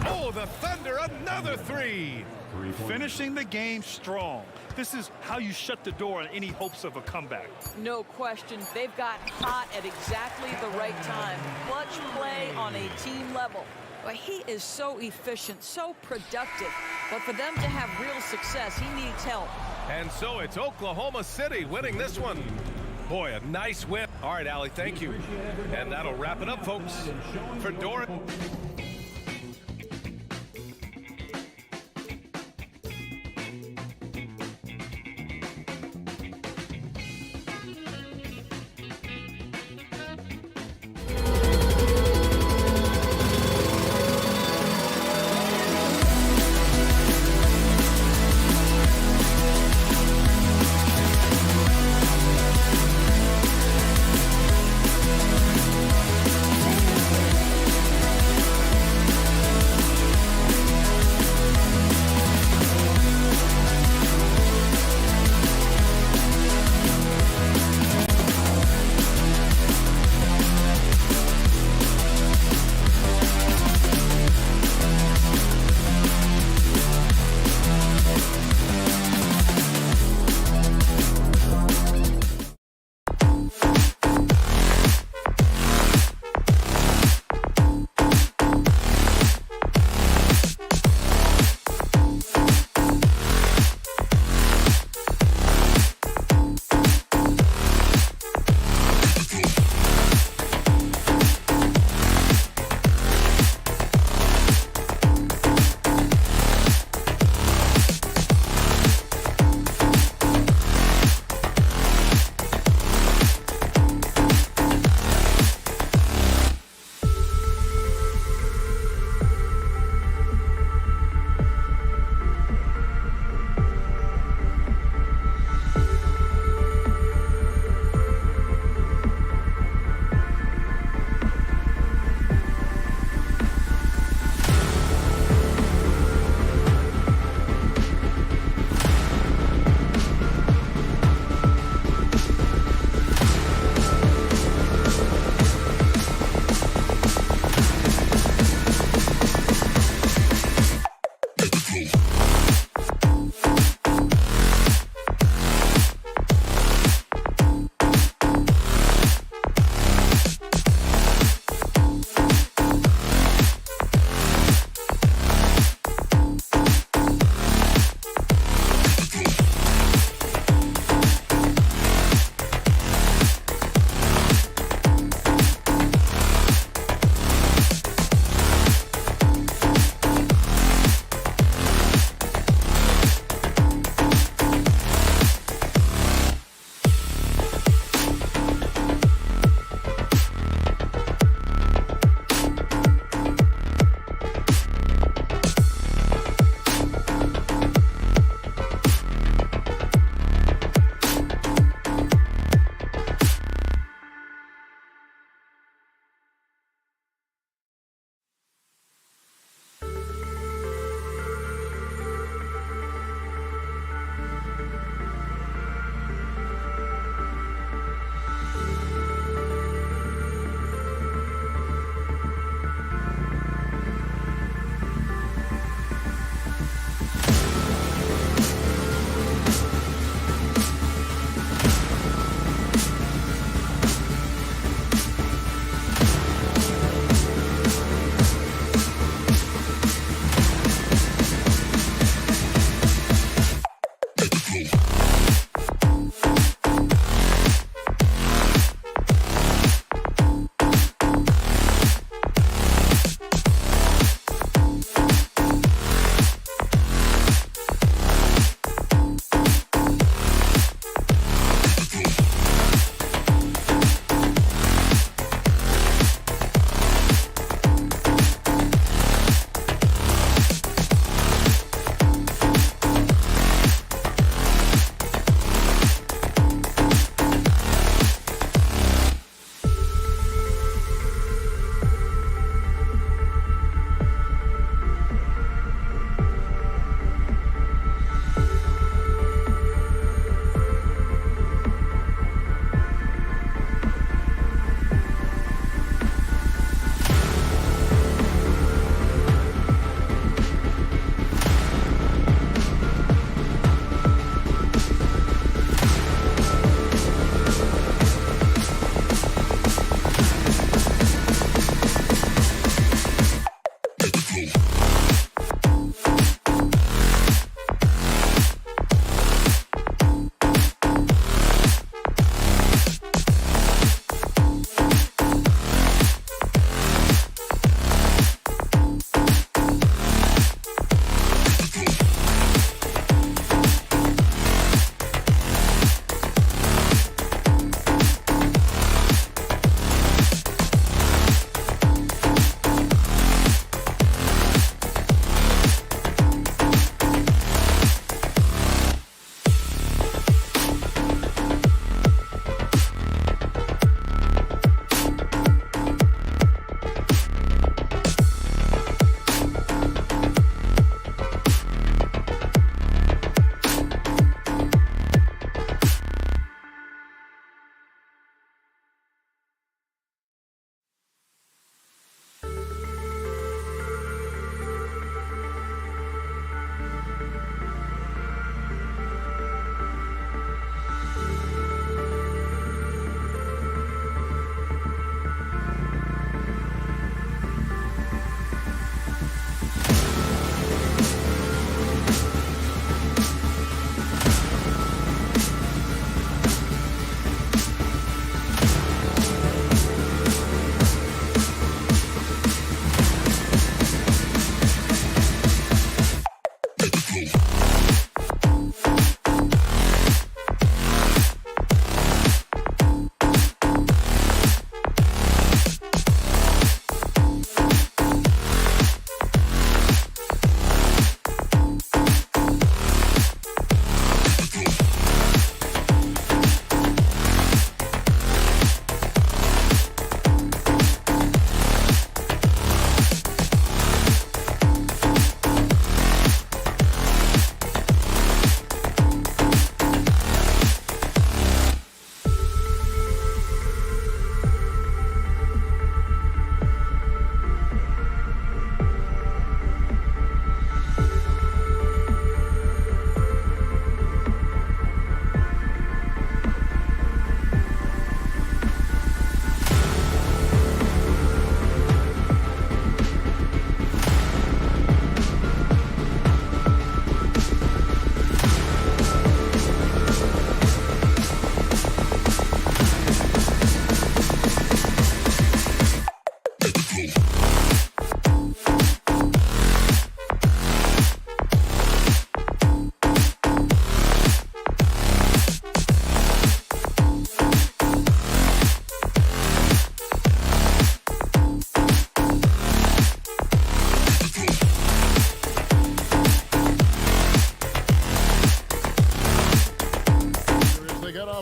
Oh, the Thunder, another 3. Finishing the game strong. This is how you shut the door on any hopes of a comeback. No question. They've got hot at exactly the right time. Clutch play on a team level. But he is so efficient, so productive. But for them to have real success, he needs help. And so it's Oklahoma City winning this one. Boy, a nice win. All right, Allie, thank you. And that'll wrap it up, folks. For Dora.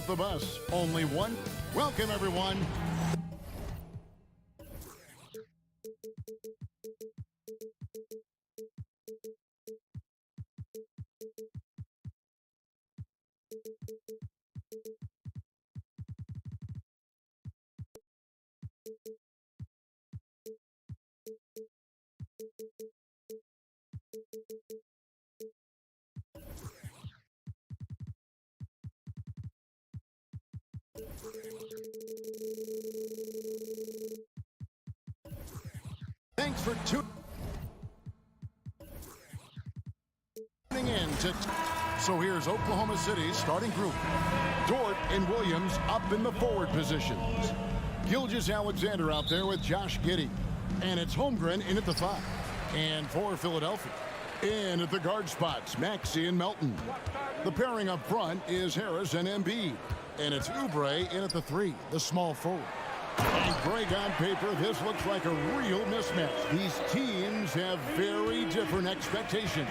off the bus. Only one. Welcome, everyone. Thanks for tuning in to... So here's Oklahoma City's starting group. Dort and Williams up in the forward positions. Gilgeous-Alexander out there with Josh Giddey. And it's Holmgren in at the 5. And for Philadelphia, in at the guard spots, Maxey and Melton. The pairing up front is Harris and Embiid. And it's Oubre in at the 3, the small forward. And Greg, on paper, this looks like a real mismatch. These teams have very different expectations.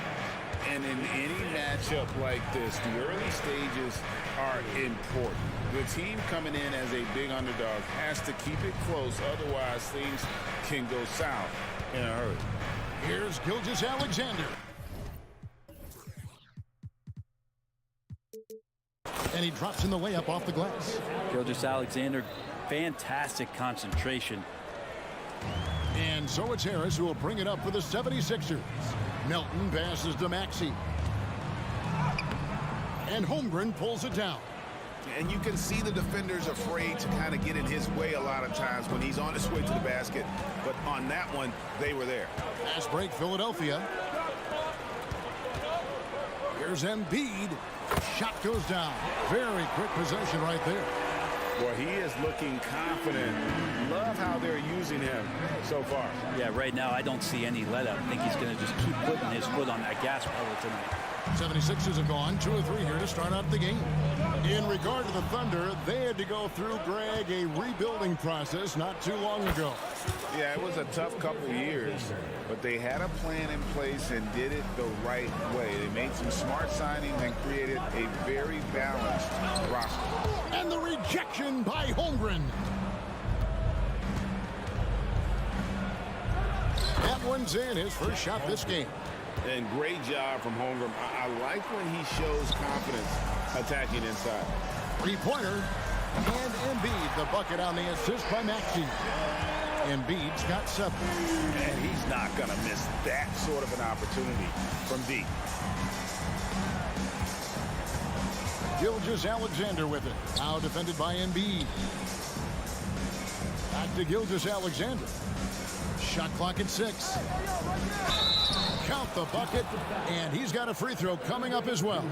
And in any matchup like this, the early stages are important. The team coming in as a big underdog has to keep it close, otherwise things can go south in a hurry. Here's Gilgeous-Alexander. And he drops in the layup off the glass. Gilgeous-Alexander, fantastic concentration. And so it's Harris who will bring it up for the 76ers. Melton passes to Maxey. And Holmgren pulls it down. And you can see the defenders afraid to kind of get in his way a lot of times when he's on his way to the basket. But on that one, they were there. Fast break, Philadelphia. Here's Embiid. Shot goes down. Very quick possession right there. Well, he is looking confident. Love how they're using him so far. Yeah, right now I don't see any let up. I think he's going to just keep putting his foot on that gas pedal tonight. 76ers have gone 2 of 3 here to start out the game. In regard to the Thunder, they had to go through, Greg, a rebuilding process not too long ago. Yeah, it was a tough couple years, but they had a plan in place and did it the right way. They made some smart signings and created a very balanced roster. And the rejection by Holmgren. That one's in, his first shot this game. And great job from Holmgren. I like when he shows confidence attacking inside. Three-pointer. And Embiid, the bucket on the assist by Maxey. Embiid's got 7. And he's not going to miss that sort of an opportunity from deep. Gilgeous-Alexander with it. Now defended by Embiid. Back to Gilgeous-Alexander. Shot clock at 6. Count the bucket, and he's got a free throw coming up as well.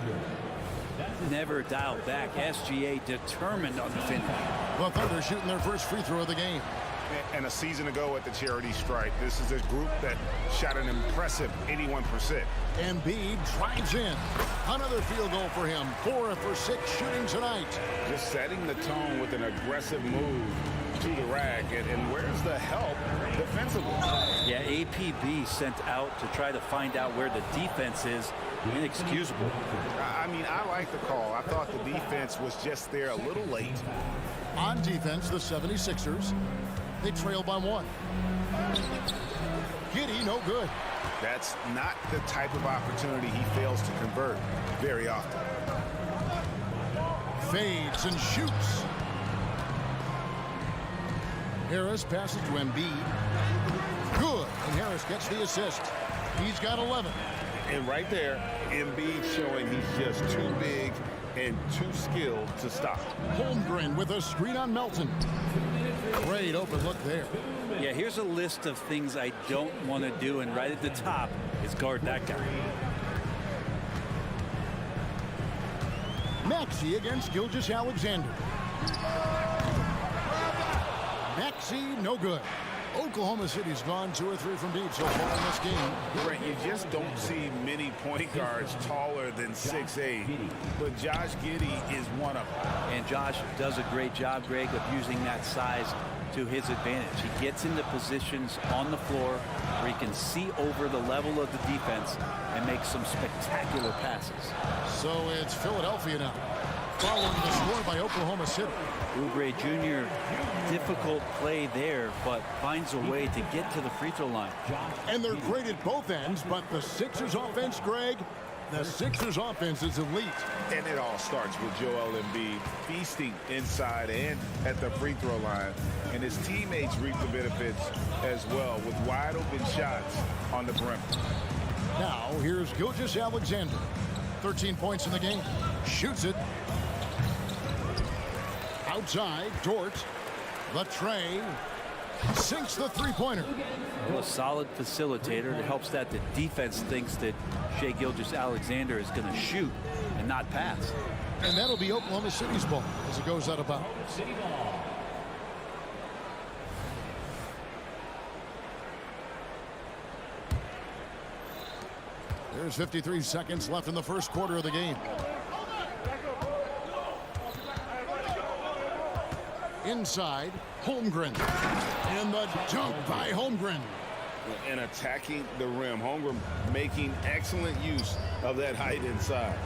Never dialed back. SGA determined on the finish. The Thunder shooting their first free throw of the game. And a season ago at the charity stripe, this is a group that shot an impressive 81%. Embiid drives in. Another field goal for him. 4 for 6 shooting tonight. Just setting the tone with an aggressive move to the rack. And where's the help defensively? Yeah, APB sent out to try to find out where the defense is. Inexcusable. I mean, I like the call. I thought the defense was just there a little late. On defense, the 76ers, they trail by 1. Giddey, no good. That's not the type of opportunity he fails to convert very often. Fades and shoots. Harris passes to Embiid. Good, and Harris gets the assist. He's got 11. And right there, Embiid showing he's just too big and too skilled to stop. Holmgren with a screen on Melton. Great open look there. Yeah, here's a list of things I don't want to do, and right at the top is guard that guy. Maxey against Gilgeous-Alexander. Maxey, no good. Oklahoma City's gone 2 or 3 from deep so far in this game. Right, you just don't see many point guards taller than 6'8", but Josh Giddey is one of them. And Josh does a great job, Greg, of using that size to his advantage. He gets into positions on the floor where he can see over the level of the defense and make some spectacular passes. So it's Philadelphia now. following the score by Oklahoma City. Oubre Jr., difficult play there, but finds a way to get to the free throw line. And they're great at both ends, but the Sixers offense, Greg, the Sixers offense is elite. And it all starts with Joel Embiid feasting inside and at the free throw line. And his teammates reap the benefits as well with wide open shots on the perimeter. Now, here's Gilgeous-Alexander. 13 points in the game. Shoots it. Outside, Dort. The tray. Sinks the three-pointer. Well, a solid facilitator. It helps that the defense thinks that Shai Gilgeous-Alexander is going to shoot and not pass. And that'll be Oklahoma City's ball as it goes out of bounds. There's 53 seconds left in the first quarter of the game. Inside, Holmgren. And the dunk by Holmgren. And attacking the rim. Holmgren making excellent use of that height inside.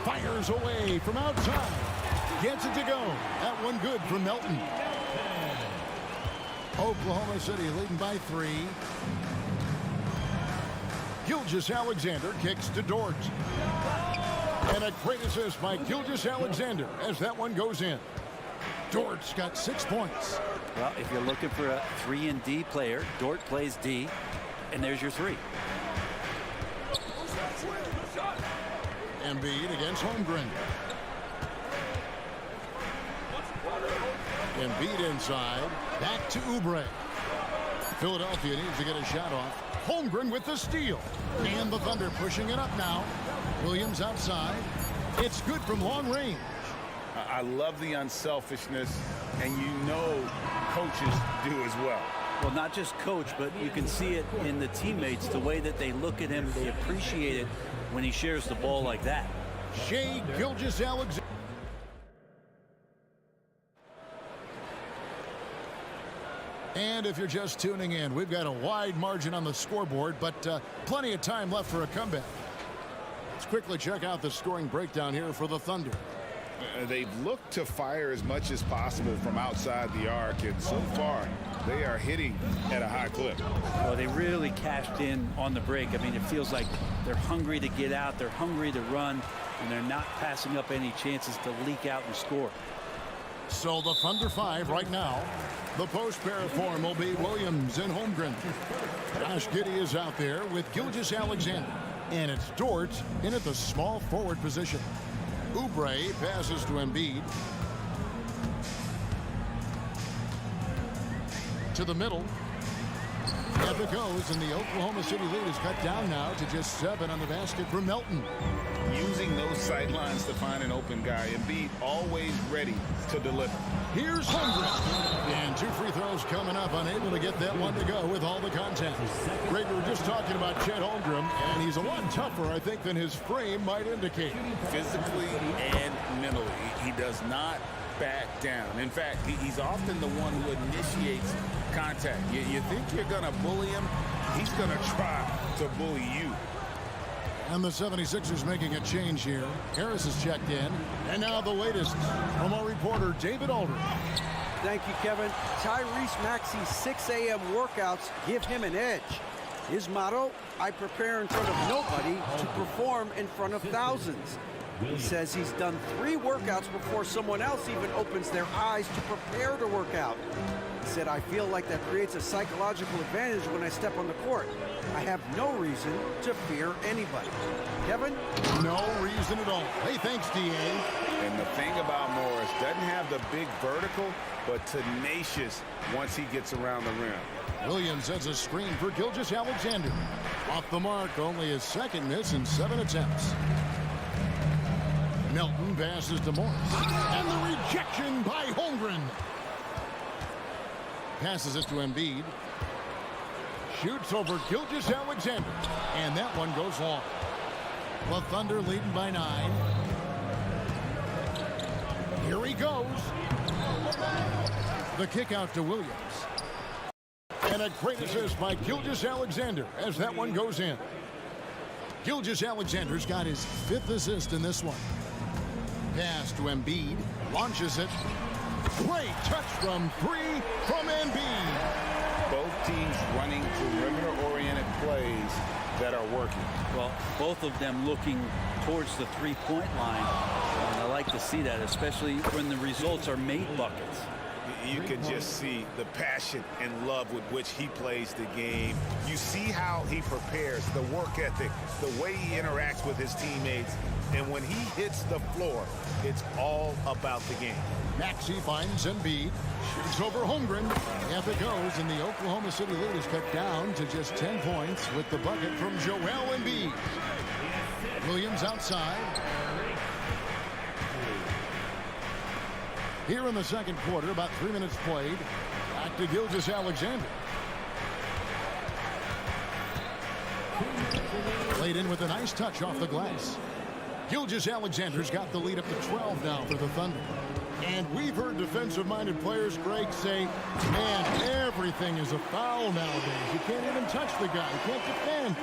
Fires away from outside. Gets it to go. That one good from Melton. Oklahoma City leading by 3. Gilgeous-Alexander kicks to Dort. And a great assist by Gilgeous-Alexander as that one goes in. Dort's got 6 points. Well, if you're looking for a 3-and-D player, Dort plays D, and there's your 3. Embiid against Holmgren. Embiid inside. Back to Oubre. Philadelphia needs to get a shot off. Holmgren with the steal. And the Thunder pushing it up now. Williams outside. It's good from long range. I love the unselfishness, and you know coaches do as well. Well, not just coach, but you can see it in the teammates, the way that they look at him. They appreciate it when he shares the ball like that. Shai Gilgeous-Alexander. And if you're just tuning in, we've got a wide margin on the scoreboard, but plenty of time left for a comeback. Let's quickly check out the scoring breakdown here for the Thunder. They've looked to fire as much as possible from outside the arc, and so far they are hitting at a high clip. Well, they really cashed in on the break. I mean, it feels like they're hungry to get out, they're hungry to run, and they're not passing up any chances to leak out and score. So the Thunder 5 right now. The post pair of form will be Williams and Holmgren. Josh Giddey is out there with Gilgeous-Alexander. And it's Dort in at the small forward position. Oubre passes to Embiid. To the middle. Up it goes, and the Oklahoma City lead is cut down now to just 7 on the basket for Melton. Using those sidelines to find an open guy. Embiid always ready to deliver. Here's Holmgren. And 2 free throws coming up, unable to get that one to go with all the contact. Greg, we were just talking about Chet Holmgren, and he's a lot tougher, I think, than his frame might indicate. Physically and mentally, he does not back down. In fact, he's often the one who initiates contact. You think you're going to bully him, he's going to try to bully you. And the 76ers making a change here. Harris has checked in. And now the latest from our reporter, David Aldridge. Thank you, Kevin. Tyrese Maxey's 6 a.m. workouts give him an edge. His motto, I prepare in front of nobody to perform in front of thousands. He says he's done 3 workouts before someone else even opens their eyes to prepare to work out. He said, I feel like that creates a psychological advantage when I step on the court. I have no reason to fear anybody. Kevin? No reason at all. Hey, thanks, D.A. And the thing about Morris, doesn't have the big vertical, but tenacious once he gets around the rim. Williams has a screen for Gilgeous-Alexander. Off the mark, only his 2nd miss in 7 attempts. Melton passes to Morris. And the rejection by Holmgren. Passes it to Embiid. Shoots over Gilgeous-Alexander. And that one goes long. The Thunder leading by 9. Here he goes. The kick out to Williams. And a great assist by Gilgeous-Alexander as that one goes in. Gilgeous-Alexander's got his 5th assist in this one. Pass to Embiid. Launches it. Great touch from 3 from Embiid. Both teams running perimeter-oriented plays that are working. Well, both of them looking towards the three-point line. And I like to see that, especially when the results are made buckets. You can just see the passion and love with which he plays the game. You see how he prepares, the work ethic, the way he interacts with his teammates. And when he hits the floor, it's all about the game. Maxey finds Embiid. Shoots over Holmgren. Half it goes, and the Oklahoma City lead is cut down to just 10 points with the bucket from Joel Embiid. Williams outside. Here in the second quarter, about 3 minutes played. Back to Gilgeous-Alexander. Played in with a nice touch off the glass. Gilgeous-Alexander's got the lead up to 12 now for the Thunder. And we've heard defensive-minded players, Greg, say, man, everything is a foul nowadays. You can't even touch the guy. You can't defend.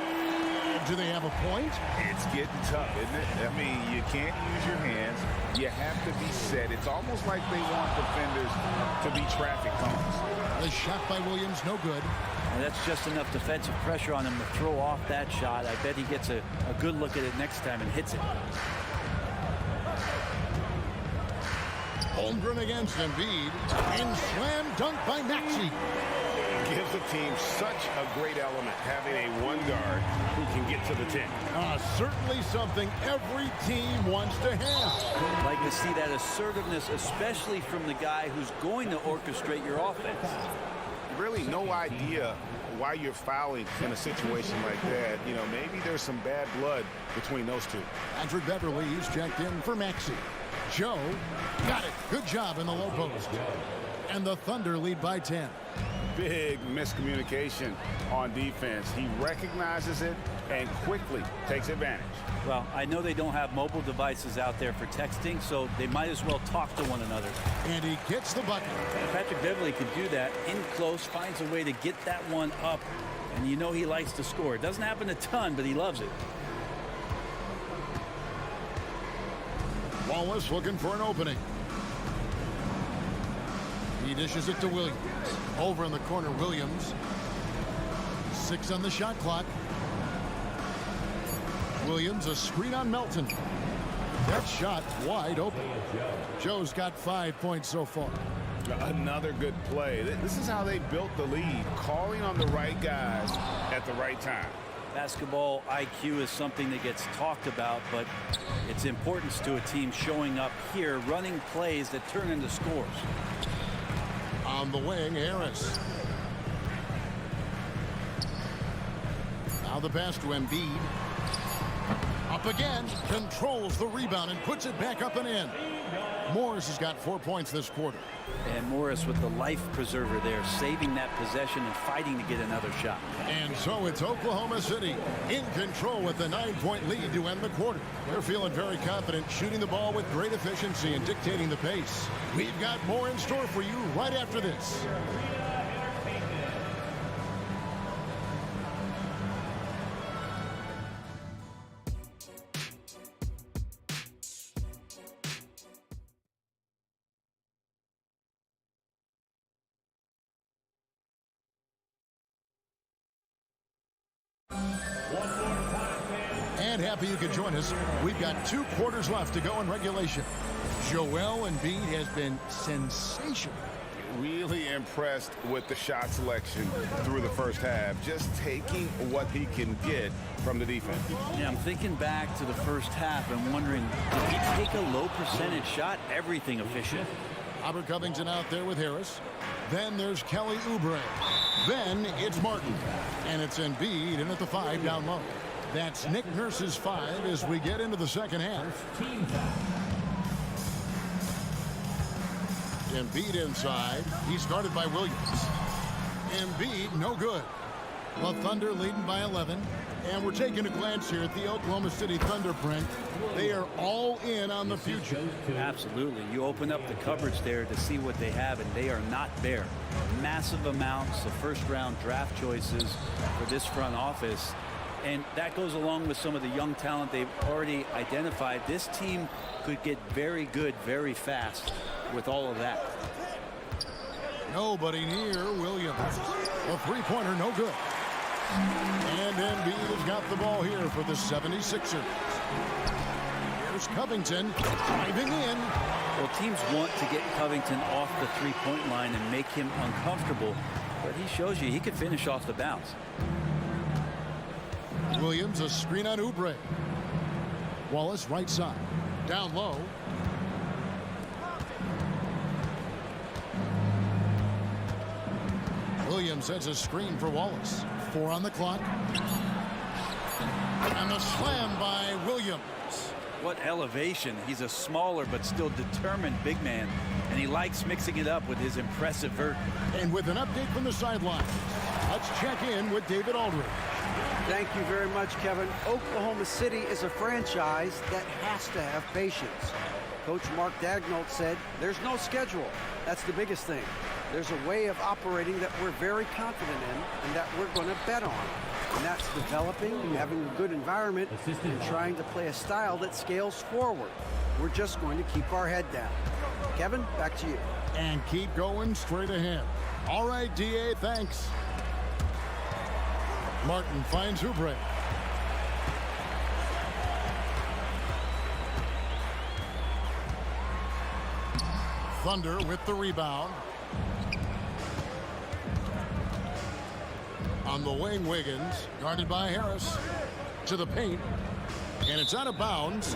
Do they have a point? It's getting tough, isn't it? I mean, you can't use your hands. You have to be set. It's almost like they want defenders to be traffic cones. The shot by Williams, no good. And that's just enough defensive pressure on him to throw off that shot. I bet he gets a good look at it next time and hits it. Holmgren against Embiid. And slam dunk by Maxey. Gives the team such a great element, having a one guard who can get to the 10. Certainly something every team wants to have. Like to see that assertiveness, especially from the guy who's going to orchestrate your offense. Really no idea why you're fouling in a situation like that. You know, maybe there's some bad blood between those two. Patrick Beverly is checked in for Maxey. Joe got it. Good job in the low post. And the Thunder lead by 10. Big miscommunication on defense. He recognizes it and quickly takes advantage. Well, I know they don't have mobile devices out there for texting, so they might as well talk to one another. And he gets the bucket. Patrick Beverly could do that in close, finds a way to get that one up, and you know he likes to score. It doesn't happen a ton, but he loves it. Wallace looking for an opening. He dishes it to Williams. Over in the corner, Williams. 6 on the shot clock. Williams, a screen on Melton. That shot wide open. Joe's got 5 points so far. Another good play. This is how they built the lead, calling on the right guys at the right time. Basketball IQ is something that gets talked about, but its importance to a team showing up here, running plays that turn into scores. On the wing, Harris. Now the pass to Embiid. Up again, controls the rebound and puts it back up and in. Morris has got 4 points this quarter. And Morris with the life preserver there, saving that possession and fighting to get another shot. And so it's Oklahoma City in control with the 9-point lead to end the quarter. They're feeling very confident, shooting the ball with great efficiency and dictating the pace. We've got more in store for you right after this. And happy you could join us. We've got 2 quarters left to go in regulation. Joel Embiid has been sensational. Really impressed with the shot selection through the first half, just taking what he can get from the defense. Yeah, I'm thinking back to the first half and wondering, did he take a low percentage shot? Everything efficient. Robert Covington out there with Harris. Then there's Kelly Oubre. Then it's Martin. And it's Embiid in at the 5 down low. That's Nick Nurse's 5 as we get into the second half. Embiid inside. He's guarded by Williams. Embiid, no good. The Thunder leading by 11. And we're taking a glance here at the Oklahoma City Thunder print. They are all in on the future. Absolutely. You open up the cupboards there to see what they have, and they are not bare. Massive amounts of first-round draft choices for this front office. And that goes along with some of the young talent they've already identified. This team could get very good very fast with all of that. Nobody near Williams. A three-pointer, no good. And Embiid has got the ball here for the 76ers. Here's Covington driving in. Well, teams want to get Covington off the three-point line and make him uncomfortable, but he shows you he can finish off the bounce. Williams, a screen on Oubre. Wallace, right side. Down low. Williams sets a screen for Wallace. 4 on the clock. And the slam by Williams. What elevation. He's a smaller but still determined big man, and he likes mixing it up with his impressive vert. And with an update from the sideline, let's check in with David Aldridge. Thank you very much, Kevin. Oklahoma City is a franchise that has to have patience. Coach Mark Daigneault said, there's no schedule. That's the biggest thing. There's a way of operating that we're very confident in and that we're going to bet on. And that's developing, having a good environment, and trying to play a style that scales forward. We're just going to keep our head down. Kevin, back to you. And keep going straight ahead. All right, D.A., thanks. Martin finds Oubre. Thunder with the rebound. On the wing, Wiggins, guarded by Harris. To the paint. And it's out of bounds.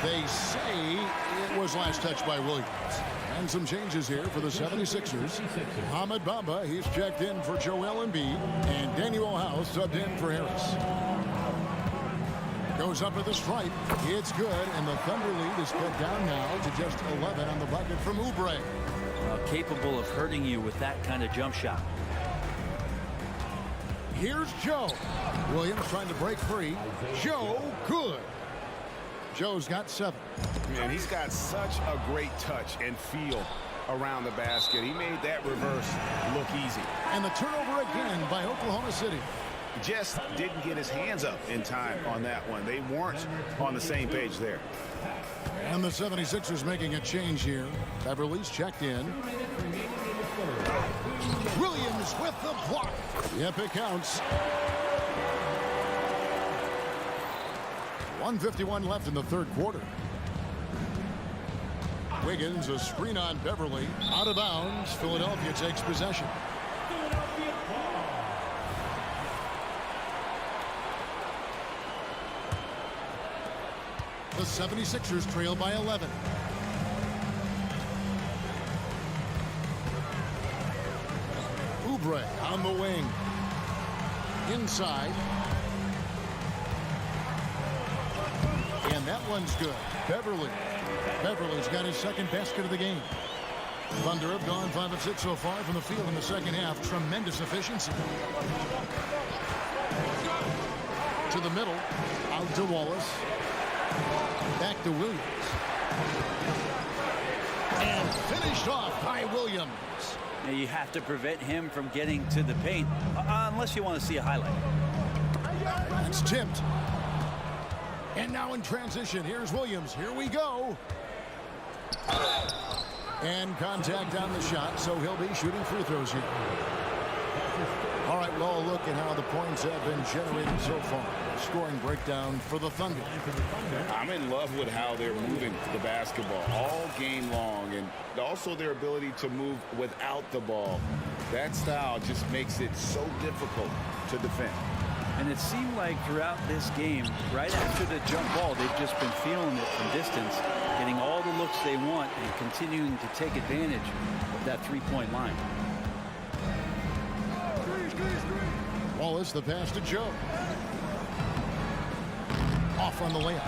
They say it was last touched by Williams. And some changes here for the 76ers. Ahmed Bamba, he's checked in for Joel Embiid. And Daniel House subbed in for Harris. Goes up to the stripe. It's good. And the Thunder lead is cut down now to just 11 on the bucket from Oubre. Capable of hurting you with that kind of jump shot. Here's Joe. Williams trying to break free. Joe, good. Joe's got 7. Man, he's got such a great touch and feel around the basket. He made that reverse look easy. And the turnover again by Oklahoma City. Just didn't get his hands up in time on that one. They weren't on the same page there. And the 76ers making a change here. Beverly's checked in. Williams with the block. Yep, it counts. 1:51 left in the third quarter. Wiggins, a screen on Beverly. Out of bounds. Philadelphia takes possession. The 76ers trail by 11. Oubre on the wing. Inside. And that one's good. Beverly's got his second basket of the game. Thunder have gone 5 of 6 so far from the field in the second half. Tremendous efficiency. To the middle. Out to Wallace. Back to Williams. And finished off by Williams. Now you have to prevent him from getting to the paint, unless you want to see a highlight. It's tipped. And now in transition, here's Williams. Here we go. And contact on the shot, so he'll be shooting free throws here. All right, well, look at how the points have been generated so far. Scoring breakdown for the Thunder. I'm in love with how they're moving the basketball all game long, and also their ability to move without the ball. That style just makes it so difficult to defend. And it seemed like throughout this game, right after the jump ball, they've just been feeling it from distance, getting all the looks they want and continuing to take advantage of that three-point line. Wallace, the pass to Joe. Off on the layup.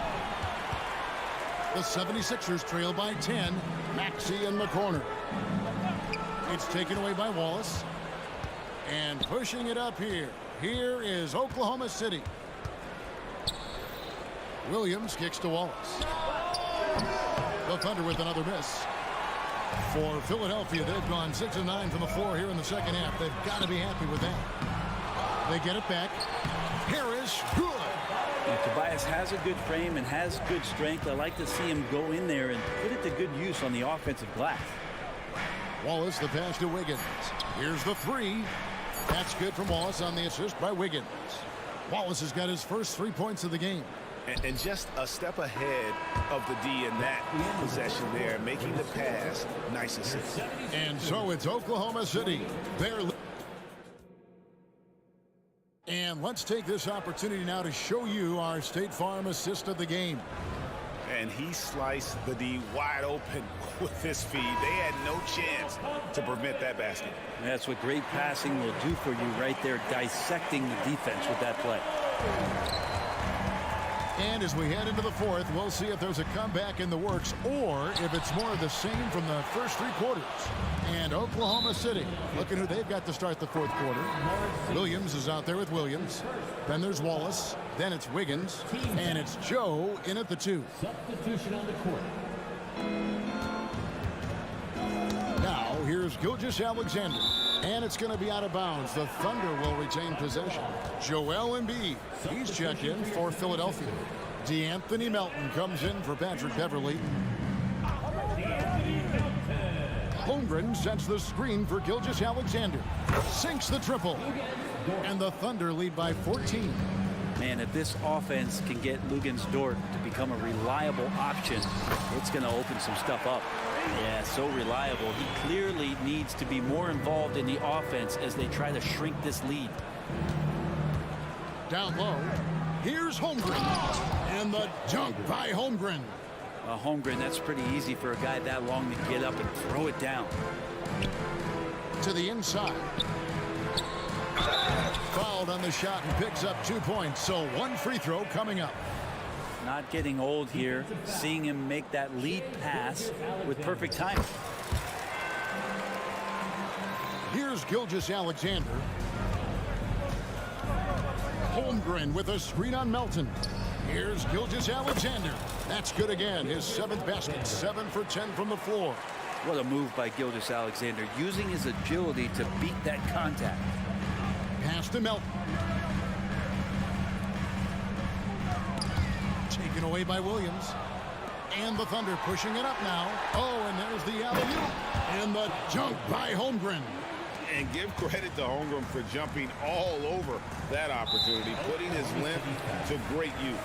The 76ers trail by 10. Maxey in the corner. It's taken away by Wallace. And pushing it up here. Here is Oklahoma City. Williams kicks to Wallace. The Thunder with another miss. For Philadelphia, they've gone 6 of 9 from the floor here in the second half. They've got to be happy with that. They get it back. Harris, good. And Tobias has a good frame and has good strength. I like to see him go in there and put it to good use on the offensive glass. Wallace, the pass to Wiggins. Here's the three. That's good from Wallace on the assist by Wiggins. Wallace has got his first 3 points of the game. And just a step ahead of the D in that possession there, making the pass. Nice assist. And so it's Oklahoma City. And let's take this opportunity now to show you our State Farm assist of the game. And he sliced the D wide open with his feed. They had no chance to prevent that basket. That's what great passing will do for you right there, dissecting the defense with that play. And as we head into the fourth, we'll see if there's a comeback in the works or if it's more of the same from the first 3 quarters. And Oklahoma City, look at who they've got to start the fourth quarter. Williams is out there with Williams. Then there's Wallace. Then it's Wiggins. And it's Joe in at the 2. Substitution on the court. Now here's Gilgeous-Alexander. And it's going to be out of bounds. The Thunder will retain possession. Joel Embiid, he's checked in for Philadelphia. DeAnthony Melton comes in for Patrick Beverly. Holmgren sets the screen for Gilgeous-Alexander. Sinks the triple. And the Thunder lead by 14. Man, if this offense can get Luguentz-Dort to become a reliable option, it's going to open some stuff up. Yeah, so reliable. He clearly needs to be more involved in the offense as they try to shrink this lead. Down low, here's Holmgren. And the dunk by Holmgren. Holmgren, that's pretty easy for a guy that long to get up and throw it down. To the inside. Fouled on the shot and picks up 2 points. So 1 free throw coming up. Not getting old here, seeing him make that lead pass with perfect timing. Here's Gilgeous-Alexander. Holmgren with a screen on Melton. Here's Gilgeous-Alexander. That's good again. His 7th basket, 7 for 10 from the floor. What a move by Gilgeous-Alexander, using his agility to beat that contact. Pass to Melton. Taken away by Williams. And the Thunder pushing it up now. Oh, and there's the alley-oop. And the dunk by Holmgren. And give credit to Holmgren for jumping all over that opportunity, putting his length to great use.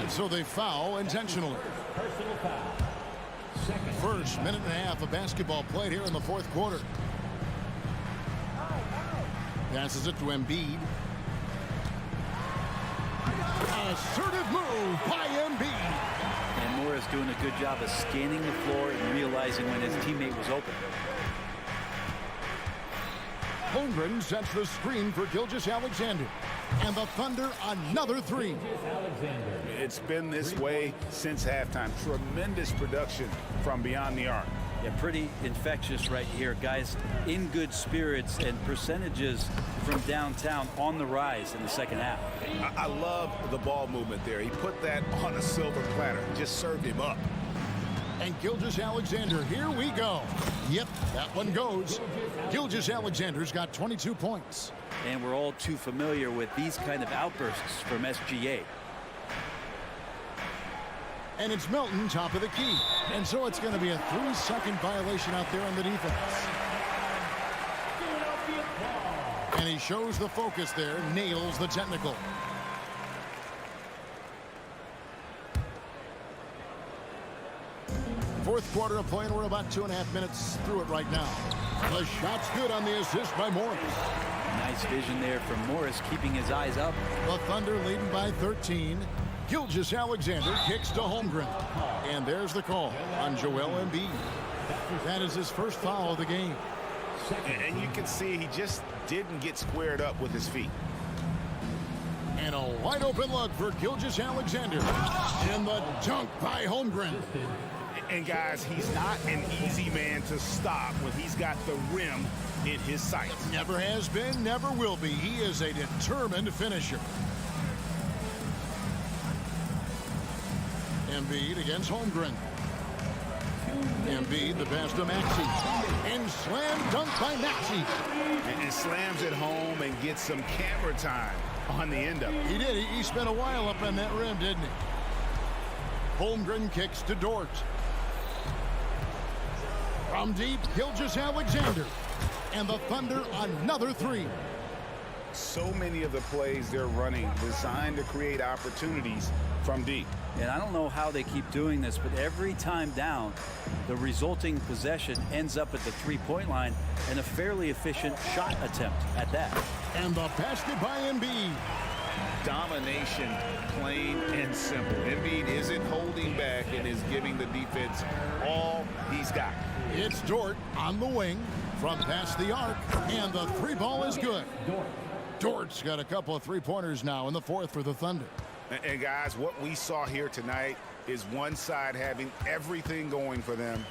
And so they foul intentionally. Personal foul. First minute and a half of basketball played here in the fourth quarter. Passes it to Embiid. Assertive move by Embiid. And Morris doing a good job of scanning the floor and realizing when his teammate was open. Holmgren sets the screen for Gilgeous-Alexander. And the Thunder another 3. It's been this way since halftime. Tremendous production from beyond the arc. Yeah, pretty infectious right here. Guys in good spirits and percentages from downtown on the rise in the second half. I love the ball movement there. He put that on a silver platter. Just served him up. And Gilgeous-Alexander, here we go. Yep, that one goes. Gilgeous-Alexander's got 22 points. And we're all too familiar with these kind of outbursts from SGA. And it's Melton, top of the key. And so it's going to be a 3-second violation out there on the defense. And he shows the focus there, nails the technical. Fourth quarter of play, and we're about 2.5 minutes through it right now. The shot's good on the assist by Morris. Nice vision there from Morris, keeping his eyes up. The Thunder leading by 13. Gilgeous-Alexander kicks to Holmgren. And there's the call on Joel Embiid. That is his first foul of the game. And you can see he just didn't get squared up with his feet. And a wide open look for Gilgeous-Alexander. And the dunk by Holmgren. And guys, he's not an easy man to stop when he's got the rim in his sights. Never has been, never will be. He is a determined finisher. Embiid against Holmgren. Embiid, the pass to Maxey. And slam dunk by Maxey. And slams it home and gets some camera time on the end of it. He did. He spent a while up on that rim, didn't he? Holmgren kicks to Dort. From deep, Gilgeous-Alexander. And the Thunder another three. So many of the plays they're running designed to create opportunities from deep. And I don't know how they keep doing this, but every time down, the resulting possession ends up at the three-point line and a fairly efficient shot attempt at that. And the basket by Embiid. Domination, plain and simple. Embiid isn't holding back and is giving the defense all he's got. It's Dort on the wing from past the arc, and the three ball is good. Dort's got a couple of three-pointers now in the fourth for the Thunder. And guys, what we saw here tonight is one side having everything going for them.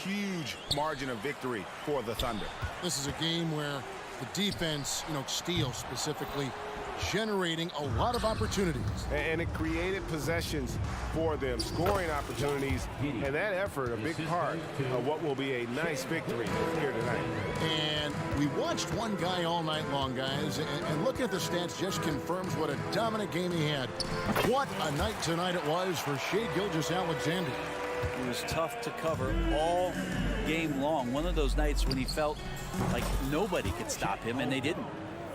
Huge margin of victory for the Thunder. This is a game where the defense, steals specifically, generating a lot of opportunities. And it created possessions for them, scoring opportunities, and that effort a big part of what will be a nice victory here tonight. And we watched one guy all night long, guys, and looking at the stats just confirms what a dominant game he had. What a night tonight it was for Shai Gilgeous-Alexander. It was tough to cover all game long. One of those nights when he felt like nobody could stop him, and they didn't.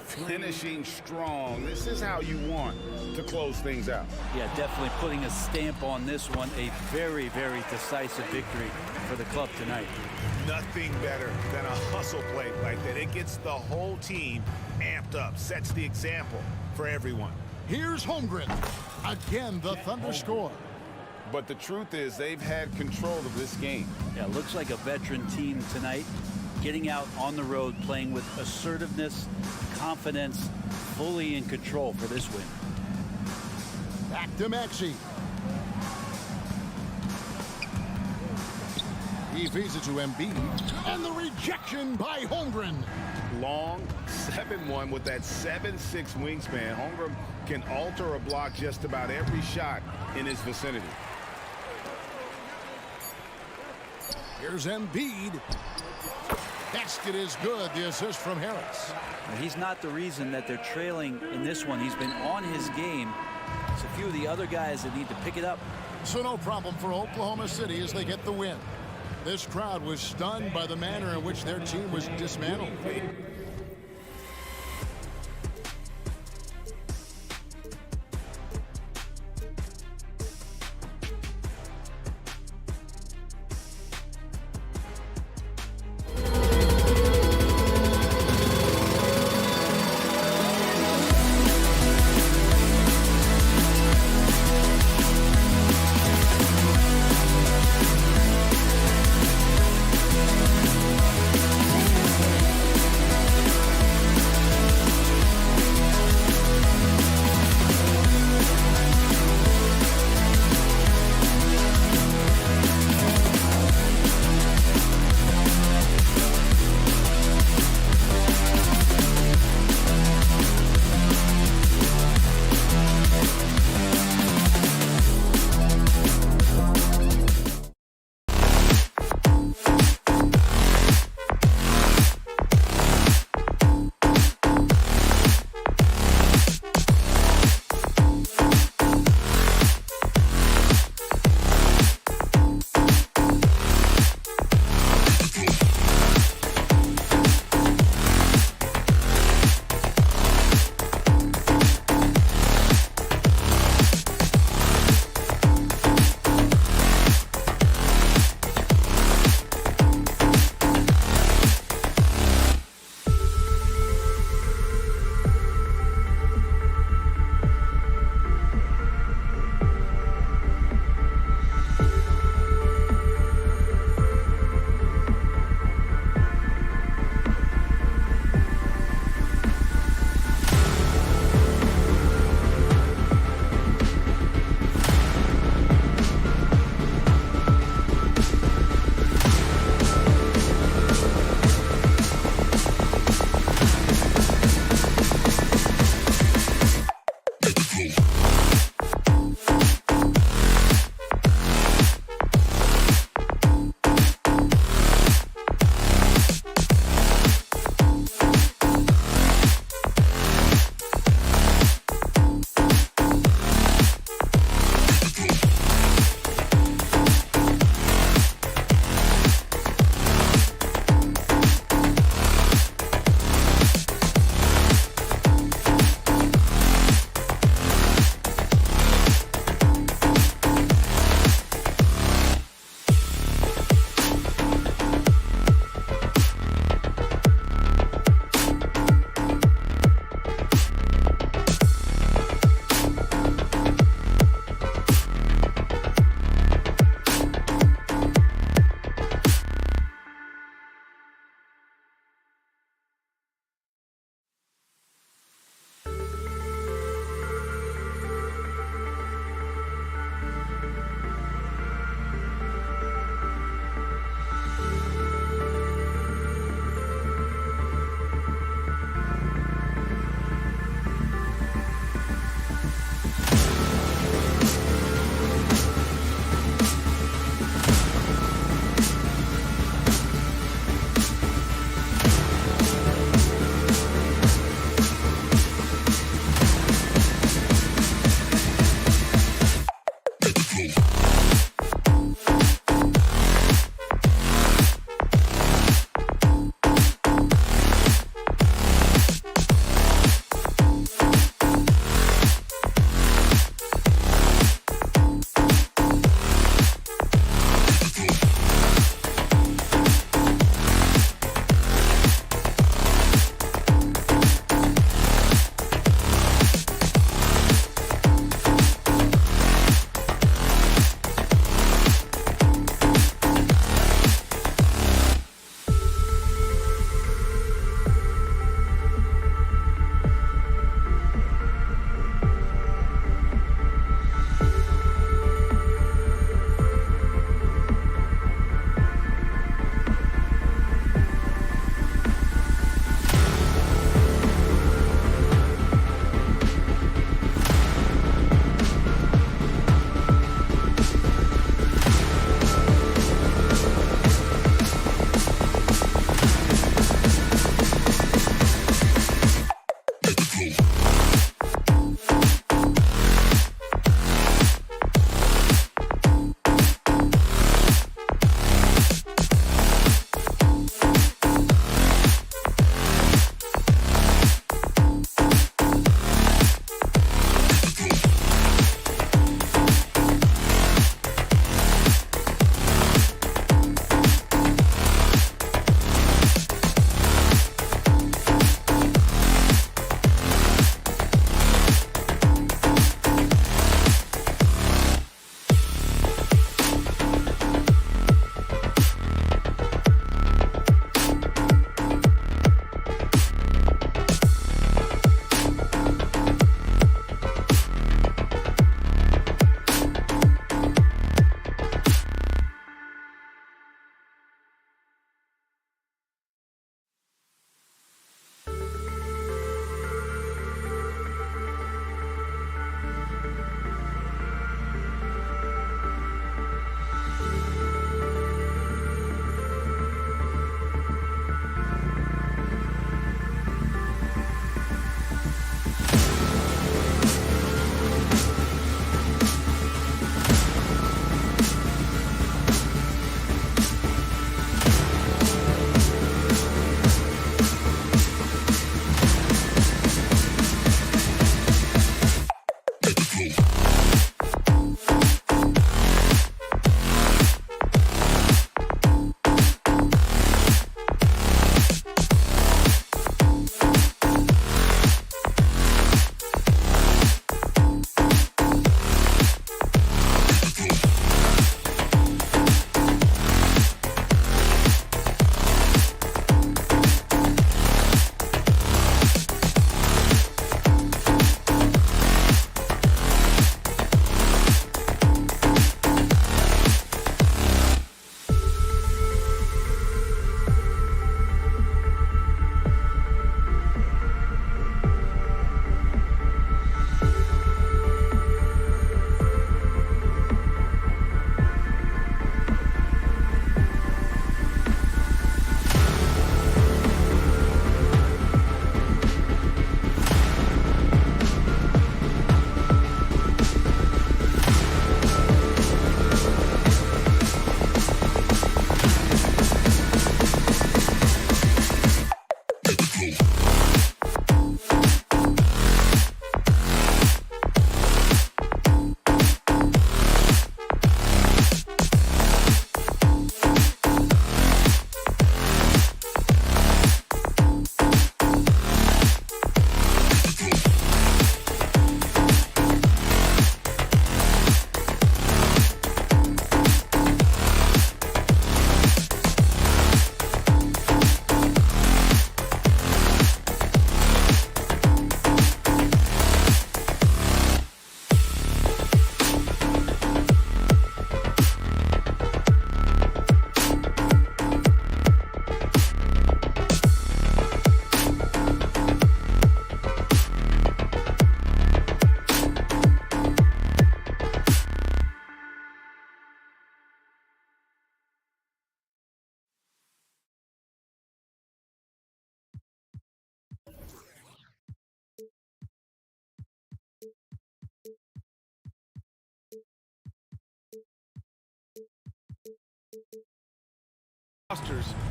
Finishing strong. This is how you want to close things out. Yeah, definitely putting a stamp on this one. A very, very decisive victory for the club tonight. Nothing better than a hustle play like that. It gets the whole team amped up, sets the example for everyone. Here's Holmgren. Again, the Thunder score. But the truth is they've had control of this game. Yeah, looks like a veteran team tonight. Getting out on the road, playing with assertiveness, confidence, fully in control for this win. Back to Maxey. He feeds it to Embiid, and the rejection by Holmgren. Long 7-1 with that 7'6" wingspan. Holmgren can alter a block just about every shot in his vicinity. Here's Embiid. Basket is good. The assist from Harris. He's not the reason that they're trailing in this one. He's been on his game. It's a few of the other guys that need to pick it up. So no problem for Oklahoma City as they get the win. This crowd was stunned by the manner in which their team was dismantled.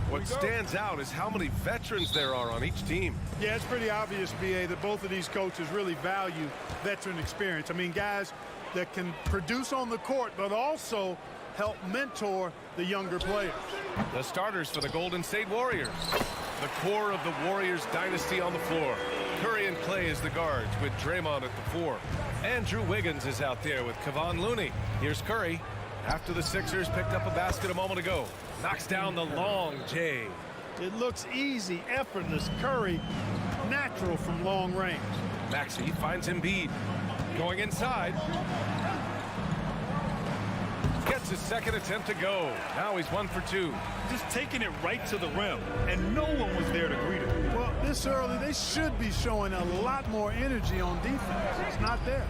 What stands out is how many veterans there are on each team. Yeah, it's pretty obvious, B.A., that both of these coaches really value veteran experience. I mean, guys that can produce on the court, but also help mentor the younger players. The starters for the Golden State Warriors. The core of the Warriors dynasty on the floor. Curry and Clay as the guards with Draymond at the 4. Andrew Wiggins is out there with Kevon Looney. Here's Curry. After the Sixers picked up a basket a moment ago. Knocks down the long J. It looks easy, effortless. Curry, natural from long range. Maxey finds Embiid. Going inside. Gets his second attempt to go. Now he's 1 for 2. Just taking it right to the rim, and no one was there to greet him. Well, this early, they should be showing a lot more energy on defense. It's not there.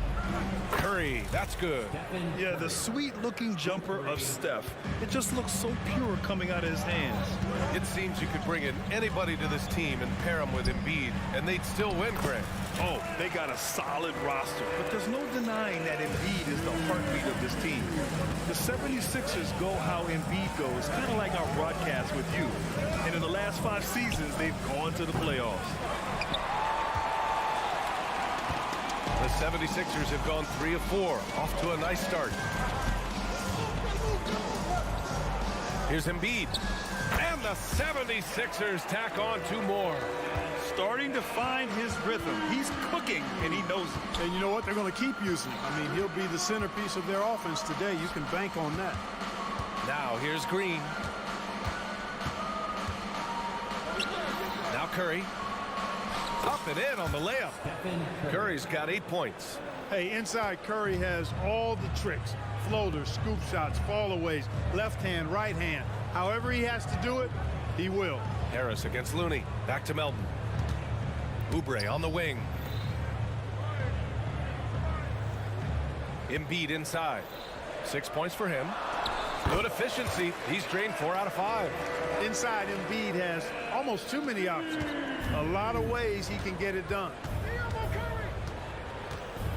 Curry, that's good. Yeah, the sweet-looking jumper of Steph. It just looks so pure coming out of his hands. It seems you could bring in anybody to this team and pair them with Embiid, and they'd still win, Greg. Oh, they got a solid roster, but there's no denying that Embiid is the heartbeat of this team. The 76ers go how Embiid goes, kind of like our broadcast with you. And in the last 5 seasons, they've gone to the playoffs. The 76ers have gone 3 of 4, off to a nice start. Here's Embiid. And the 76ers tack on 2 more. Starting to find his rhythm. He's cooking, and he knows it. And you know what? They're going to keep using him. I mean, he'll be the centerpiece of their offense today. You can bank on that. Now here's Green. Now Curry. Up and in on the layup. Curry's got 8 points. Hey, inside Curry has all the tricks. Floaters, scoop shots, fallaways, left hand, right hand. However he has to do it, he will. Harris against Looney. Back to Melton. Oubre on the wing. Embiid inside. 6 points for him. Good efficiency. He's drained 4 out of 5. Inside, Embiid has almost too many options. A lot of ways he can get it done.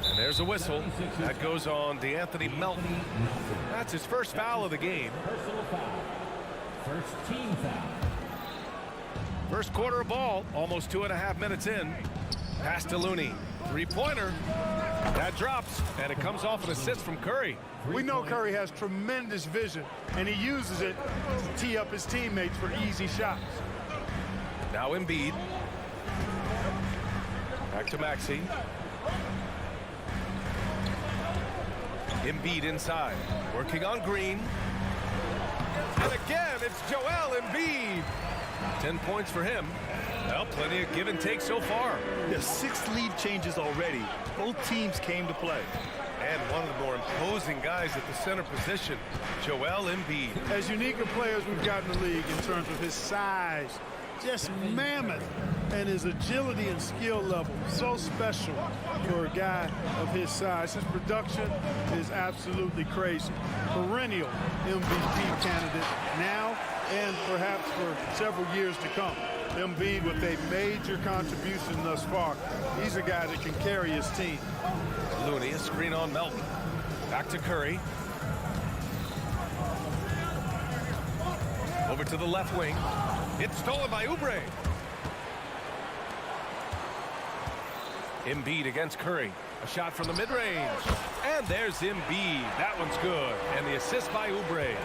And there's a whistle. That goes on DeAnthony Melton. That's his first foul of the game. Personal foul. First team foul. First quarter of ball, almost 2.5 minutes in. Pass to Looney. 3-pointer. That drops, and it comes off an assist from Curry. We know Curry has tremendous vision, and he uses it to tee up his teammates for easy shots. Now Embiid. Back to Maxey. Embiid inside. Working on Green. And again, it's Joel Embiid. 10 points for him. Well, plenty of give and take so far. There's 6 lead changes already. Both teams came to play. And one of the more imposing guys at the center position, Joel Embiid. As unique a player as we've got in the league in terms of his size, just mammoth, and his agility and skill level, so special for a guy of his size. His production is absolutely crazy. Perennial MVP candidate now and perhaps for several years to come. Embiid with a major contribution thus far. He's a guy that can carry his team. Looney, a screen on Melton. Back to Curry. Over to the left wing. It's stolen by Oubre. Embiid against Curry. A shot from the mid-range. And there's Embiid. That one's good. And the assist by Oubre.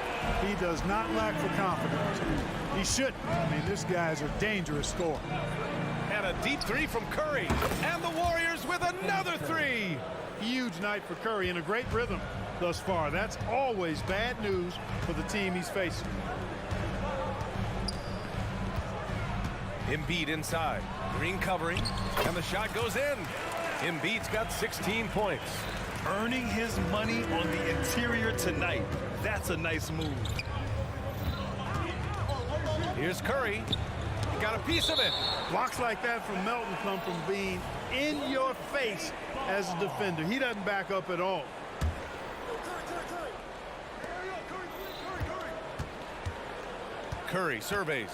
He does not lack for confidence. He shouldn't. I mean, this guy's a dangerous scorer. And a deep 3 from Curry. And the Warriors with another 3. Huge night for Curry and a great rhythm thus far. That's always bad news for the team he's facing. Embiid inside. Green covering. And the shot goes in. Embiid's got 16 points. Earning his money on the interior tonight. That's a nice move. Here's Curry. He got a piece of it. Blocks like that from Melton come from being in your face as a defender. He doesn't back up at all. Curry surveys.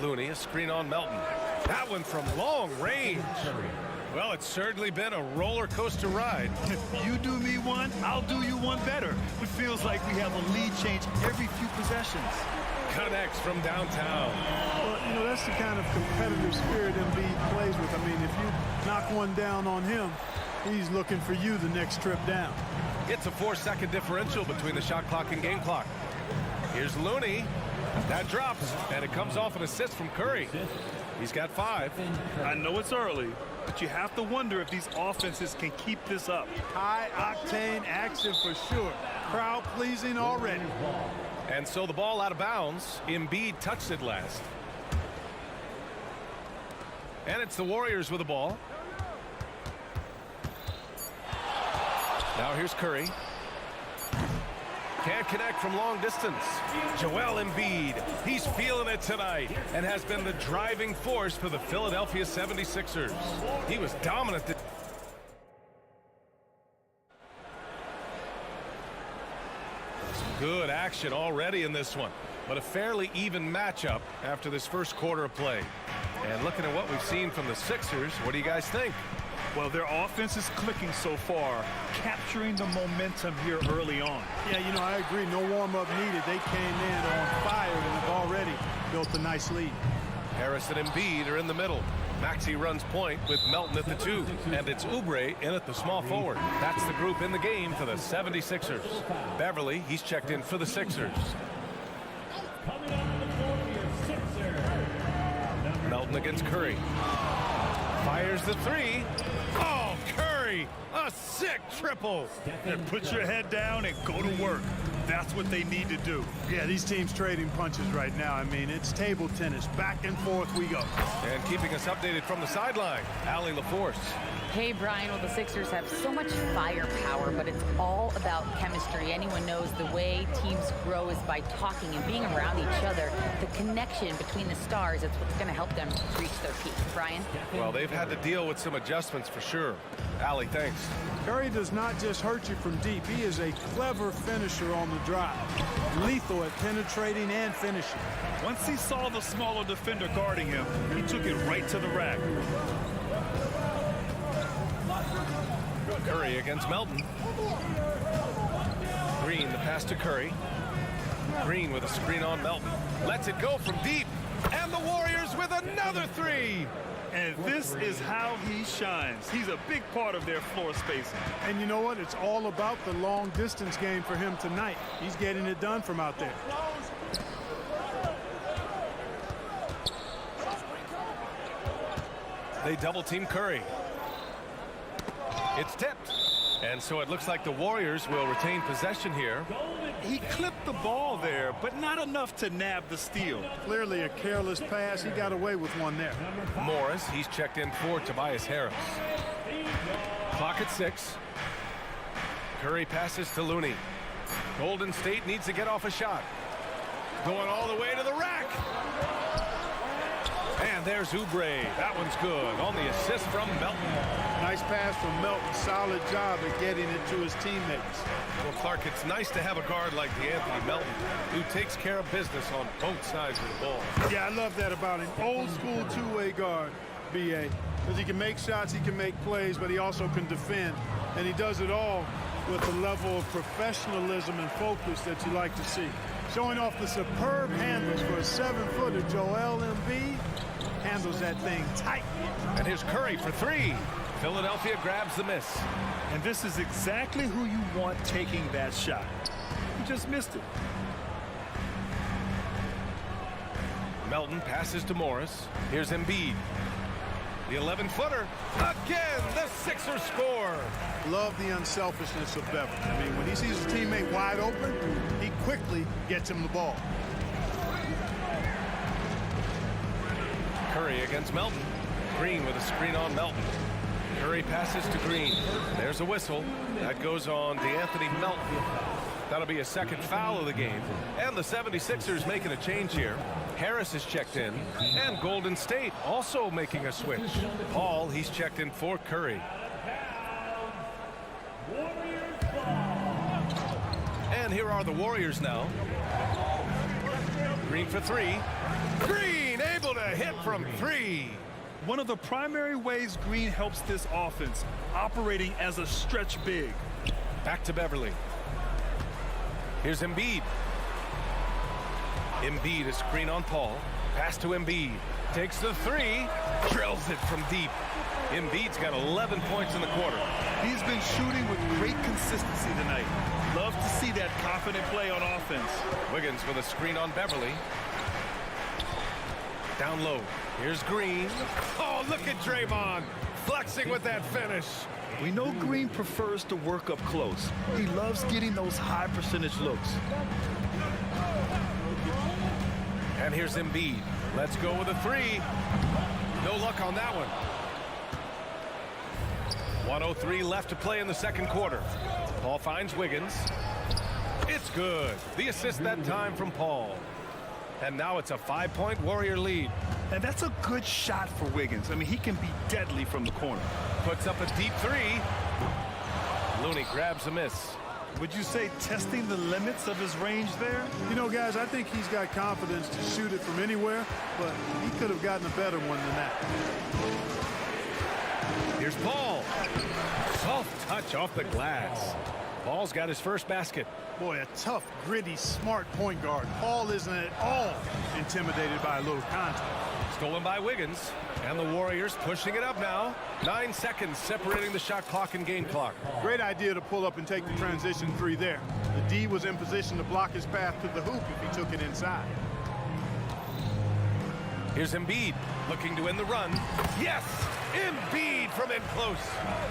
Looney, a screen on Melton. That one from long range. Well, it's certainly been a roller coaster ride. You do me one, I'll do you one better. It feels like we have a lead change every few possessions. Connects from downtown. Well, you know, that's the kind of competitive spirit Embiid plays with. I mean, if you knock one down on him, he's looking for you the next trip down. It's a 4-second differential between the shot clock and game clock. Here's Looney. That drops, and it comes off an assist from Curry. He's got 5. I know it's early, but you have to wonder if these offenses can keep this up. High-octane action for sure. Crowd-pleasing already. And so the ball out of bounds. Embiid touched it last. And it's the Warriors with the ball. Now here's Curry. Can't connect from long distance. Joel Embiid, he's feeling it tonight and has been the driving force for the Philadelphia 76ers. He was dominant. Some good action already in this one, but a fairly even matchup after this first quarter of play. And looking at what we've seen from the Sixers, what do you guys think? Well, their offense is clicking so far, capturing the momentum here early on. Yeah, you know, I agree. No warm-up needed. They came in on fire and have already built a nice lead. Harris and Embiid are in the middle. Maxey runs point with Melton at the 2. And it's Oubre in at the small forward. That's the group in the game for the 76ers. Beverly, he's checked in for the Sixers. Melton against Curry. Fires the 3. Oh, Curry! A sick triple! And put your head down and go to work. That's what they need to do. Yeah, these teams trading punches right now. I mean, it's table tennis. Back and forth we go. And keeping us updated from the sideline, Allie LaForce. Hey, Brian, well, the Sixers have so much firepower, but it's all about chemistry. Anyone knows the way teams grow is by talking and being around each other. The connection between the stars, it's what's going to help them reach their peak. Brian? Well, they've had to deal with some adjustments for sure. Allie, thanks. Curry does not just hurt you from deep. He is a clever finisher on the drive. Lethal at penetrating and finishing. Once he saw the smaller defender guarding him, he took it right to the rack. Curry against Melton. Green, the pass to Curry. Green with a screen on Melton. Lets it go from deep. And the Warriors with another 3. And this is how he shines. He's a big part of their floor spacing. And you know what? It's all about the long distance game for him tonight. He's getting it done from out there. They double team Curry. It's tipped. And so it looks like the Warriors will retain possession here. He clipped the ball there, but not enough to nab the steal. Clearly a careless pass. He got away with one there. Morris, he's checked in for Tobias Harris. Clock at 6. Curry passes to Looney. Golden State needs to get off a shot. Going all the way to the rack. And there's Oubre. That one's good on the assist from Melton. Nice pass from Melton. Solid job at getting it to his teammates. Well, Clark, it's nice to have a guard like Anthony Melton who takes care of business on both sides of the ball. Yeah, I love that about him. Old school two-way guard, B.A. Because he can make shots, he can make plays, but he also can defend. And he does it all with the level of professionalism and focus that you like to see. Showing off the superb handles for a 7-footer. Joel Embiid handles that thing tight. And here's Curry for 3. Philadelphia grabs the miss. And this is exactly who you want taking that shot. He just missed it. Melton passes to Morris. Here's Embiid. The 11-footer. Again, the Sixers score. Love the unselfishness of Beverly. I mean, when he sees his teammate wide open, he quickly gets him the ball. Curry against Melton. Green with a screen on Melton. Curry passes to Green. There's a whistle. That goes on DeAnthony Melton. That'll be a second foul of the game. And the 76ers making a change here. Harris is checked in. And Golden State also making a switch. Paul, he's checked in for Curry. And here are the Warriors now. Green for 3. Green able to hit from 3. one of the primary ways Green helps this offense, operating as a stretch big. Back to Beverly. Here's Embiid. Embiid, a screen on Paul. Pass to Embiid. Takes the three. Drills it from deep. Embiid's got 11 points in the quarter. He's been shooting with great consistency tonight. Love to see that confident play on offense. Wiggins with a screen on Beverly. Down low. Here's Green. Oh, look at Draymond flexing with that finish. We know Green prefers to work up close. He loves getting those high percentage looks. And here's Embiid. Let's go with a three. No luck on that one. 1:03 left to play in the second quarter. Paul finds Wiggins. It's good. The assist that time from Paul. And now it's a 5-point Warrior lead. And that's a good shot for Wiggins. I mean, he can be deadly from the corner. Puts up a deep three. Looney grabs a miss. Would you say testing the limits of his range there? You know, guys, I think he's got confidence to shoot it from anywhere, but he could have gotten a better one than that. Here's Paul. Soft touch off the glass. Paul's got his first basket. Boy, a tough, gritty, smart point guard. Paul isn't at all intimidated by a little contact. Stolen by Wiggins. And the Warriors pushing it up now. 9 seconds separating the shot clock and game clock. Great idea to pull up and take the transition three there. The D was in position to block his path to the hoop if he took it inside. Here's Embiid looking to end the run. Yes! Embiid from in close.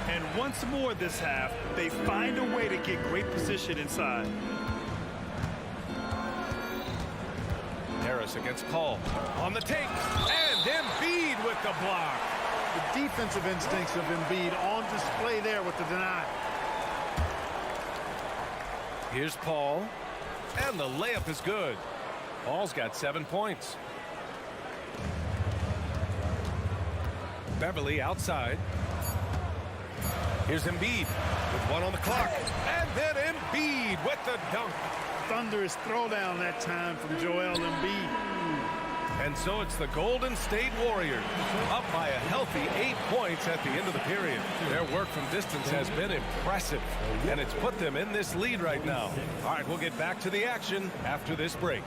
And once more this half, they find a way to get great position inside. Harris against Paul. On the take. And Embiid with the block. The defensive instincts of Embiid on display there with the denial. Here's Paul. And the layup is good. Paul's got 7 points. Beverly outside. Here's Embiid with 1 on the clock. And then Embiid with the dunk. Thunderous throwdown that time from Joel Embiid. And so it's the Golden State Warriors up by a healthy 8 points at the end of the period. Their work from distance has been impressive, and it's put them in this lead right now. All right, we'll get back to the action after this break.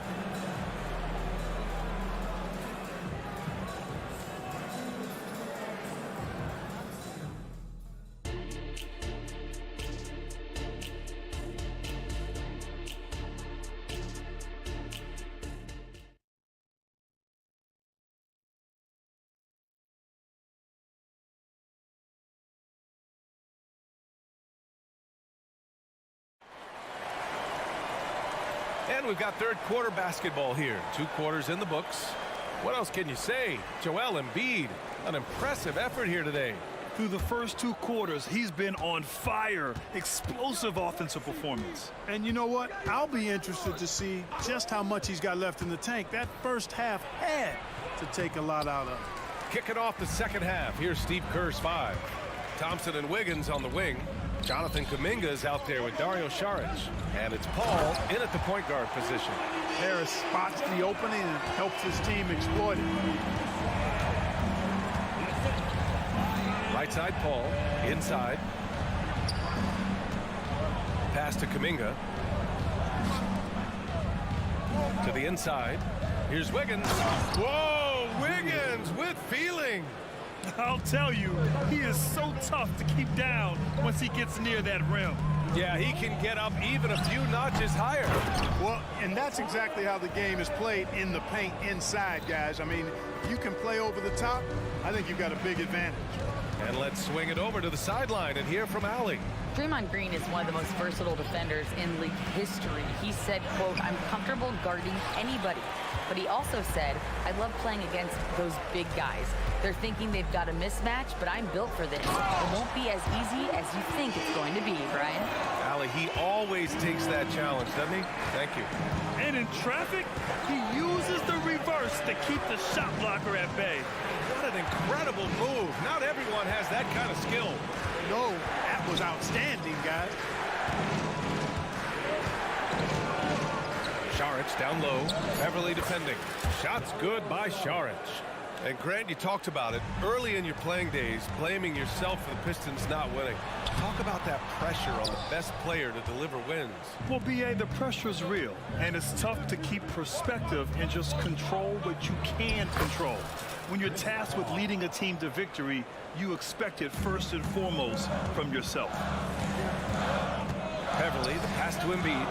And we've got third quarter basketball here. 2 quarters in the books. What else can you say? Joel Embiid, an impressive effort here today. Through the first 2 quarters, he's been on fire. Explosive offensive performance. And you know what? I'll be interested to see just how much he's got left in the tank. That first half had to take a lot out of it. Kicking off the second half. Here's Steve Kerr's 5. Thompson and Wiggins on the wing. Jonathan Kuminga's out there with Dario Saric. And it's Paul in at the point guard position. Harris spots the opening and helps his team exploit it. Right side Paul, inside. Pass to Kuminga. To the inside. Here's Wiggins. Whoa, Wiggins with feeling. I'll tell you, he is so tough to keep down once he gets near that rim. Yeah, he can get up even a few notches higher. Well, and that's exactly how the game is played in the paint inside, guys. I mean, if you can play over the top, I think you've got a big advantage. And let's swing it over to the sideline and hear from Allie. Draymond Green is one of the most versatile defenders in league history. He said, quote, "I'm comfortable guarding anybody." But he also said, "I love playing against those big guys. They're thinking they've got a mismatch, but I'm built for this. It won't be as easy as you think it's going to be," Brian. Allie, he always takes that challenge, doesn't he? Thank you. And in traffic, he uses the reverse to keep the shot blocker at bay. What an incredible move. Not everyone has that kind of skill. No, that was outstanding, guys. Saric down low. Beverly defending. Shots good by Saric. And Grant, you talked about it early in your playing days, blaming yourself for the Pistons not winning. Talk about that pressure on the best player to deliver wins. Well, B.A., the pressure's real, and it's tough to keep perspective and just control what you can control. When you're tasked with leading a team to victory, you expect it first and foremost from yourself. Beverly, the pass to Embiid.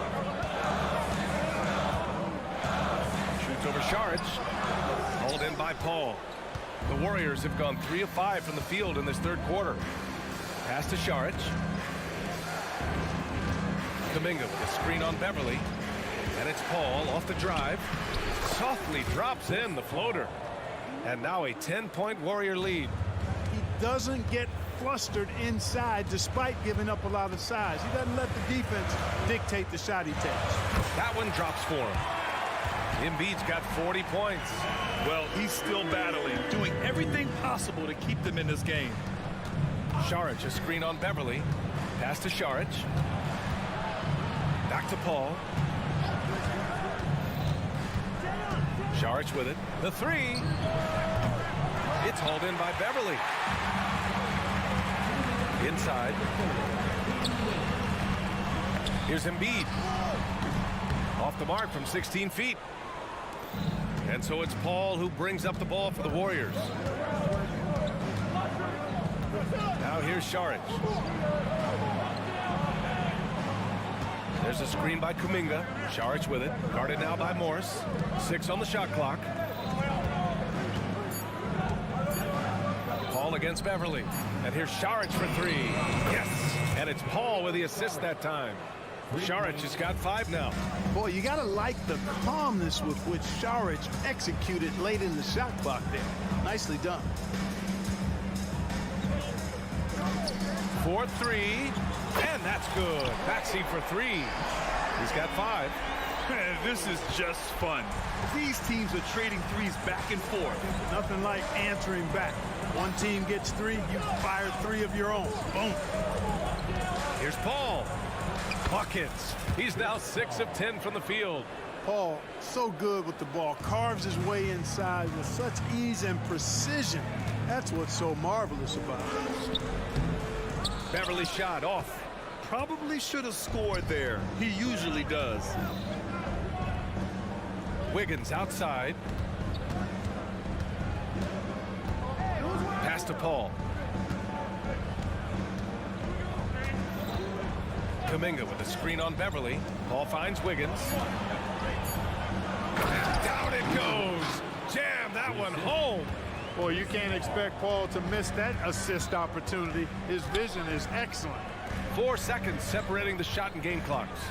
Shoots over Saric. Hauled in by Paul. The Warriors have gone 3 of 5 from the field in this third quarter. Pass to Saric. Kuminga with a screen on Beverly. And it's Paul off the drive. Softly drops in the floater. And now a 10-point Warrior lead. He doesn't get flustered inside despite giving up a lot of size. He doesn't let the defense dictate the shot he takes. That one drops for him. Embiid's got 40 points. Well, he's still battling, doing everything possible to keep them in this game. Saric, a screen on Beverly. Pass to Saric. Back to Paul. Saric with it. The three. It's hauled in by Beverly. Inside. Here's Embiid. Off the mark from 16 feet. And so it's Paul who brings up the ball for the Warriors. Now here's Saric. There's a screen by Kuminga. Saric with it. Guarded now by Morris. 6 on the shot clock. Paul against Beverly. And here's Saric for 3. Yes! And it's Paul with the assist that time. Saric has got 5 now. Boy, you got to like the calmness with which Saric executed late in the shot clock there. Nicely done. 4-3, and that's good. Maxey for 3. He's got 5. This is just fun. These teams are trading threes back and forth. Nothing like answering back. One team gets 3, you fire 3 of your own. Boom. Here's Paul. Buckets. He's now 6 of 10 from the field. Paul, so good with the ball. Carves his way inside with such ease and precision. That's what's so marvelous about it. Beverly shot off. Probably should have scored there. He usually does. Wiggins outside. Pass to Paul. Kuminga with a screen on Beverly. Paul finds Wiggins. And down it goes. Jam that one home. Boy, you can't expect Paul to miss that assist opportunity. His vision is excellent. 4 seconds separating the shot and game clocks.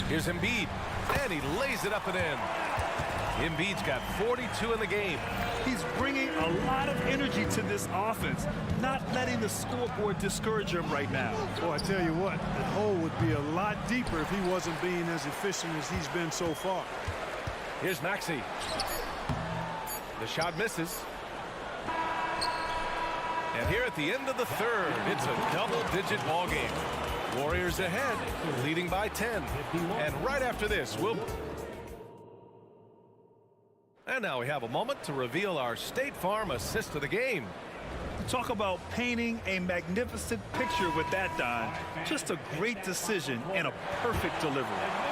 Here's Embiid, and he lays it up and in. Embiid's got 42 in the game. He's bringing a lot of energy to this offense, not letting the scoreboard discourage him right now. Boy, I tell you what, the hole would be a lot deeper if he wasn't being as efficient as he's been so far. Here's Maxey. The shot misses. And here at the end of the third, it's a double-digit ball game. Warriors ahead, leading by 10. And right after this, And now we have a moment to reveal our State Farm assist of the game. Talk about painting a magnificent picture with that, Don. Just a great decision and a perfect delivery.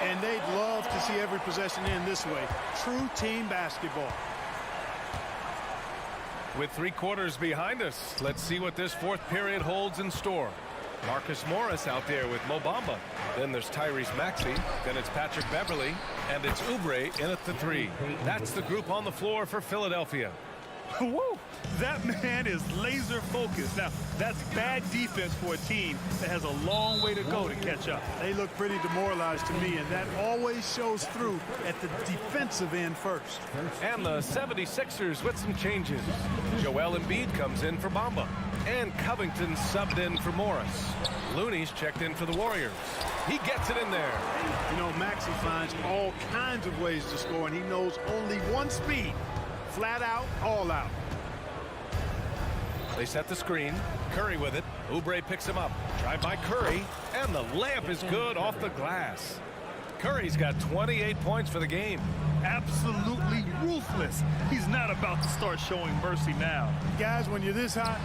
And they'd love to see every possession end this way. True team basketball. With 3 quarters behind us, let's see what this fourth period holds in store. Marcus Morris out there with Mo Bamba. Then there's Tyrese Maxey. Then it's Patrick Beverly. And it's Oubre in at the 3. That's the group on the floor for Philadelphia. Woo! That man is laser focused. Now, that's bad defense for a team that has a long way to go to catch up. They look pretty demoralized to me, and that always shows through at the defensive end first. And the 76ers with some changes. Joel Embiid comes in for Bamba. And Covington subbed in for Morris. Looney's checked in for the Warriors. He gets it in there. You know, Maxey finds all kinds of ways to score, and he knows only one speed. Flat out, all out. They set the screen. Curry with it. Oubre picks him up. Drive by Curry. And the layup is good off the glass. Curry's got 28 points for the game. Absolutely ruthless. He's not about to start showing mercy now. Guys, when you're this hot,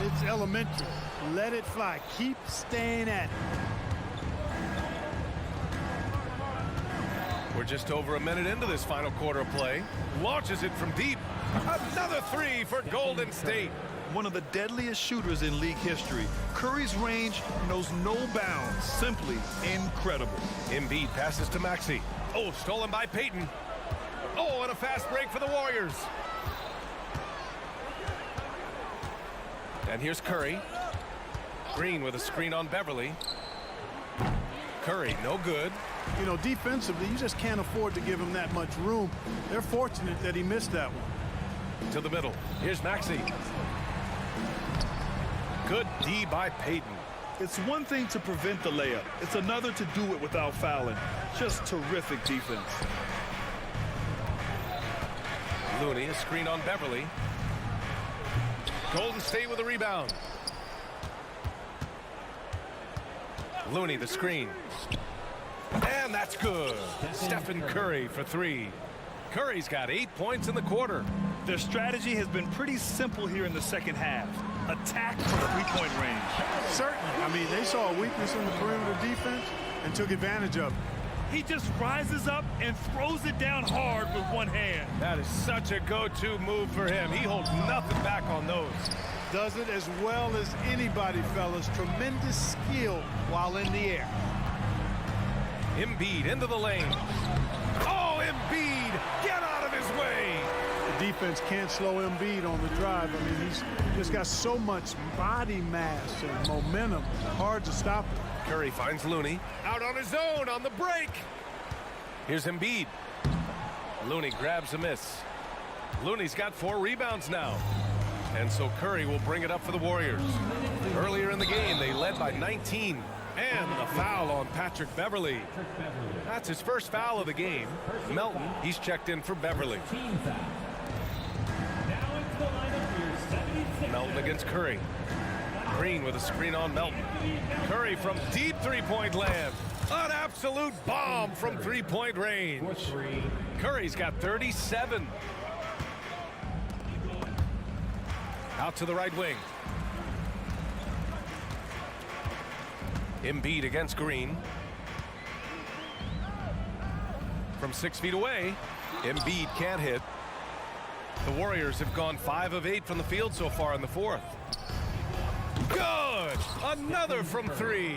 it's elementary. Let it fly. Keep staying at it. We're just over a minute into this final quarter of play. Launches it from deep. Another three for Golden State. One of the deadliest shooters in league history. Curry's range knows no bounds. Simply incredible. Embiid passes to Maxey. Oh, stolen by Payton. Oh, and a fast break for the Warriors. And here's Curry. Green with a screen on Beverly. Curry, no good. You know, defensively, you just can't afford to give him that much room. They're fortunate that he missed that one. To the middle. Here's Maxey. Good D by Payton. It's one thing to prevent the layup. It's another to do it without fouling. Just terrific defense. Looney, a screen on Beverly. Golden State with a rebound. Looney, the screen. And that's good. Stephen Curry for three. Curry's got 8 points in the quarter. Their strategy has been pretty simple here in the second half. Attack from three-point range. Certainly. I mean, they saw a weakness in the perimeter defense and took advantage of it. He just rises up and throws it down hard with one hand. That is such a go-to move for him. He holds nothing back on those. Does it as well as anybody, fellas. Tremendous skill while in the air. Embiid into the lane. Oh, Embiid, get out of his way. The defense can't slow Embiid on the drive. I mean, he's just got so much body mass and momentum. Hard to stop him. Curry finds Looney. Out on his own on the break. Here's Embiid. Looney grabs a miss. Looney's got 4 rebounds now. And so Curry will bring it up for the Warriors. Earlier in the game, they led by 19. And the foul on Patrick Beverly. That's his first foul of the game. Melton, he's checked in for Beverly. Melton against Curry. Green with a screen on Melton. Curry from deep three-point land. An absolute bomb from three-point range. Curry's got 37. Out to the right wing. Embiid against Green. From 6 feet away, Embiid can't hit. The Warriors have gone 5 of 8 from the field so far in the fourth. Good! Another from 3.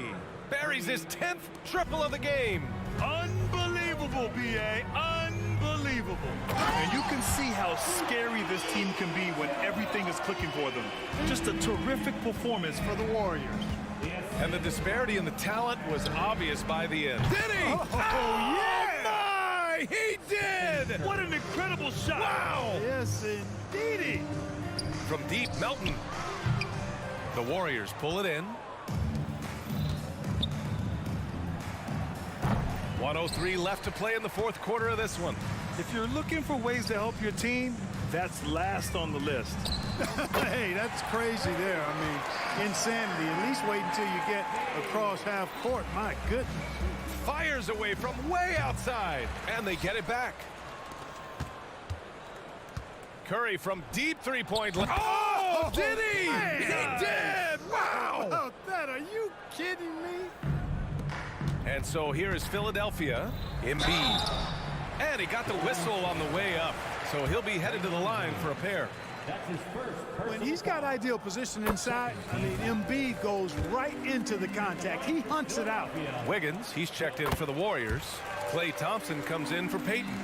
Buries his 10th triple of the game. Unbelievable, B.A. Unbelievable. And you can see how scary this team can be when everything is clicking for them. Just a terrific performance for the Warriors. And the disparity in the talent was obvious by the end. Did he? Oh, yeah! My! He did! What an incredible shot! Wow! Yes, indeedy. From deep, Melton. The Warriors pull it in. 1:03 left to play in the fourth quarter of this one. If you're looking for ways to help your team, that's last on the list. Hey, that's crazy there. I mean, insanity. At least wait until you get across half court. My goodness. Fires away from way outside, and they get it back. Curry from deep three-point line. Oh, did he? Man. He did! Wow! How about that? Are you kidding me? And so here is Philadelphia. Embiid. And he got the whistle on the way up. So he'll be headed to the line for a pair. When he's got ideal position inside, I mean, Embiid goes right into the contact. He hunts it out. Wiggins, he's checked in for the Warriors. Klay Thompson comes in for Payton.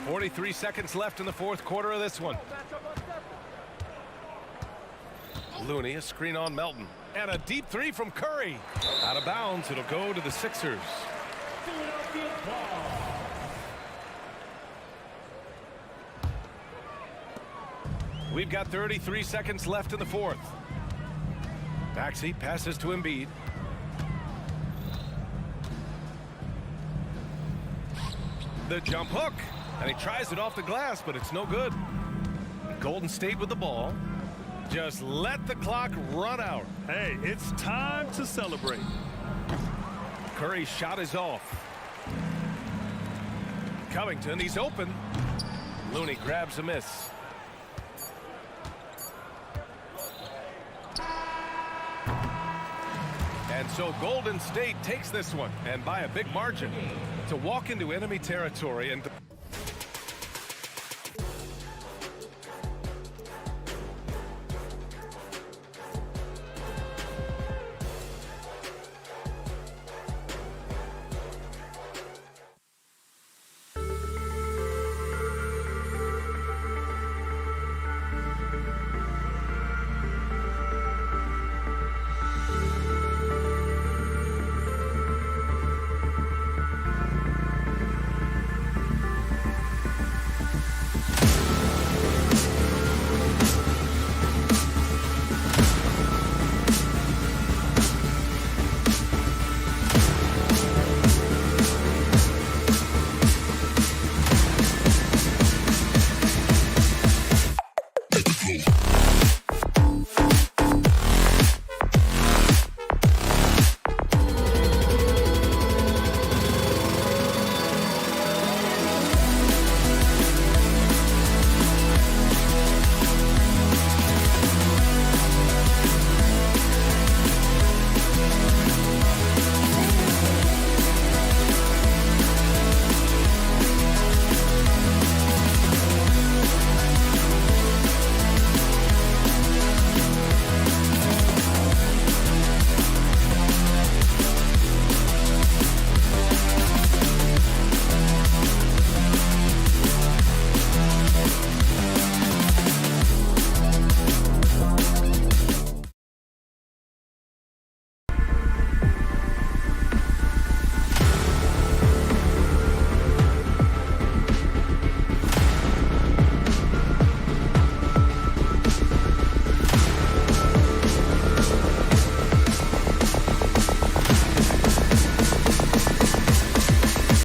43 seconds left in the fourth quarter of this one. Looney, a screen on Melton. And a deep three from Curry. Out of bounds, it'll go to the Sixers. We've got 33 seconds left in the fourth. Maxey passes to Embiid. The jump hook. And he tries it off the glass, but it's no good. Golden State with the ball. Just let the clock run out. Hey, it's time to celebrate. Curry's shot is off. Covington, he's open. Looney grabs a miss. And so Golden State takes this one, and by a big margin. To walk into enemy territory and